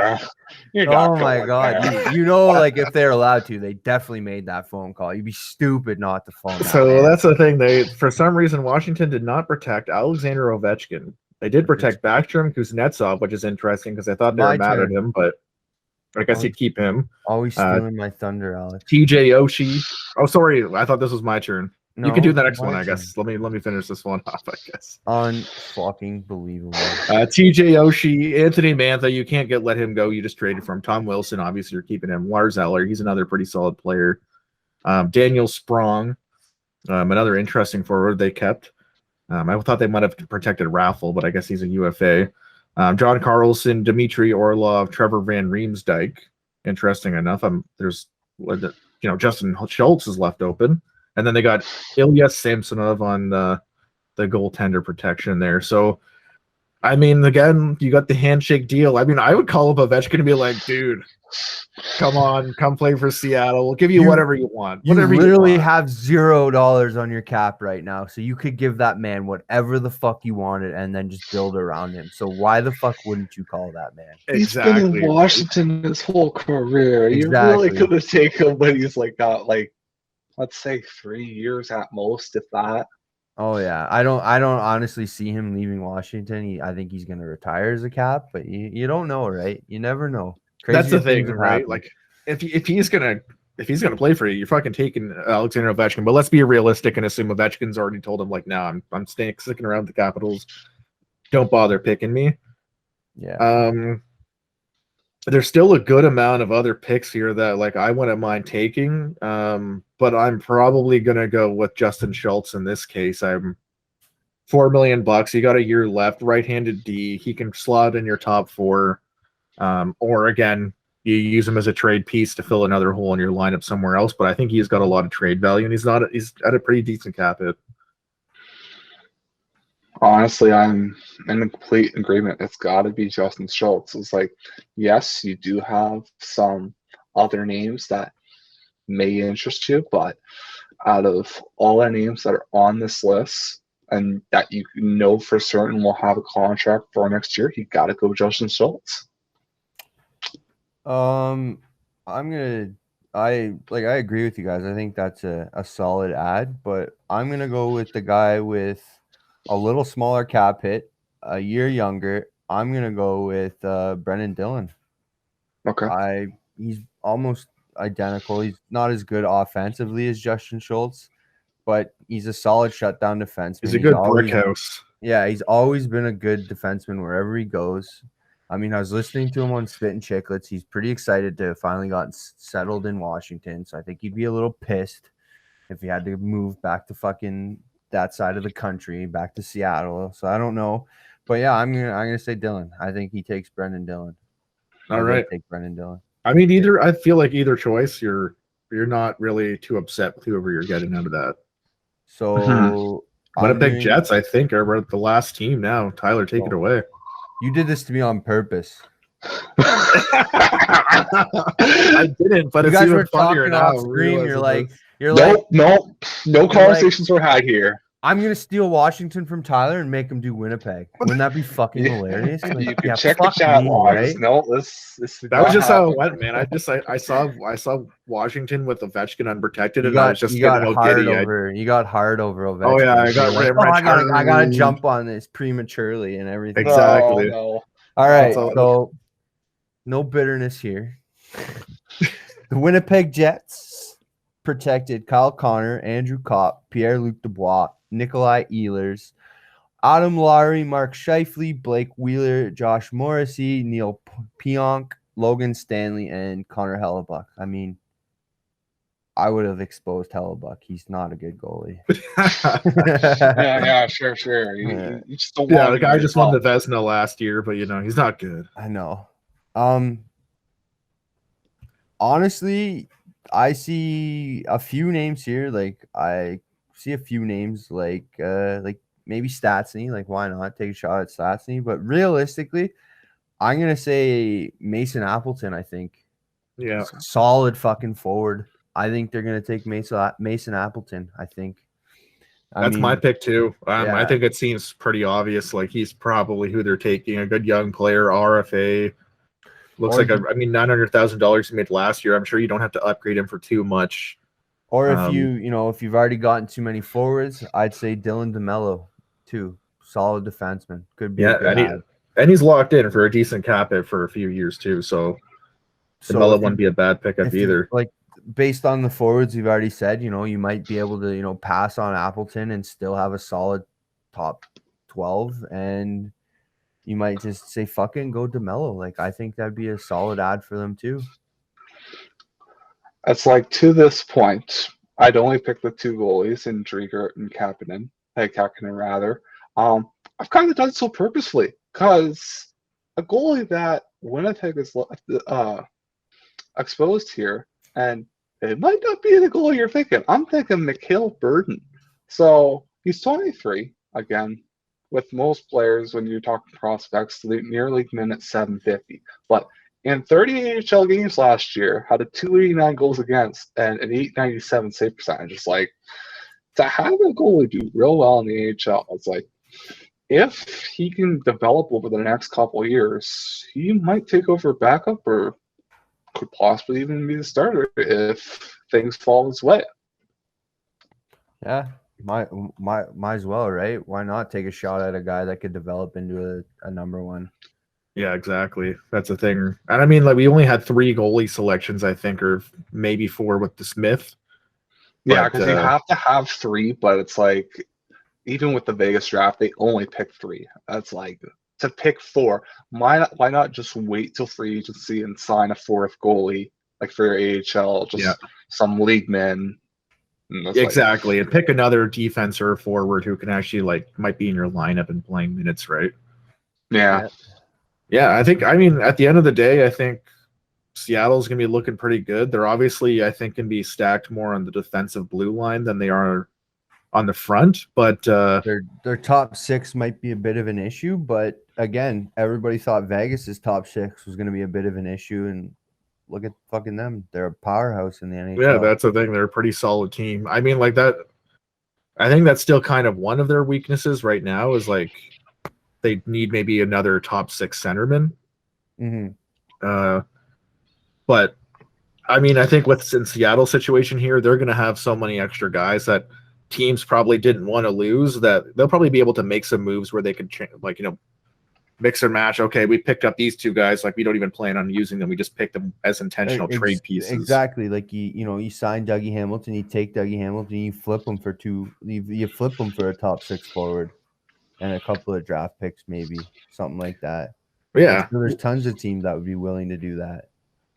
S3: Oh my God! You know, like if they're allowed to, they definitely made that phone call. You'd be stupid not to phone.
S1: So that's the thing. They, for some reason, Washington did not protect Alexander Ovechkin. They did protect Backstrom Kuznetsov, which is interesting because I thought they were mad at him, but I guess you'd keep him.
S3: Always stealing my thunder, Alex.
S1: TJ Oshie. Oh, sorry. I thought this was my turn. No, you can do the next one, I guess. Let me finish this one off, I guess.
S3: Unfucking believable.
S1: TJ Oshie, Anthony Mantha, you can't let him go. You just traded for him. Tom Wilson, obviously you're keeping him. Lars Eller, he's another pretty solid player. Daniel Sprong, another interesting forward they kept. I thought they might have protected Raffle, but I guess he's a UFA. John Carlson, Dmitry Orlov, Trevor Van Riemsdyk. Interesting enough. There's Justin Schultz is left open. And then they got Ilya Samsonov on the goaltender protection there. So, I mean, again, you got the handshake deal. I mean, I would call up Ovechkin and be like, dude, come on, come play for Seattle. We'll give you whatever you want. Whatever
S3: you literally have $0 on your cap right now. So you could give that man whatever the fuck you wanted and then just build around him. So why the fuck wouldn't you call that man?
S2: Exactly. He's been in Washington his whole career.
S3: Exactly.
S2: You really could have taken him, but he's like got like, let's say 3 years at most, if that.
S3: Oh yeah, I don't honestly see him leaving Washington. I think he's going to retire as a cap, but you don't know, right? You never know.
S1: That's the thing, right? Like if he's gonna play for you, you're fucking taking Alexander Ovechkin. But let's be realistic and assume Ovechkin's already told him like, "No, I'm sticking around the Capitals. Don't bother picking me."
S3: Yeah.
S1: There's still a good amount of other picks here that like I wouldn't mind taking. But I'm probably gonna go with Justin Schultz in this case. I'm $4 million. He got a year left. Right-handed D. He can slot in your top four. Or again, you use him as a trade piece to fill another hole in your lineup somewhere else. But I think he's got a lot of trade value, and he's at a pretty decent cap hit.
S2: Honestly, I'm in complete agreement. It's got to be Justin Schultz. It's like, yes, you do have some other names that may interest you, but out of all the names that are on this list and that you know for certain will have a contract for next year, you got to go Justin Schultz.
S3: I agree with you guys. I think that's a solid ad, but I'm gonna go with the guy with a little smaller cap hit, a year younger. I'm gonna go with Brendan Dillon.
S2: Okay.
S3: He's almost identical. He's not as good offensively as Justin Schultz, but he's a solid shutdown defenseman.
S1: He's a good brick house.
S3: Yeah, he's always been a good defenseman wherever he goes. I mean, I was listening to him on Spit and Chicklets. He's pretty excited to finally got settled in Washington. So I think he'd be a little pissed if he had to move back to fucking that side of the country, back to Seattle. So I don't know. But yeah, I'm gonna say Dylan. I think he takes Brendan Dillon.
S1: All right.
S3: Take Brendan Dillon.
S1: I mean, I feel like either choice, you're not really too upset with whoever you're getting out of that.
S3: So
S1: Winnipeg Jets, I think, are the last team now. Tyler, take it away.
S3: You did this to me on purpose.
S1: I didn't, but
S3: you
S1: it's
S3: guys
S1: even
S3: were
S1: funnier
S3: talking
S1: now.
S3: off screen. You're like,
S2: no conversations were had here.
S3: I'm gonna steal Washington from Tyler and make him do Winnipeg. Wouldn't that be fucking hilarious?
S2: Like, you can check the chat logs. Right? No, this
S1: that was just how it went, man. I saw Washington with Ovechkin unprotected, and I was just getting all giddy.
S3: You got hard over Ovechkin.
S1: Oh yeah, I
S3: gotta jump on this prematurely and everything.
S1: Exactly.
S2: No.
S3: All right, so no bitterness here. The Winnipeg Jets protected Kyle Connor, Andrew Kopp, Pierre-Luc Dubois, Nikolai Ehlers, Adam Lowry, Mark Scheifele, Blake Wheeler, Josh Morrissey, Neil Pionk, Logan Stanley, and Connor Hellebuck. I mean, I would have exposed Hellebuck. He's not a good goalie.
S2: yeah, sure. You just don't want
S1: the guy just won the Vezina last year, but he's not good.
S3: I know. Honestly, I see a few names here. Like I see a few names like maybe Stastny. Like why not take a shot at Stastny? But realistically, I'm gonna say Mason Appleton. I think, solid fucking forward. I think they're gonna take Mason Appleton. I think.
S1: That's my pick too. I think it seems pretty obvious. Like he's probably who they're taking. A good young player, RFA. Looks like $900,000 he made last year. I'm sure you don't have to upgrade him for too much.
S3: Or if if you've already gotten too many forwards, I'd say Dylan DeMello too. Solid defenseman. Could be
S1: and he's locked in for a decent cap hit for a few years too. So DeMello wouldn't be a bad pickup either.
S3: Like based on the forwards you've already said, you might be able to pass on Appleton and still have a solid top 12 and. You might just say fucking go DeMello. Like I think that'd be a solid ad for them too.
S2: It's like to this point, I'd only pick the two goalies in Driedger and Kapanen. Rather. I've kind of done so purposefully because a goalie that Winnipeg is exposed here, and it might not be the goalie you're thinking. I'm thinking Mikhail Burden. So he's 23 again. With most players, when you're talking prospects, near league minutes 750. But in 30 AHL games last year, had a 289 goals against and an 897 save percentage. It's like to have a goalie do real well in the AHL. It's like if he can develop over the next couple of years, he might take over backup or could possibly even be the starter if things fall his way.
S3: Yeah. Might as well, right? Why not take a shot at a guy that could develop into a number one?
S1: Yeah, exactly. That's the thing. And I mean, like we only had 3 goalie selections, I think, or maybe 4 with the Smith.
S2: Yeah, because you have to have 3, but it's like even with the Vegas draft, they only pick 3. That's like to pick 4. Why not just wait till free agency and sign a 4th goalie like for your AHL, just some league man.
S1: Exactly, and pick another defense or forward who can actually might be in your lineup and playing minutes, right?
S2: Yeah.
S1: I think. I mean, at the end of the day, I think Seattle's gonna be looking pretty good. They're obviously, I think, can be stacked more on the defensive blue line than they are on the front. But
S3: their top 6 might be a bit of an issue. But again, everybody thought Vegas's top 6 was going to be a bit of an issue, and look at fucking them. They're a powerhouse in the NHL.
S1: Yeah, that's the thing. They're a pretty solid team. I mean, like that. I think that's still kind of one of their weaknesses right now is like they need maybe another top 6 centerman.
S3: Mm-hmm.
S1: But I mean, I think in Seattle's situation here, they're going to have so many extra guys that teams probably didn't want to lose that they'll probably be able to make some moves where they could mix and match. Okay, we picked up these two guys. Like we don't even plan on using them. We just picked them as intentional trade pieces.
S3: Exactly. Like you sign Dougie Hamilton, you take Dougie Hamilton, you flip him for you flip him for a top 6 forward and a couple of draft picks, maybe something like that.
S1: Yeah,
S3: there's tons of teams that would be willing to do that.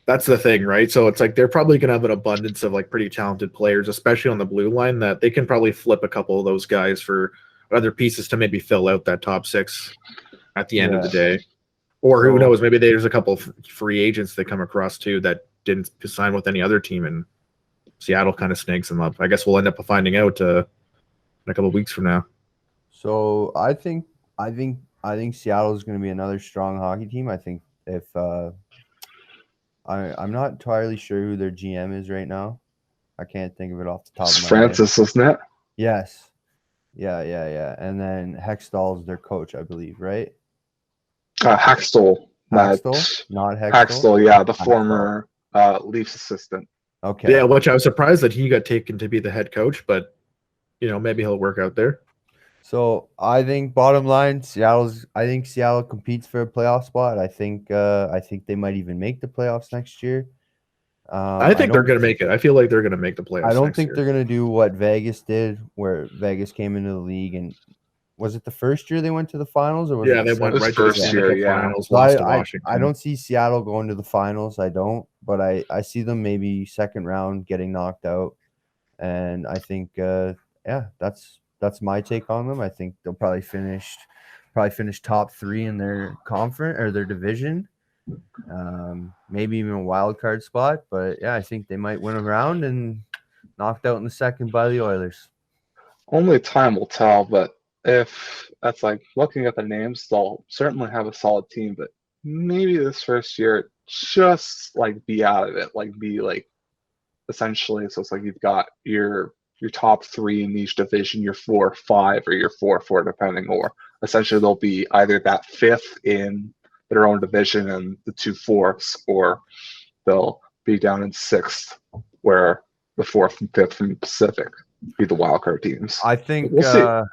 S1: That's the thing, right? So it's like they're probably going to have an abundance of like pretty talented players, especially on the blue line, that they can probably flip a couple of those guys for other pieces to maybe fill out that top 6 at the end of the day. Or who knows, maybe there's a couple of free agents they come across too that didn't sign with any other team, and Seattle kind of snags them up. I guess we'll end up finding out in a couple of weeks from now.
S3: So I think Seattle is going to be another strong hockey team. I think if I'm not entirely sure who their GM is right now. I can't think of it off the top of my
S2: Francis,
S3: head.
S2: isn't it?
S3: Yes. Yeah. And then Hextall is their coach, I believe, right?
S2: Hextall.
S3: Not Hextall.
S2: Hextall, yeah, the former Leafs assistant.
S3: Okay.
S1: Yeah, which I was surprised that he got taken to be the head coach, but maybe he'll work out there.
S3: So I think bottom line, I think Seattle competes for a playoff spot. I think they might even make the playoffs next year.
S1: I think they're going to make it. I feel like they're going to make the playoffs.
S3: I don't think they're going to do what Vegas did, where Vegas came into the league, and was it the first year they went to the finals, or was it
S1: they went right
S2: first
S1: to
S2: year?
S1: the finals.
S3: So
S1: Lost to Washington.
S3: I don't see Seattle going to the finals. I don't, but I see them maybe second round getting knocked out, and I think that's my take on them. I think they'll probably finish top 3 in their conference or their division. Maybe even a wild card spot, but yeah, I think they might win a round and knocked out in the second by the Oilers.
S2: Only time will tell, but if that's like looking at the names, they'll certainly have a solid team, but maybe this first year just like be out of it, like be like essentially, so it's like you've got your top 3 in each division, your 4-5 or your 4-4 depending, or essentially they'll be either that 5th in their own division and the 2 4ths, or they'll be down in 6th where the 4th and 5th from the Pacific be the wildcard teams.
S3: I think
S2: we'll see.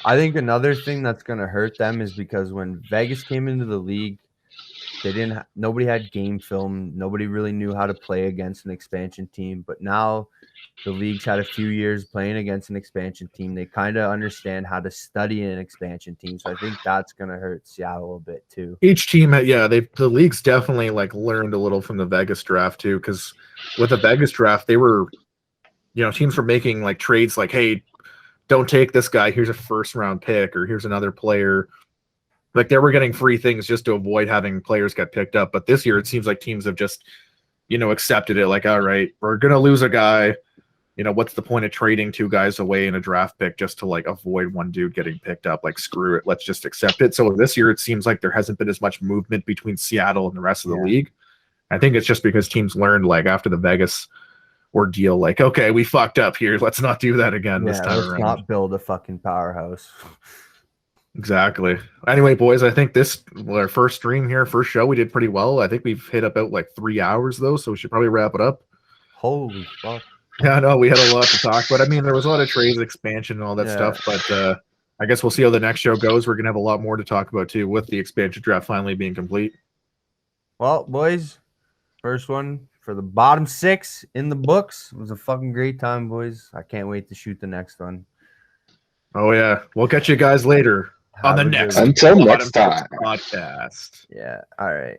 S3: I think another thing that's going to hurt them is because when Vegas came into the league, nobody had game film. Nobody really knew how to play against an expansion team. But now the league's had a few years playing against an expansion team. They kind of understand how to study an expansion team. So I think that's going to hurt Seattle a bit too.
S1: Each team, the league's definitely like learned a little from the Vegas draft too, because with the Vegas draft, they were, teams were making like trades like, hey, don't take this guy. Here's a first round pick, or here's another player. Like they were getting free things just to avoid having players get picked up. But this year, it seems like teams have just, accepted it. Like, all right, we're going to lose a guy. What's the point of trading 2 guys away in a draft pick just to like avoid one dude getting picked up? Like, screw it. Let's just accept it. So this year, it seems like there hasn't been as much movement between Seattle and the rest of the league. I think it's just because teams learned like after the Vegas ordeal, like, okay, we fucked up here. Let's not do that again this time around.
S3: Let's not build a fucking powerhouse.
S1: Exactly. Anyway, boys, I think our first stream here, first show, we did pretty well. I think we've hit about like 3 hours though, so we should probably wrap it up.
S3: Holy fuck.
S1: Yeah, I know we had a lot to talk, but I mean, there was a lot of trades, expansion, and all that stuff. But I guess we'll see how the next show goes. We're gonna have a lot more to talk about too, with the expansion draft finally being complete.
S3: Well, boys, first one for the bottom 6 in the books. It was a fucking great time, boys. I can't wait to shoot the next one.
S1: Oh yeah, we'll catch you guys later on the next
S2: until next time
S1: podcast.
S3: Yeah. All right.